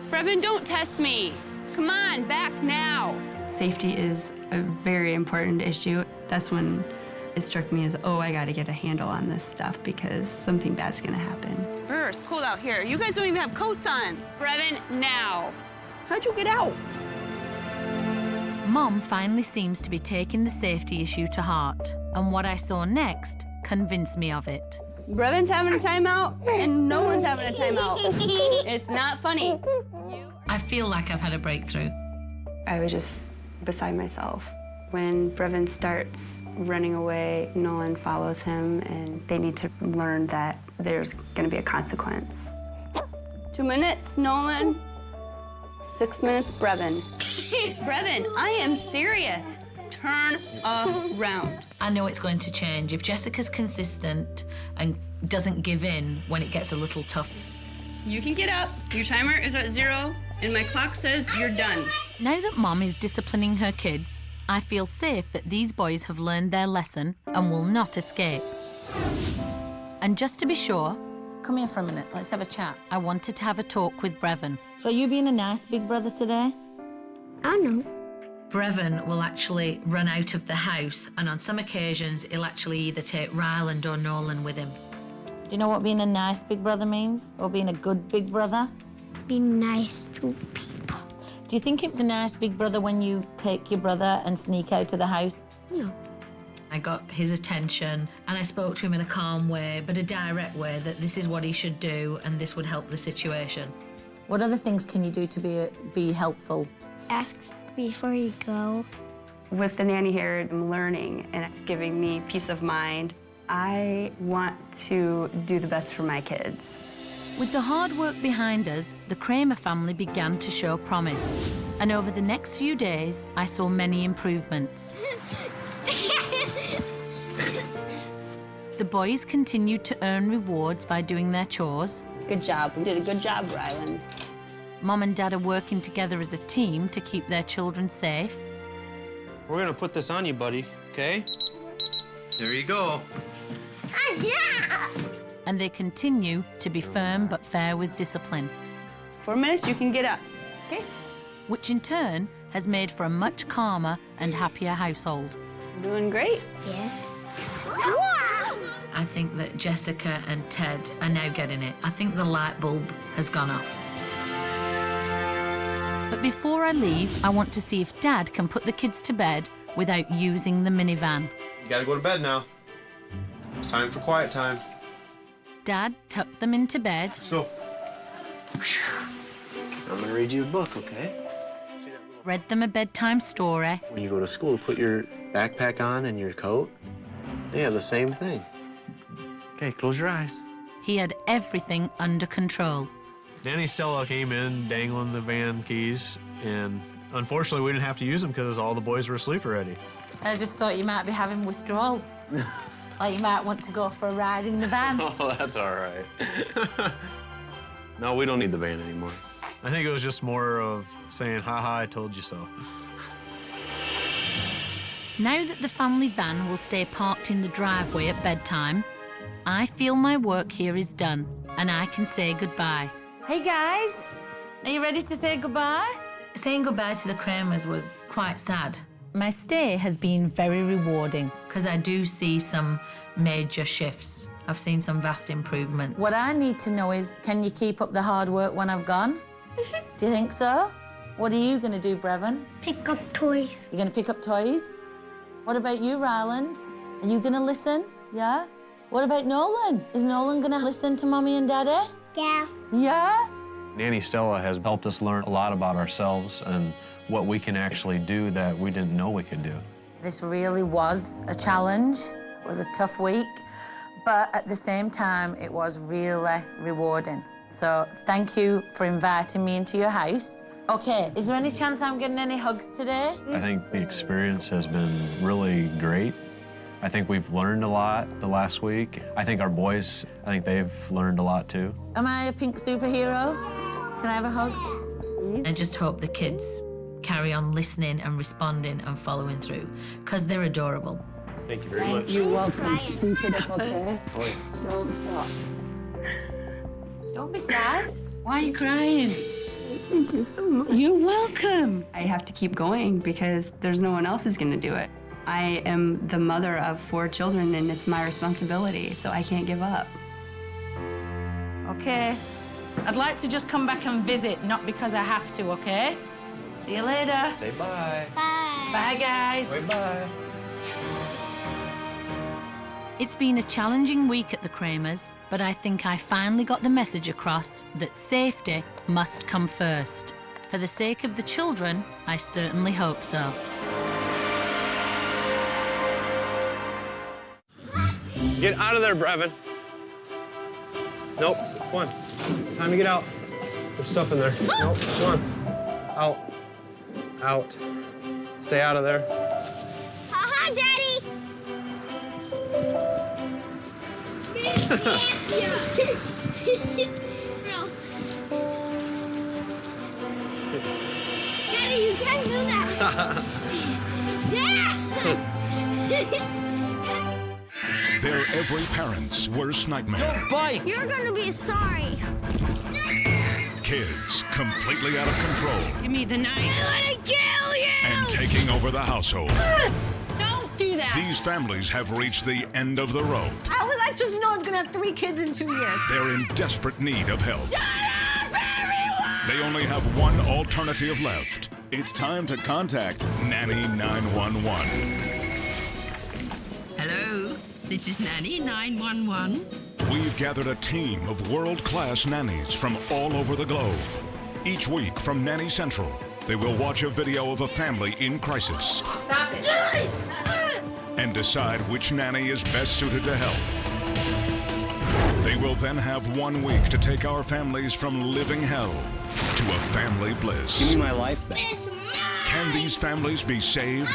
Brevin, don't test me. Come on, back now. Safety is a very important issue. That's when it struck me as, oh, I gotta get a handle on this stuff because something bad's gonna happen. It's cold out here. You guys don't even have coats on. Brevin, now. How'd you get out? Mum finally seems to be taking the safety issue to heart, and what I saw next convinced me of it. Brevin's having a timeout, and no one's having a timeout. It's not funny. I feel like I've had a breakthrough. I was just beside myself. When Brevin starts running away, Nolan follows him, and they need to learn that there's gonna be a consequence. 2 minutes, Nolan. 6 minutes, Brevin. Brevin, I am serious. Turn around. I know it's going to change if Jessica's consistent and doesn't give in when it gets a little tough. You can get up. Your timer is at 0, and my clock says you're done. Now that Mum is disciplining her kids, I feel safe that these boys have learned their lesson and will not escape. And just to be sure, come here for a minute, let's have a chat. I wanted to have a talk with Brevin. So are you being a nice big brother today? I know. Brevin will actually run out of the house, and on some occasions, he'll actually either take Ryland or Nolan with him. Do you know what being a nice big brother means? Or being a good big brother? Be nice to people. Do you think it's a nice big brother when you take your brother and sneak out of the house? No. I got his attention, and I spoke to him in a calm way, but a direct way, that this is what he should do, and this would help the situation. What other things can you do to be helpful? Ask before you go. With the nanny here, I'm learning, and it's giving me peace of mind. I want to do the best for my kids. With the hard work behind us, the Kramer family began to show promise. And over the next few days, I saw many improvements. The boys continued to earn rewards by doing their chores. Good job. You did a good job, Ryland. Mum and Dad are working together as a team to keep their children safe. We're gonna put this on you, buddy, okay? There you go. And they continue to be firm but fair with discipline. 4 minutes, you can get up. Okay? Which in turn has made for a much calmer and happier household. Doing great. Yeah. I think that Jessica and Ted are now getting it. I think the light bulb has gone off. But before I leave, I want to see if Dad can put the kids to bed without using the minivan. You gotta go to bed now. It's time for quiet time. Dad tucked them into bed. Let's go. I'm gonna read you a book, okay? Read them a bedtime story. When you go to school, put your backpack on and your coat. They have the same thing. Okay, close your eyes. He had everything under control. Nanny Stella came in dangling the van keys, and unfortunately we didn't have to use them because all the boys were asleep already. I just thought you might be having withdrawal. Like you might want to go for a ride in the van. Oh, that's all right. No, we don't need the van anymore. I think it was just more of saying, ha-ha, I told you so. Now that the family van will stay parked in the driveway at bedtime, I feel my work here is done and I can say goodbye. Hey guys, are you ready to say goodbye? Saying goodbye to the Kramers was quite sad. My stay has been very rewarding because I do see some major shifts. I've seen some vast improvements. What I need to know is, can you keep up the hard work when I've gone? Do you think so? What are you going to do, Brevin? Pick up toys. You're going to pick up toys? What about you, Ryland? Are you going to listen? Yeah? What about Nolan? Is Nolan going to listen to Mommy and Daddy? Yeah. Yeah? Nanny Stella has helped us learn a lot about ourselves and what we can actually do that we didn't know we could do. This really was a challenge. It was a tough week, but at the same time, it was really rewarding. So thank you for inviting me into your house. Okay, is there any chance I'm getting any hugs today? I think the experience has been really great. I think we've learned a lot the last week. I think our boys, they've learned a lot too. Am I a pink superhero? Can I have a hug? I just hope the kids carry on listening and responding and following through, because they're adorable. Thank you very much. You're welcome. Keep it up, okay? Don't stop. Don't be sad. Why are you crying? Thank you so much. You're welcome. I have to keep going because there's no one else who's going to do it. I am the mother of 4 children, and it's my responsibility, so I can't give up. Okay. I'd like to just come back and visit, not because I have to, okay? See you later. Say bye. Bye. Bye, guys. Say bye. It's been a challenging week at the Kramers, but I think I finally got the message across that safety must come first. For the sake of the children, I certainly hope so. Get out of there, Brevin. Nope, come on. Time to get out. There's stuff in there. Nope, come on. Out. Out. Stay out of there. Hi, Daddy. Daddy, you can't do that. They're every parent's worst nightmare. Bite. You're gonna be sorry. Kids completely out of control Give me the knife. I'm gonna kill you. and taking over the household. Don't do that. These families have reached the end of the road. How was I supposed to know I was going to have 3 kids in 2 years? They're in desperate need of help. Shut up, everyone! They only have one alternative left. It's time to contact Nanny 911. Hello, this is Nanny 911. We've gathered a team of world-class nannies from all over the globe. Each week from Nanny Central, they will watch a video of a family in crisis Stop it. and decide which nanny is best suited to help. They will then have 1 week to take our families from living hell to a family bliss. Give me my life back. Can these families be saved?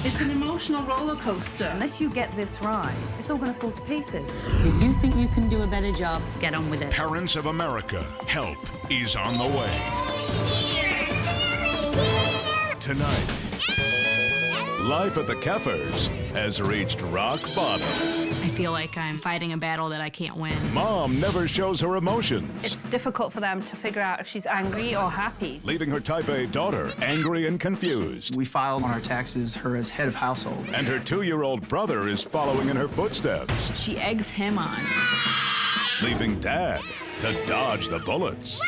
It's an emotional roller coaster. Unless you get this right, it's all going to fall to pieces. If you think you can do a better job, get on with it. Parents of America, help is on the way. Tonight, life at the Keffers has reached rock bottom. I feel like I'm fighting a battle that I can't win. Mom never shows her emotions, It's difficult for them to figure out if she's angry or happy. leaving her type A daughter angry and confused. We filed on our taxes her as head of household. And her 2-year-old brother is following in her footsteps, She eggs him on. leaving Dad to dodge the bullets.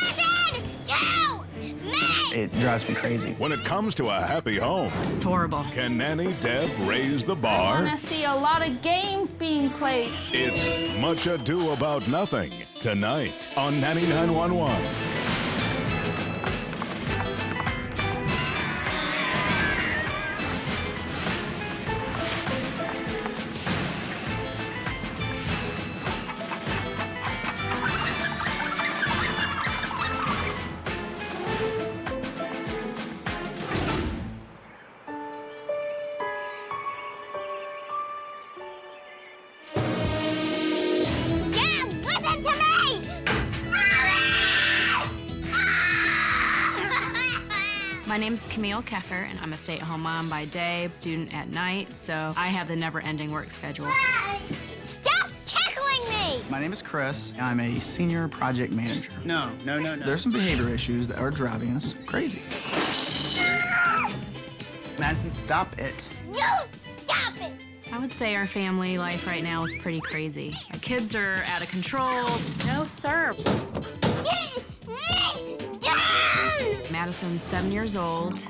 It drives me crazy. When it comes to a happy home, It's horrible. can Nanny Deb raise the I bar? want to see a lot of games being played. It's Much Ado About Nothing tonight on Nanny 911. Dad, listen to me! My name's Camille Keffer, and I'm a stay-at-home mom by day, student at night, so I have the never-ending work schedule. Stop tickling me! My name is Chris. I'm a senior project manager. No. There's some behavior issues that are driving us crazy. Madison, stop it. You stop it! I would say our family life right now is pretty crazy. Our kids are out of control. No, sir. Madison's 7 years old,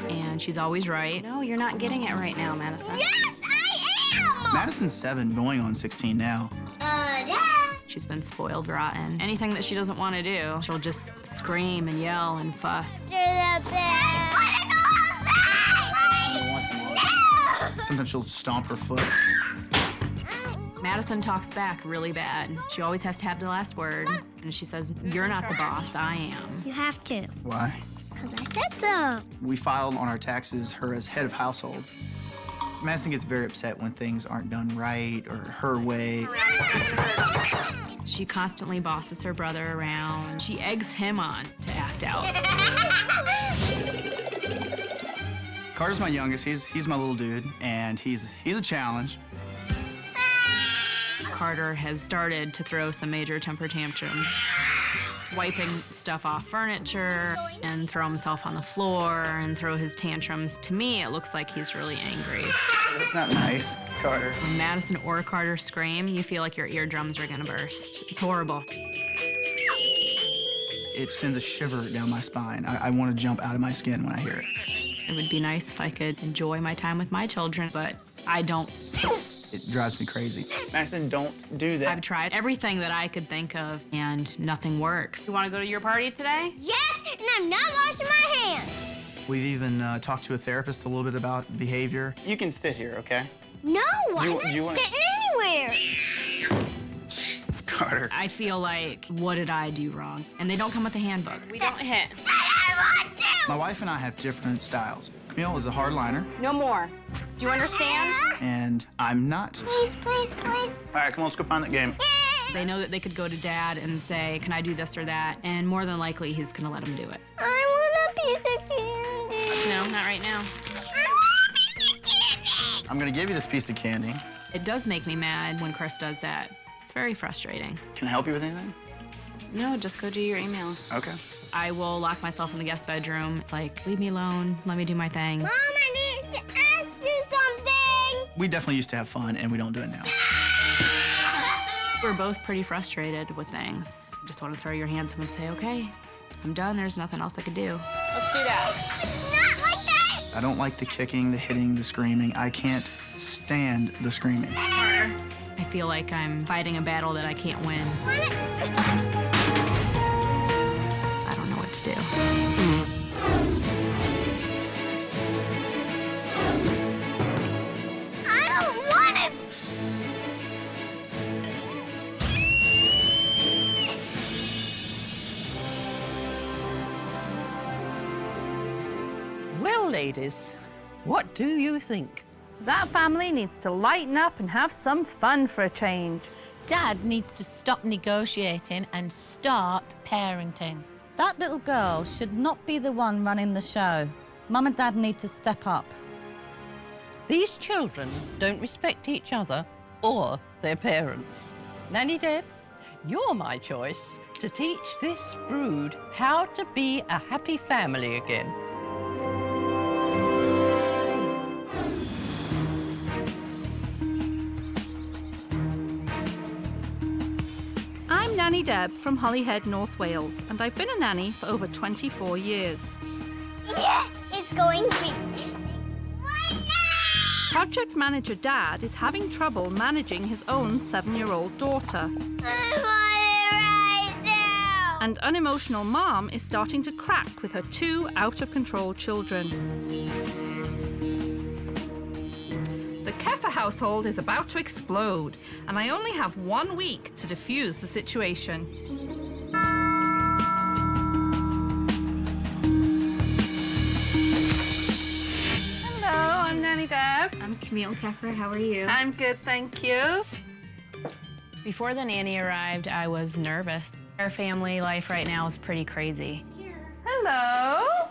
and she's always right. No, you're not getting it right now, Madison. Yes, I am! Madison's 7, going on 16 now. Dad. She's been spoiled rotten. Anything that she doesn't want to do, she'll just scream and yell and fuss. You're the best. Sometimes she'll stomp her foot. Madison talks back really bad. She always has to have the last word, and she says, "You're not the boss, I am." You have to. Why? Because I said so. We filed on our taxes her as head of household. Madison gets very upset when things aren't done right or her way. She constantly bosses her brother around. She eggs him on to act out. Carter's my youngest. He's my little dude, and he's a challenge. Carter has started to throw some major temper tantrums, swiping stuff off furniture and throw himself on the floor and throw his tantrums. To me, it looks like he's really angry. That's not nice, Carter. When Madison or Carter scream, you feel like your eardrums are gonna burst. It's horrible. It sends a shiver down my spine. I want to jump out of my skin when I hear it. It would be nice if I could enjoy my time with my children, but I don't. It drives me crazy. Madison, don't do that. I've tried everything that I could think of, and nothing works. You want to go to your party today? Yes, and I'm not washing my hands. We've even talked to a therapist a little bit about behavior. You can sit here, okay? No, I'm not you wanna- sitting anywhere. Carter. I feel like, what did I do wrong? And they don't come with a handbook. We don't hit. I want to. My wife and I have different styles. Camille is a hardliner, No more. Do you understand? and I'm not. Please, please, please. All right, come on, let's go find that game. They know that they could go to Dad and say, can I do this or that? And more than likely, he's gonna let them do it. I want a piece of candy. No, not right now. I'm gonna give you this piece of candy. It does make me mad when Chris does that. It's very frustrating. Can I help you with anything? No, just go do your emails. Okay. I will lock myself in the guest bedroom. It's like, leave me alone, let me do my thing. Mom, I need to ask you something. We definitely used to have fun, and we don't do it now. We're both pretty frustrated with things. Just want to throw your hands up and say, okay, I'm done, there's nothing else I could do. Let's do that. Not like that. I don't like the kicking, the hitting, the screaming. I can't stand the screaming. I feel like I'm fighting a battle that I can't win. I don't know what to do. I don't want it. Well, ladies, what do you think? That family needs to lighten up and have some fun for a change. Dad needs to stop negotiating and start parenting. That little girl should not be the one running the show. Mum and Dad need to step up. These children don't respect each other or their parents. Nanny Deb, you're my choice to teach this brood how to be a happy family again. I'm Nanny Deb from Holyhead, North Wales, and I've been a nanny for over 24 years. Yes, it's going to be. Project manager Dad is having trouble managing his own 7-year-old daughter. I want it right now. And unemotional Mom is starting to crack with her 2 out-of-control children. The Keffer household is about to explode, and I only have 1 week to defuse the situation. Hello, I'm Nanny Deb. I'm Camille Keffer. How are you? I'm good, thank you. Before the nanny arrived, I was nervous. Our family life right now is pretty crazy. Hello.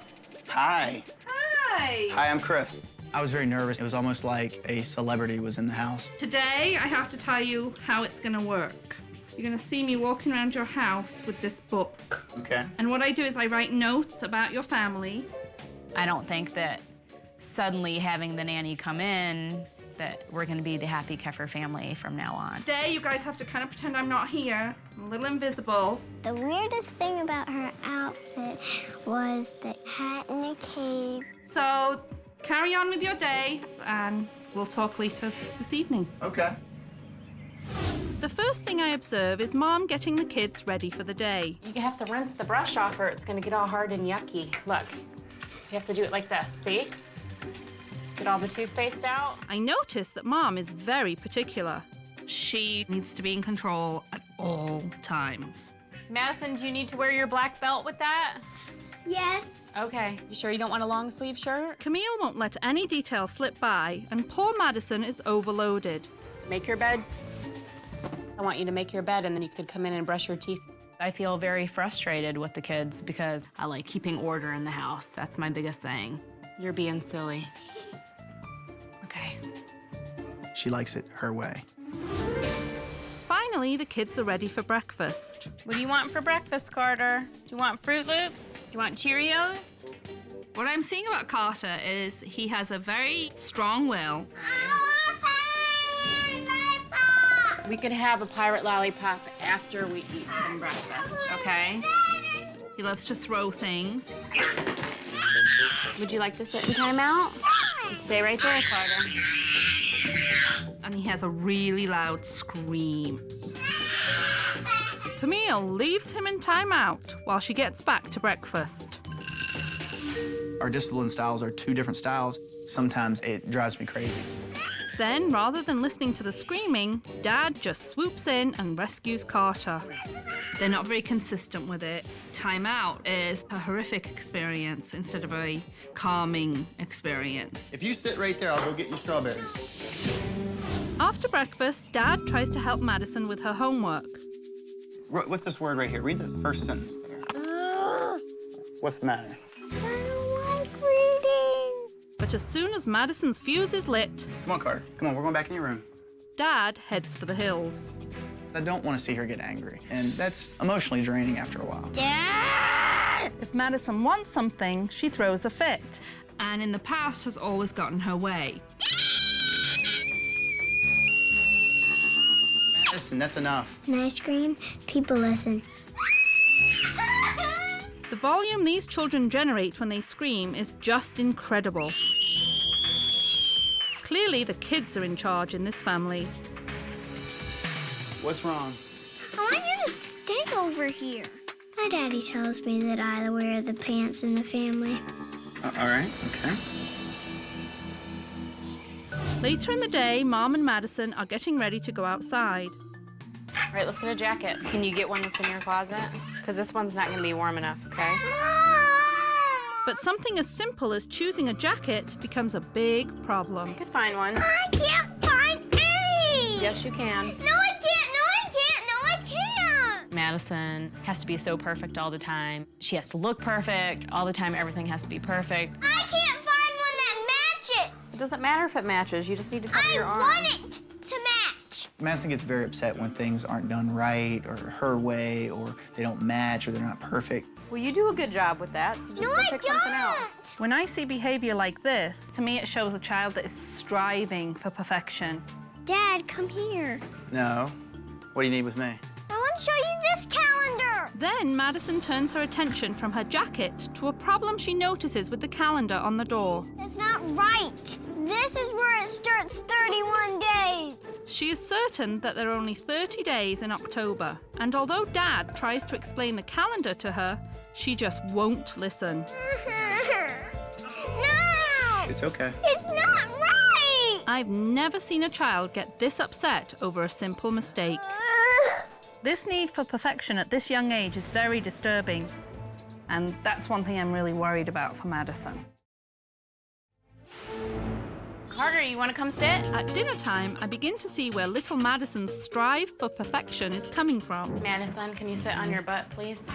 Hi. Hi. Hi, I'm Chris. I was very nervous. It was almost like a celebrity was in the house. Today, I have to tell you how it's gonna work. You're gonna see me walking around your house with this book. Okay. And what I do is I write notes about your family. I don't think that suddenly having the nanny come in that we're going to be the happy Kefir family from now on. Today, you guys have to kind of pretend I'm not here. I'm a little invisible. The weirdest thing about her outfit was the hat and the cape. So, carry on with your day, and we'll talk later this evening. Okay. The first thing I observe is Mom getting the kids ready for the day. You have to rinse the brush off or it's going to get all hard and yucky. Look, you have to do it like this, see? Get all the toothpaste out. I notice that Mom is very particular. She needs to be in control at all times. Madison, do you need to wear your black belt with that? Yes. Okay. You sure you don't want a long sleeve shirt? Camille won't let any detail slip by, and poor Madison is overloaded. Make your bed. I want you to make your bed, and then you could come in and brush your teeth. I feel very frustrated with the kids because I like keeping order in the house. That's my biggest thing. You're being silly. Okay. She likes it her way. Finally, the kids are ready for breakfast. What do you want for breakfast, Carter? Do you want Fruit Loops? Do you want Cheerios? What I'm seeing about Carter is he has a very strong will. We could have a pirate lollipop after we eat some breakfast, okay? He loves to throw things. Would you like to sit in timeout? Stay right there, Carter. And he has a really loud scream. Camille leaves him in timeout while she gets back to breakfast. Our discipline styles are two different styles. Sometimes it drives me crazy. Then, rather than listening to the screaming, Dad just swoops in and rescues Carter. They're not very consistent with it. Timeout is a horrific experience instead of a calming experience. If you sit right there, I'll go get you strawberries. After breakfast, Dad tries to help Madison with her homework. What's this word right here? Read the first sentence there. What's the matter? But as soon as Madison's fuse is lit... Come on, Carter. Come on, we're going back in your room. Dad heads for the hills. I don't want to see her get angry, and that's emotionally draining after a while. Dad! If Madison wants something, she throws a fit, and in the past has always gotten her way. Madison, that's enough. When I scream, people listen. The volume these children generate when they scream is just incredible. Clearly, the kids are in charge in this family. What's wrong? I want you to stay over here. My daddy tells me that I wear the pants in the family. All right, okay. Later in the day, Mom and Madison are getting ready to go outside. All right, let's get a jacket. Can you get one that's in your closet? Because this one's not going to be warm enough, okay? But something as simple as choosing a jacket becomes a big problem. You could find one. I can't find any! Yes, you can. No, I can't! No, I can't! No, I can't! Madison has to be so perfect all the time. She has to look perfect all the time. Everything has to be perfect. I can't find one that matches! It doesn't matter if it matches. You just need to cover your arms. I want it to match! Madison gets very upset when things aren't done right, or her way, or they don't match, or they're not perfect. Well, you do a good job with that, so just go pick something out. When I see behavior like this, to me it shows a child that is striving for perfection. Dad, come here. No. What do you need with me? I want to show you this calendar. Then Madison turns her attention from her jacket to a problem she notices with the calendar on the door. That's not right. This is where it starts 31 days. She is certain that there are only 30 days in October, and although Dad tries to explain the calendar to her, she just won't listen. No! It's okay. It's not right! I've never seen a child get this upset over a simple mistake. This need for perfection at this young age is very disturbing, and that's one thing I'm really worried about for Madison. Carter, you want to come sit? At dinner time, I begin to see where little Madison's strive for perfection is coming from. Madison, can you sit on your butt, please?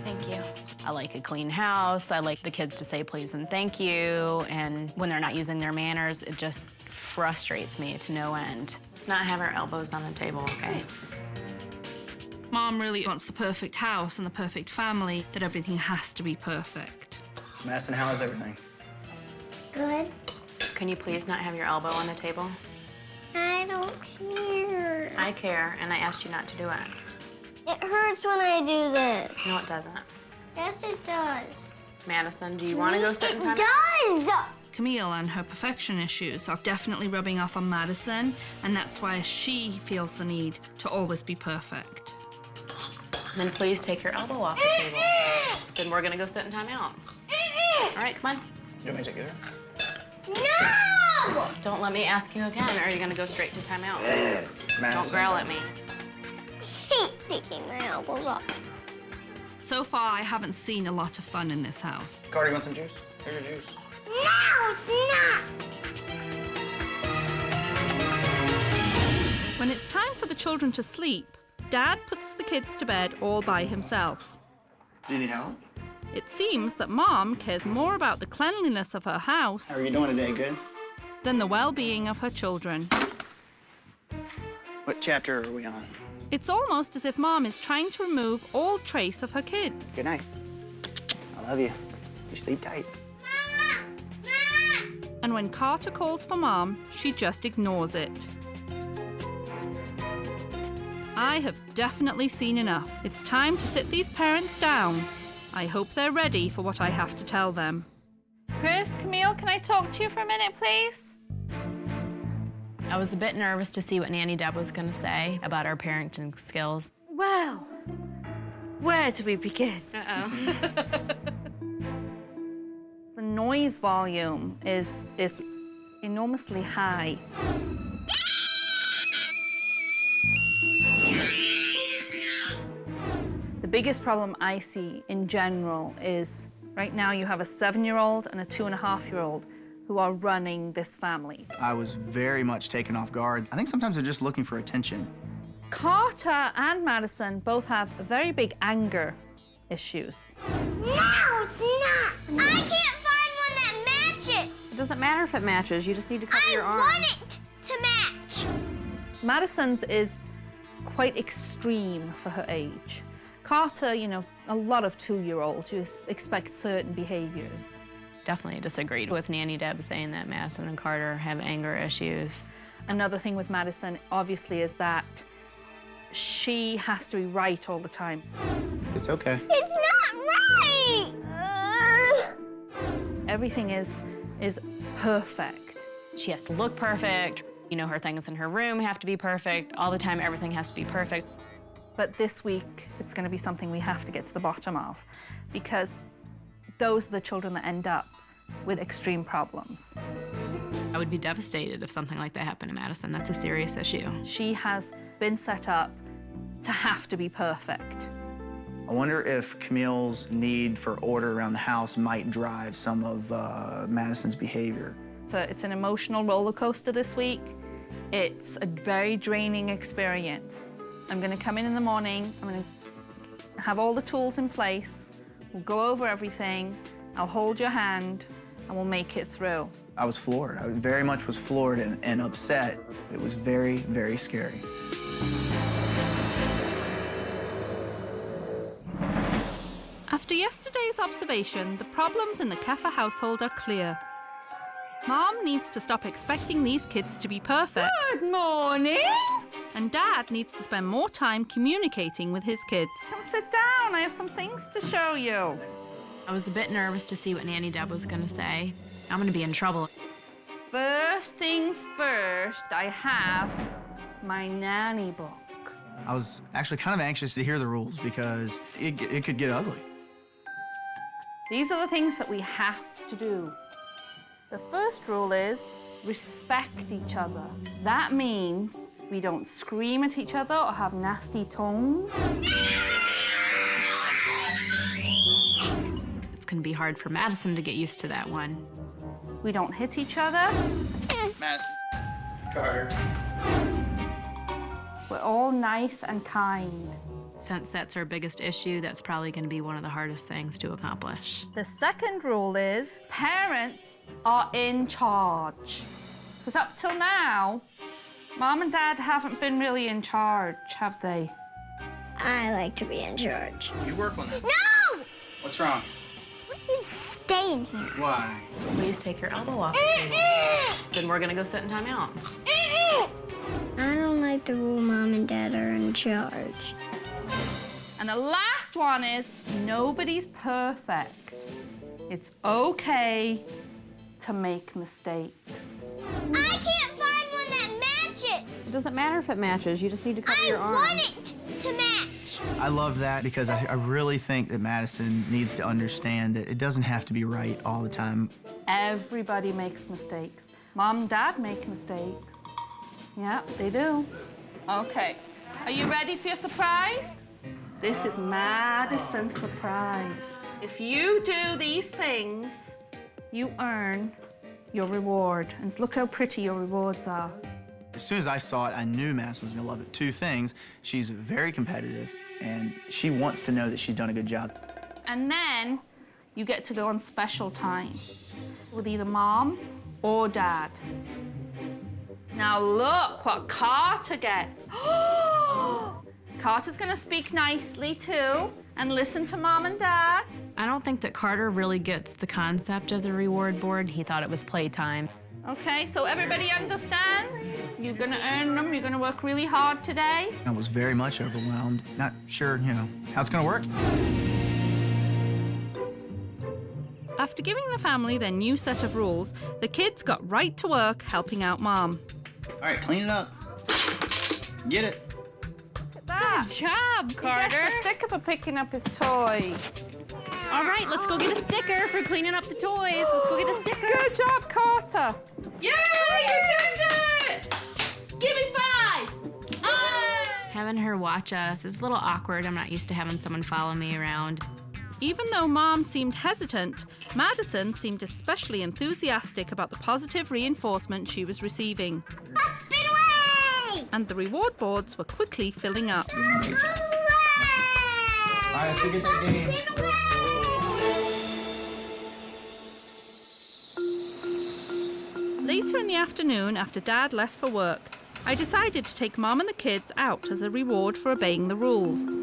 Thank you. I like a clean house. I like the kids to say please and thank you. And when they're not using their manners, it just frustrates me to no end. Let's not have our elbows on the table, okay? Mom really wants the perfect house and the perfect family, that everything has to be perfect. Madison, how is everything? Good. Can you please not have your elbow on the table? don't care. I care, and I asked you not to do it. It hurts when I do this. No, it doesn't. Yes, it does. Madison, do you want to go sit in time? It does! Camille and her perfection issues are definitely rubbing off on Madison, and that's why she feels the need to always be perfect. Then please take your elbow off the table. Then we're gonna go sit in timeout. All right, come on. You want me to take it? No! Don't let me ask you again, or you're gonna go straight to timeout. Don't growl at me. I hate taking my elbows off. So far, I haven't seen a lot of fun in this house. Carter, you want some juice? Here's your juice. No, it's not! When it's time for the children to sleep, Dad puts the kids to bed all by himself. Do you need help? It seems that Mom cares more about the cleanliness of her house How are you doing today? Good? than the well-being of her children. What chapter are we on? It's almost as if Mom is trying to remove all trace of her kids. Good night. I love you. You sleep tight. And when Carter calls for Mom, she just ignores it. I have definitely seen enough. It's time to sit these parents down. I hope they're ready for what I have to tell them. Chris, Camille, can I talk to you for a minute, please? I was a bit nervous to see what Nanny Deb was gonna say about our parenting skills. Well, where do we begin? The noise volume is enormously high. The biggest problem I see in general is right now you have a 7-year-old and a 2.5-year-old who are running this family. I was very much taken off guard. I think sometimes they're just looking for attention. Carter and Madison both have very big anger issues. No, it's not! I can't find one that matches! It doesn't matter if it matches, you just need to cover your arms. I want it to match! Madison's is quite extreme for her age. Carter, you know, a lot of 2-year-olds, you expect certain behaviors. Definitely disagreed with Nanny Deb saying that Madison and Carter have anger issues. Another thing with Madison, obviously, is that she has to be right all the time. It's okay. It's not right! Everything is perfect. She has to look perfect. You know, her things in her room have to be perfect. All the time, everything has to be perfect. But this week, it's going to be something we have to get to the bottom of, because those are the children that end up with extreme problems. I would be devastated if something like that happened to Madison. That's a serious issue. She has been set up to have to be perfect. I wonder if Camille's need for order around the house might drive some of Madison's behavior. It's an emotional roller coaster this week. It's a very draining experience. I'm going to come in the morning, I'm going to have all the tools in place, we'll go over everything, I'll hold your hand, and we'll make it through. I was floored. I very much was floored and upset. It was very, very scary. After yesterday's observation, the problems in the Keffer household are clear. Mom needs to stop expecting these kids to be perfect. Good morning! And Dad needs to spend more time communicating with his kids. Come sit down, I have some things to show you. I was a bit nervous to see what Nanny Deb was gonna say. I'm gonna be in trouble. First things first, I have my nanny book. I was actually kind of anxious to hear the rules because it could get ugly. These are the things that we have to do. The first rule is respect each other. That means we don't scream at each other or have nasty tones. It's gonna be hard for Madison to get used to that one. We don't hit each other. Madison. Carter. We're all nice and kind. Since that's our biggest issue, that's probably gonna be one of the hardest things to accomplish. The second rule is parents are in charge. Because up till now, Mom and Dad haven't been really in charge, have they? I like to be in charge. You work on that. No! What's wrong? You stay in here. Why? Please take your elbow off the table. Then we're gonna go sit in timeout. the rule Mom and Dad are in charge. And the last one is nobody's perfect. It's okay to make mistakes. I can't find one that matches. It doesn't matter if it matches. You just need to cover your arms. I want it to match. I love that because I really think that Madison needs to understand that it doesn't have to be right all the time. Everybody makes mistakes. Mom and Dad make mistakes. Yeah, they do. Okay, are you ready for your surprise? This is Madison's surprise. If you do these things, you earn your reward. And look how pretty your rewards are. As soon as I saw it, I knew Madison was gonna love it. Two things, she's very competitive, and she wants to know that she's done a good job. And then you get to go on special time with either Mom or Dad. Now look what Carter gets. Carter's gonna speak nicely too and listen to Mom and Dad. I don't think that Carter really gets the concept of the reward board. He thought it was playtime. Okay, so everybody understands? You're gonna earn them, you're gonna work really hard today. I was very much overwhelmed, not sure, how it's gonna work. After giving the family their new set of rules, the kids got right to work helping out Mom. All right, clean it up. Get it. Good job, Carter. He gets a sticker for picking up his toys. All right, let's go get a sticker for cleaning up the toys. Let's go get a sticker. Good job, Carter. Yay, you did it! Give me 5! Having her watch us is a little awkward. I'm not used to having someone follow me around. Even though Mom seemed hesitant, Madison seemed especially enthusiastic about the positive reinforcement she was receiving. And the reward boards were quickly filling up. All right, let's go get that game. Later in the afternoon, after Dad left for work, I decided to take Mom and the kids out as a reward for obeying the rules.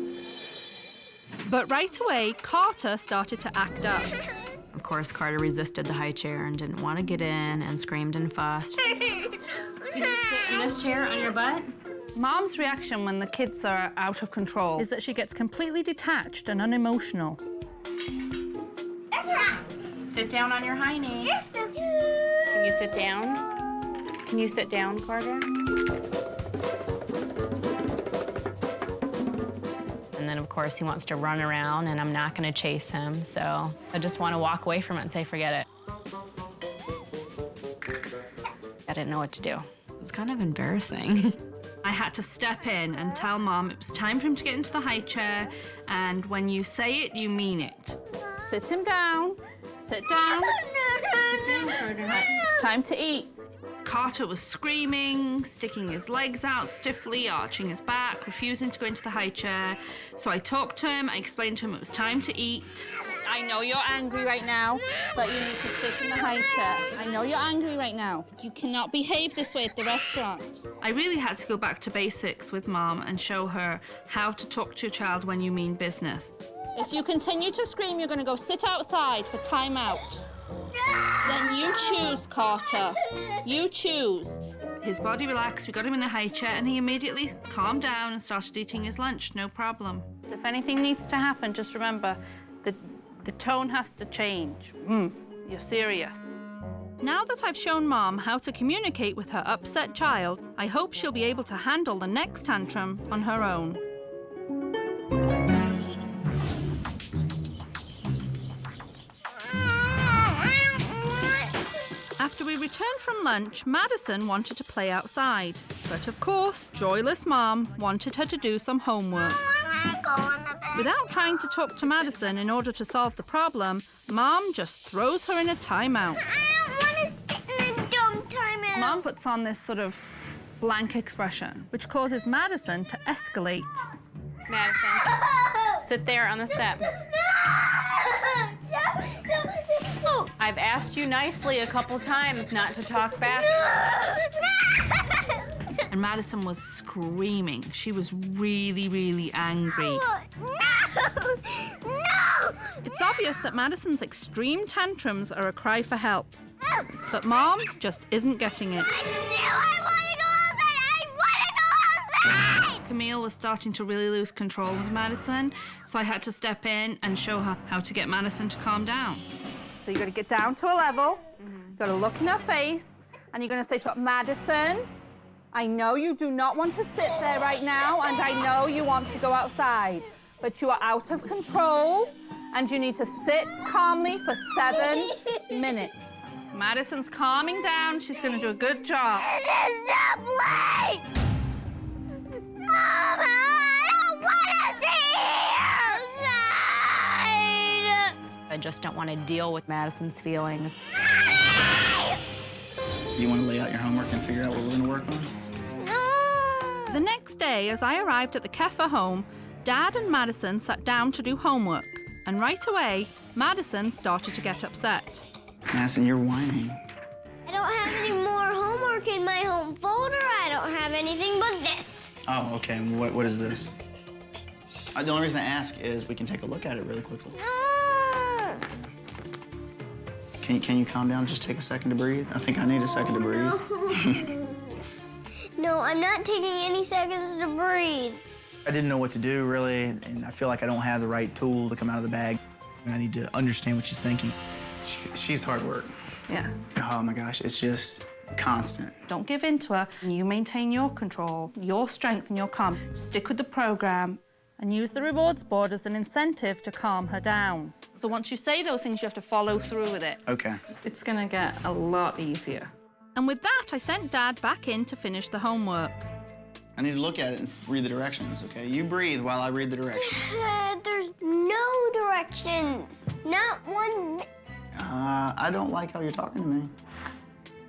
But right away, Carter started to act up. Of course, Carter resisted the high chair and didn't want to get in and screamed and fussed. Can you sit in this chair on your butt? Mom's reaction when the kids are out of control Is that she gets completely detached and unemotional. Sit down on your high knee. Can you sit down? Can you sit down, Carter? And then, of course, he wants to run around, and I'm not going to chase him, so I just want to walk away from it and say, forget it. I didn't know what to do. It's kind of embarrassing. I had to step in and tell Mom it was time for him to get into the high chair, and when you say it, you mean it. Sit him down. Sit down. Sit down, Carter. It's time to eat. Carter was screaming, sticking his legs out stiffly, arching his back, refusing to go into the high chair. So I talked to him, I explained to him it was time to eat. I know you're angry right now, but you need to sit in the high chair. I know you're angry right now. You cannot behave this way at the restaurant. I really had to go back to basics with Mom and show her how to talk to your child when you mean business. If you continue to scream, you're going to go sit outside for timeout. Then you choose, Carter. You choose. His body relaxed, we got him in the high chair, and he immediately calmed down and started eating his lunch, no problem. If anything needs to happen, just remember, the tone has to change. You're serious. Now that I've shown Mom how to communicate with her upset child, I hope she'll be able to handle the next tantrum on her own. After we returned from lunch, Madison wanted to play outside. But of course, joyless Mom wanted her to do some homework. Without trying to talk to Madison in order to solve the problem, Mom just throws her in a timeout. I don't want to sit in a dumb timeout. Mom puts on this sort of blank expression, which causes Madison to escalate. Madison, sit there on the step. I've asked you nicely a couple times not to talk back. And Madison was screaming. She was really, really angry. No! It's obvious that Madison's extreme tantrums are a cry for help. But Mom just isn't getting it. I want to go outside! I want to go Camille was starting to really lose control with Madison, so I had to step in and show her how to get Madison to calm down. So you're going to get down to a level, you've got to look in her face, and you're going to say to her, Madison, I know you do not want to sit there right now, and I know you want to go outside, but you are out of control, and you need to sit calmly for 7 minutes. Madison's calming down. She's going to do a good job. Stop late! Mama, I don't want to stay outside! I just don't want to deal with Madison's feelings. You want to lay out your homework and figure out what we're going to work on? The next day, as I arrived at the Keffer home, Dad and Madison sat down to do homework. And right away, Madison started to get upset. Madison, you're whining. I don't have any more homework in my home folder. I don't have anything but this. Oh, okay. What is this? The only reason I ask is we can take a look at it really quickly. Can you calm down? Just take a second to breathe. I think I need a second to breathe. No, I'm not taking any seconds to breathe. I didn't know what to do, really, and I feel like I don't have the right tool to come out of the bag. I need to understand what she's thinking. She's hard work. Yeah. Oh, my gosh, it's just constant. Don't give in to her. You maintain your control, your strength, and your calm. Stick with the program and use the rewards board as an incentive to calm her down. So once you say those things, you have to follow through with it. Okay. It's going to get a lot easier. And with that, I sent Dad back in to finish the homework. I need to look at it and read the directions, okay? You breathe while I read the directions. There's no directions. Not one. I don't like how you're talking to me.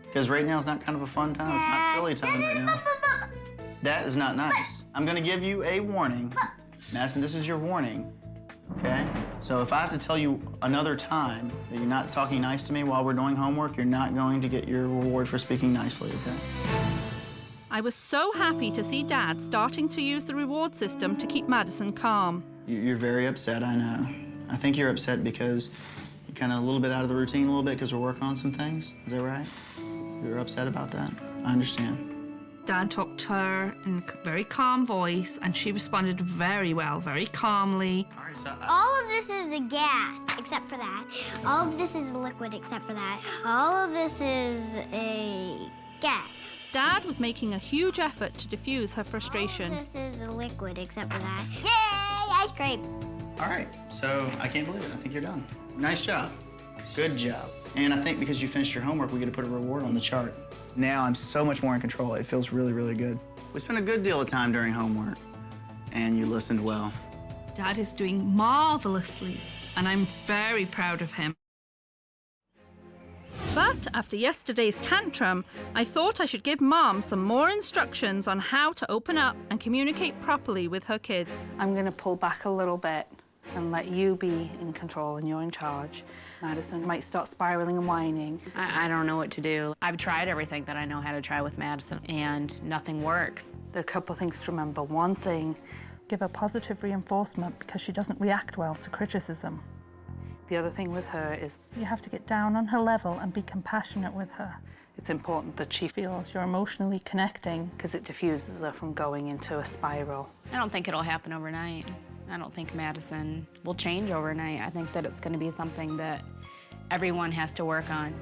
Because right now is not kind of a fun time. It's not silly time right now. That is not nice. I'm going to give you a warning. Madison, this is your warning, okay? So if I have to tell you another time that you're not talking nice to me while we're doing homework, you're not going to get your reward for speaking nicely, okay? I was so happy to see Dad starting to use the reward system to keep Madison calm. You're very upset, I know. I think you're upset because you're kind of a little bit out of the routine a little bit because we're working on some things. Is that right? You're upset about that? I understand. Dad talked to her in a very calm voice, and she responded very well, very calmly. All right, so All of this is a gas, except for that. All of this is a liquid, except for that. All of this is a gas. Dad was making a huge effort to diffuse her frustration. All of this is a liquid, except for that. Yay, ice cream. All right, so I can't believe it. I think you're done. Nice job. Good job. And I think because you finished your homework, we get to put a reward on the chart. Now I'm so much more in control. It feels really, really good. We spent a good deal of time during homework, and you listened well. Dad is doing marvelously, and I'm very proud of him. But after yesterday's tantrum, I thought I should give Mom some more instructions on how to open up and communicate properly with her kids. I'm going to pull back a little bit and let you be in control and you're in charge. Madison might start spiraling and whining. I don't know what to do. I've tried everything that I know how to try with Madison, and nothing works. There are a couple of things to remember. One thing, give her positive reinforcement because she doesn't react well to criticism. The other thing with her is you have to get down on her level and be compassionate with her. It's important that she feels you're emotionally connecting because it diffuses her from going into a spiral. I don't think it'll happen overnight. I don't think Madison will change overnight. I think that it's going to be something that everyone has to work on.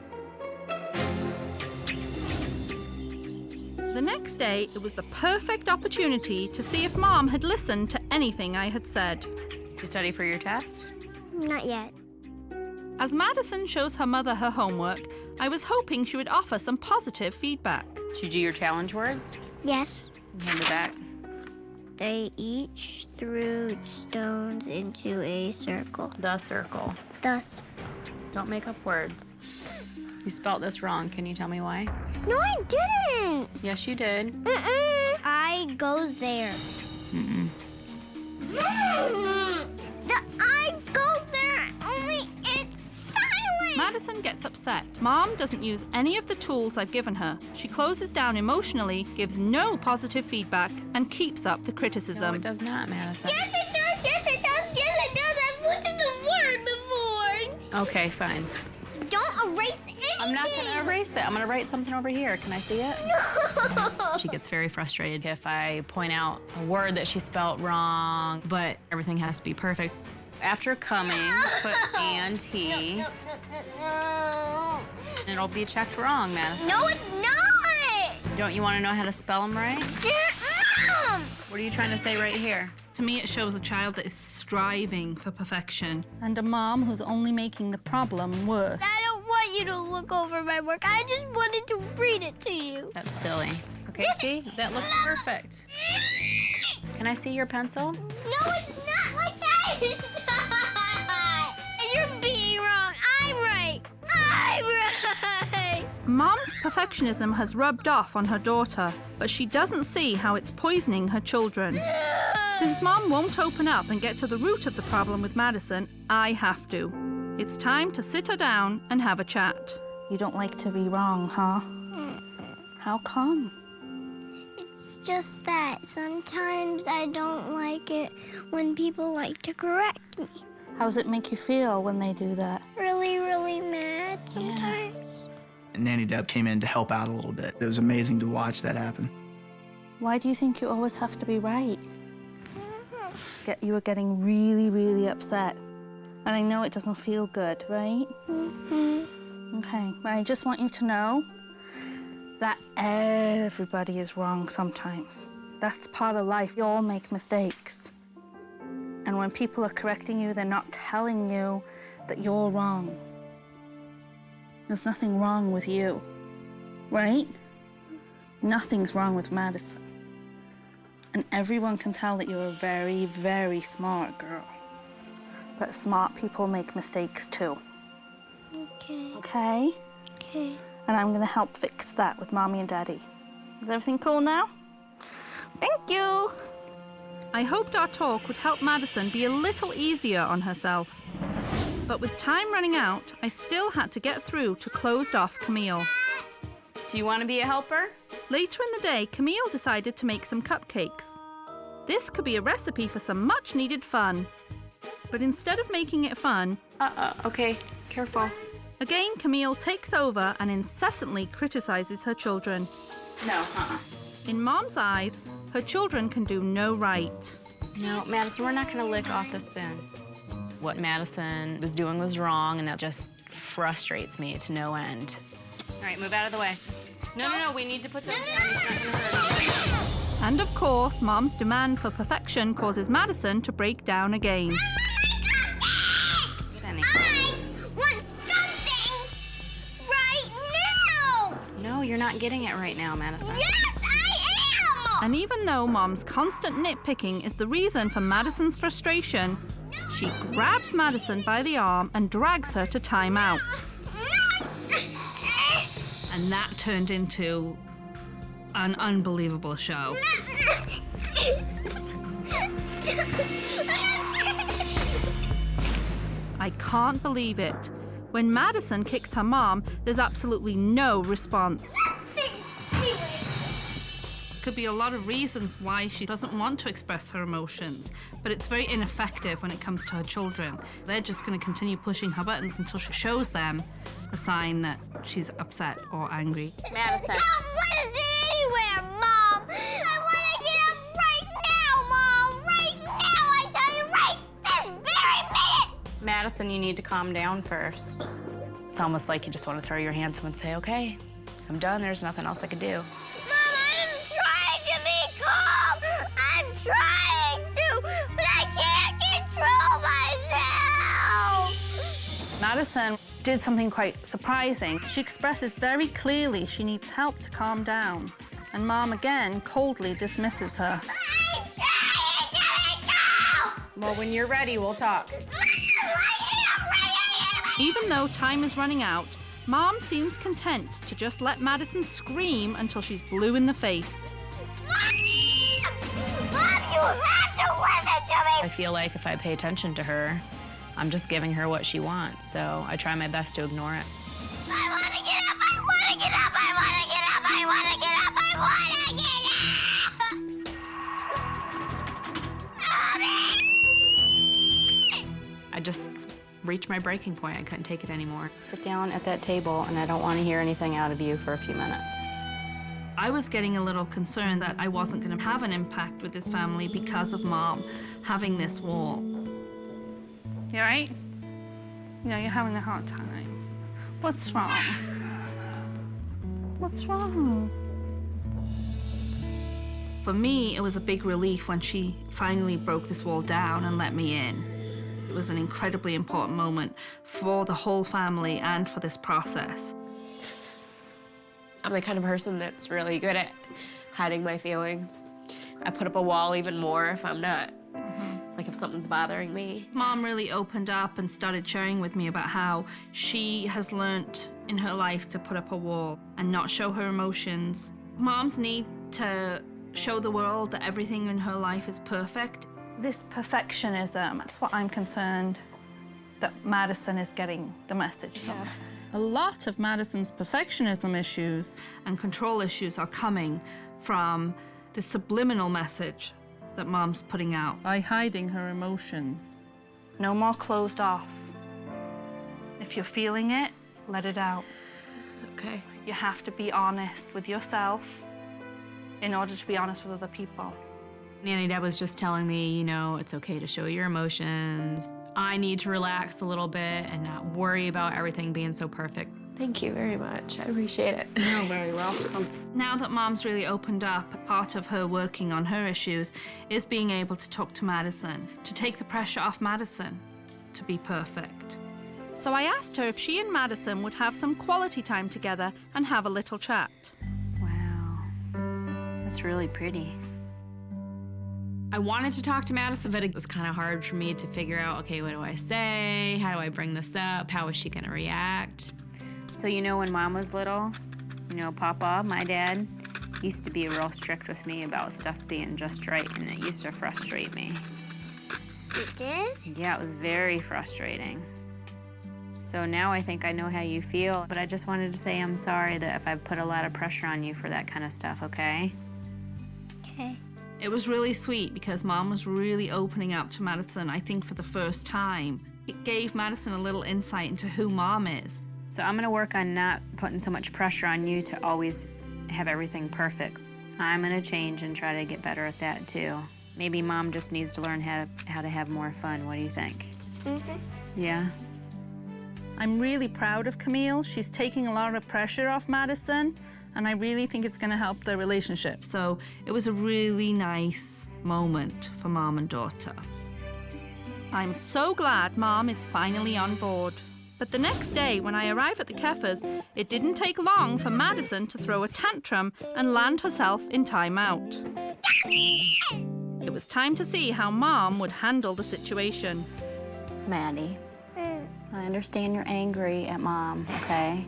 The next day, it was the perfect opportunity to see if Mom had listened to anything I had said. Did you study for your test? Not yet. As Madison shows her mother her homework, I was hoping she would offer some positive feedback. Did you do your challenge words? Yes. Hand it back. They each threw stones into a circle. The circle. Thus. Don't make up words. You spelled this wrong. Can you tell me why? No, I didn't. Yes, you did. I goes there. Mm-mm. The I goes there, only it's silent. Madison gets upset. Mom doesn't use any of the tools I've given her. She closes down emotionally, gives no positive feedback, and keeps up the criticism. No, it does not, Madison. Yes, it does. Yes, it does. Yes, it does. I've looked at the word before. Okay, fine. Don't erase I'm not gonna erase it. I'm gonna write something over here. Can I see it? No. She gets very frustrated if I point out a word that she spelt wrong, but everything has to be perfect. After coming, put and he. No. And it'll be checked wrong, Madison. No, it's not. Don't you want to know how to spell them right? What are you trying to say right here? To me, it shows a child that is striving for perfection and a mom who's only making the problem worse. I don't want you to look over my work. I just wanted to read it to you. That's silly. Okay, see? That looks perfect. Can I see your pencil? No, it's not like that. It's not. You're being wrong. I'm right. I'm right. Mom's perfectionism has rubbed off on her daughter, but she doesn't see how it's poisoning her children. Since Mom won't open up and get to the root of the problem with Madison, I have to. It's time to sit her down and have a chat. You don't like to be wrong, huh? How come? It's just that sometimes I don't like it when people like to correct me. How does it make you feel when they do that? Really, really mad sometimes. Nanny Deb came in to help out a little bit. It was amazing to watch that happen. Why do you think you always have to be right? You were getting really, really upset. And I know it doesn't feel good, right? Mm-hmm. Okay, but I just want you to know that everybody is wrong sometimes. That's part of life. We all make mistakes. And when people are correcting you, they're not telling you that you're wrong. There's nothing wrong with you, right? Nothing's wrong with Madison. And everyone can tell that you're a very, very smart girl. But smart people make mistakes too. Okay. Okay? Okay. And I'm gonna help fix that with Mommy and Daddy. Is everything cool now? Thank you. I hoped our talk would help Madison be a little easier on herself. But with time running out, I still had to get through to closed off Camille. Do you want to be a helper? Later in the day, Camille decided to make some cupcakes. This could be a recipe for some much needed fun. But instead of making it fun... Okay, careful. Again, Camille takes over and incessantly criticizes her children. No, In Mom's eyes, her children can do no right. No, Madison, we're not going to lick off the spoon. What Madison was doing was wrong, and that just frustrates me to no end. All right, move out of the way. No, we need to put those down. It's not gonna hurt. And of course, Mom's demand for perfection causes Madison to break down again. I want something right now! No, you're not getting it right now, Madison. Yes, I am! And even though Mom's constant nitpicking is the reason for Madison's frustration, she grabs Madison by the arm and drags her to time out. And that turned into an unbelievable show. I can't believe it. When Madison kicks her mom, there's absolutely no response. Could be a lot of reasons why she doesn't want to express her emotions, but it's very ineffective when it comes to her children. They're just going to continue pushing her buttons until she shows them a sign that she's upset or angry. Madison. I don't want to sit anywhere, Mom. I want to get up right now, Mom. Right now, I tell you, right this very minute. Madison, you need to calm down first. It's almost like you just want to throw your hands up and say, okay, I'm done. There's nothing else I could do. I'm trying to, but I can't control myself. Madison did something quite surprising. She expresses very clearly she needs help to calm down. And Mom again coldly dismisses her. I'm trying to let go. Well, when you're ready, we'll talk. Even though time is running out, Mom seems content to just let Madison scream until she's blue in the face. Mom, you have to listen to me! I feel like if I pay attention to her, I'm just giving her what she wants, so I try my best to ignore it. I want to get up, I want to get up, I want to get up, I want to get up, I want to get I just reached my breaking point. I couldn't take it anymore. Sit down at that table, and I don't want to hear anything out of you for a few minutes. I was getting a little concerned that I wasn't going to have an impact with this family because of Mom having this wall. You all right? You know, you're having a hard time. What's wrong? What's wrong? For me, it was a big relief when she finally broke this wall down and let me in. It was an incredibly important moment for the whole family and for this process. I'm the kind of person that's really good at hiding my feelings. I put up a wall even more if I'm not, like if something's bothering me. Mom really opened up and started sharing with me about how she has learnt in her life to put up a wall and not show her emotions. Moms need to show the world that everything in her life is perfect. This perfectionism, that's what I'm concerned that Madison is getting the message somehow. A lot of Madison's perfectionism issues and control issues are coming from the subliminal message that Mom's putting out by hiding her emotions. No more closed off. If you're feeling it, let it out. Okay. You have to be honest with yourself in order to be honest with other people. Nanny Deb was just telling me, you know, it's okay to show your emotions. I need to relax a little bit and not worry about everything being so perfect. Thank you very much. I appreciate it. You're very welcome. Now that Mom's really opened up, part of her working on her issues is being able to talk to Madison, to take the pressure off Madison to be perfect. So I asked her if she and Madison would have some quality time together and have a little chat. Wow, that's really pretty. I wanted to talk to Madison, but it was kind of hard for me to figure out, okay, what do I say? How do I bring this up? How is she gonna react? So you know when Mom was little, you know, Papa, my dad, used to be real strict with me about stuff being just right, and it used to frustrate me. It did? Yeah, it was very frustrating. So now I think I know how you feel, but I just wanted to say I'm sorry that if I've put a lot of pressure on you for that kind of stuff, okay? Okay. It was really sweet because Mom was really opening up to Madison, I think for the first time. It gave Madison a little insight into who Mom is. So I'm gonna work on not putting so much pressure on you to always have everything perfect. I'm gonna change and try to get better at that too. Maybe Mom just needs to learn how to have more fun. What do you think? Yeah? I'm really proud of Camille. She's taking a lot of pressure off Madison, and I really think it's gonna help their relationship. So it was a really nice moment for Mom and daughter. I'm so glad Mom is finally on board. But the next day, when I arrive at the Keffers, it didn't take long for Madison to throw a tantrum and land herself in timeout. It was time to see how Mom would handle the situation. Maddie, I understand you're angry at Mom, okay?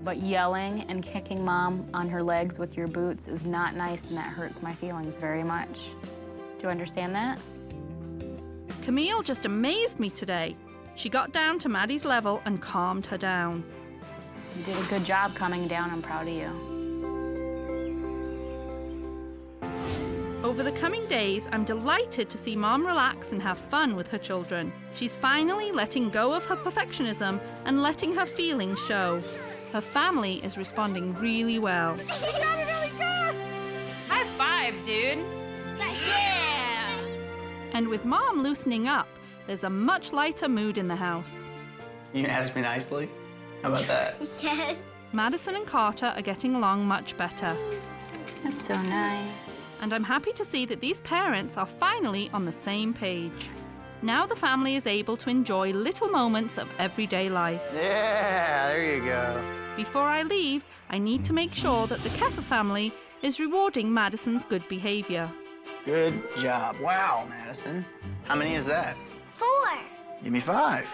But yelling and kicking Mom on her legs with your boots is not nice, and that hurts my feelings very much. Do you understand that? Camille just amazed me today. She got down to Maddie's level and calmed her down. You did a good job calming down. I'm proud of you. Over the coming days, I'm delighted to see Mom relax and have fun with her children. She's finally letting go of her perfectionism and letting her feelings show. Her family is responding really well. High five, dude. Yeah! And with Mom loosening up, there's a much lighter mood in the house. You can ask me nicely? How about that? Yes. Madison and Carter are getting along much better. That's so nice. And I'm happy to see that these parents are finally on the same page. Now the family is able to enjoy little moments of everyday life. Yeah, there you go. Before I leave, I need to make sure that the Keffer family is rewarding Madison's good behavior. Good job. Wow, Madison. How many is that? 4. Give me 5.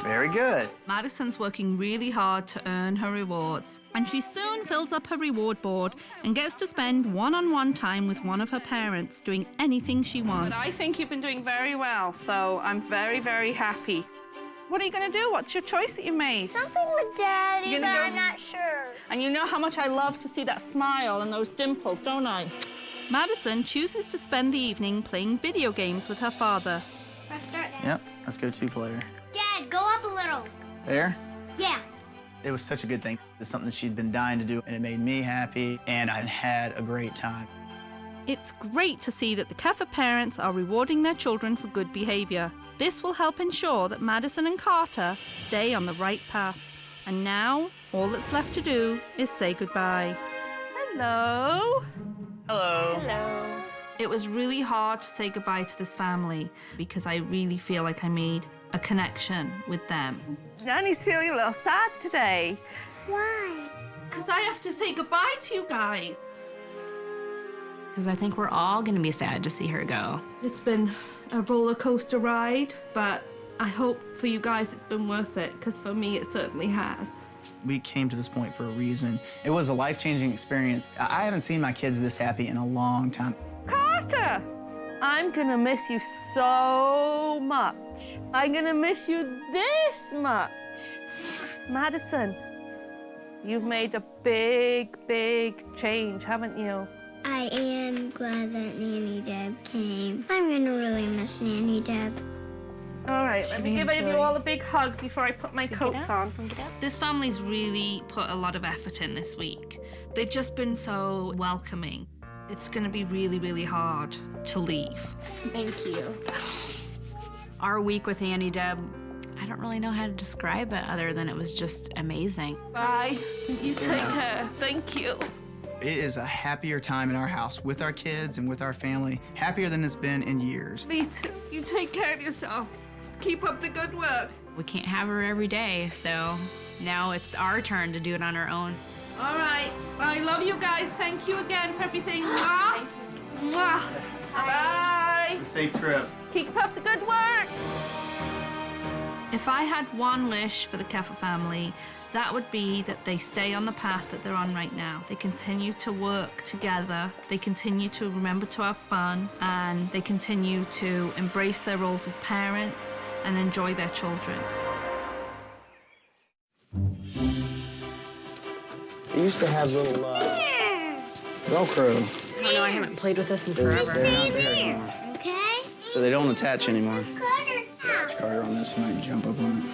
Very good. Madison's working really hard to earn her rewards, and she soon fills up her reward board and gets to spend one-on-one time with one of her parents doing anything she wants. But I think you've been doing very well, so I'm very, very happy. What are you going to do? What's your choice that you made? Something with Daddy, but I'm not sure. And you know how much I love to see that smile and those dimples, don't I? Madison chooses to spend the evening playing video games with her father. Press start now. Yep, let's go 2-player. bottle. There? Yeah. It was such a good thing. It's something that she'd been dying to do, and it made me happy, and I had a great time. It's great to see that the Keffer parents are rewarding their children for good behaviour. This will help ensure that Madison and Carter stay on the right path. And now, all that's left to do is say goodbye. Hello. Hello. Hello. It was really hard to say goodbye to this family because I really feel like I made a connection with them. Nanny's feeling a little sad today. Why? Because I have to say goodbye to you guys. Because I think we're all going to be sad to see her go. It's been a roller coaster ride, but I hope for you guys it's been worth it, because for me it certainly has. We came to this point for a reason. It was a life-changing experience. I haven't seen my kids this happy in a long time. Carter! I'm gonna miss you so much. I'm gonna miss you this much. Madison, you've made a big, big change, haven't you? I am glad that Nanny Deb came. I'm gonna really miss Nanny Deb. All right, let me give you all a big hug before I put my coat on. Get up. This family's really put a lot of effort in this week. They've just been so welcoming. It's going to be really, really hard to leave. Thank you. Our week with Nanny Deb, I don't really know how to describe it other than it was just amazing. Bye. You take care. Thank you. It is a happier time in our house with our kids and with our family, happier than it's been in years. Me too. You take care of yourself. Keep up the good work. We can't have her every day, so now it's our turn to do it on our own. All right. Well, I love you guys. Thank you again for everything. Mwah. Mwah. Bye. Safe trip. Keep up the good work. If I had one wish for the Keffer family, that would be that they stay on the path that they're on right now. They continue to work together, they continue to remember to have fun, and they continue to embrace their roles as parents and enjoy their children. They used to have little Velcro. I don't know, I haven't played with this in forever. They're not there anymore. Okay? So they don't attach anymore. Carter's house. Carter on this, he might jump up on it.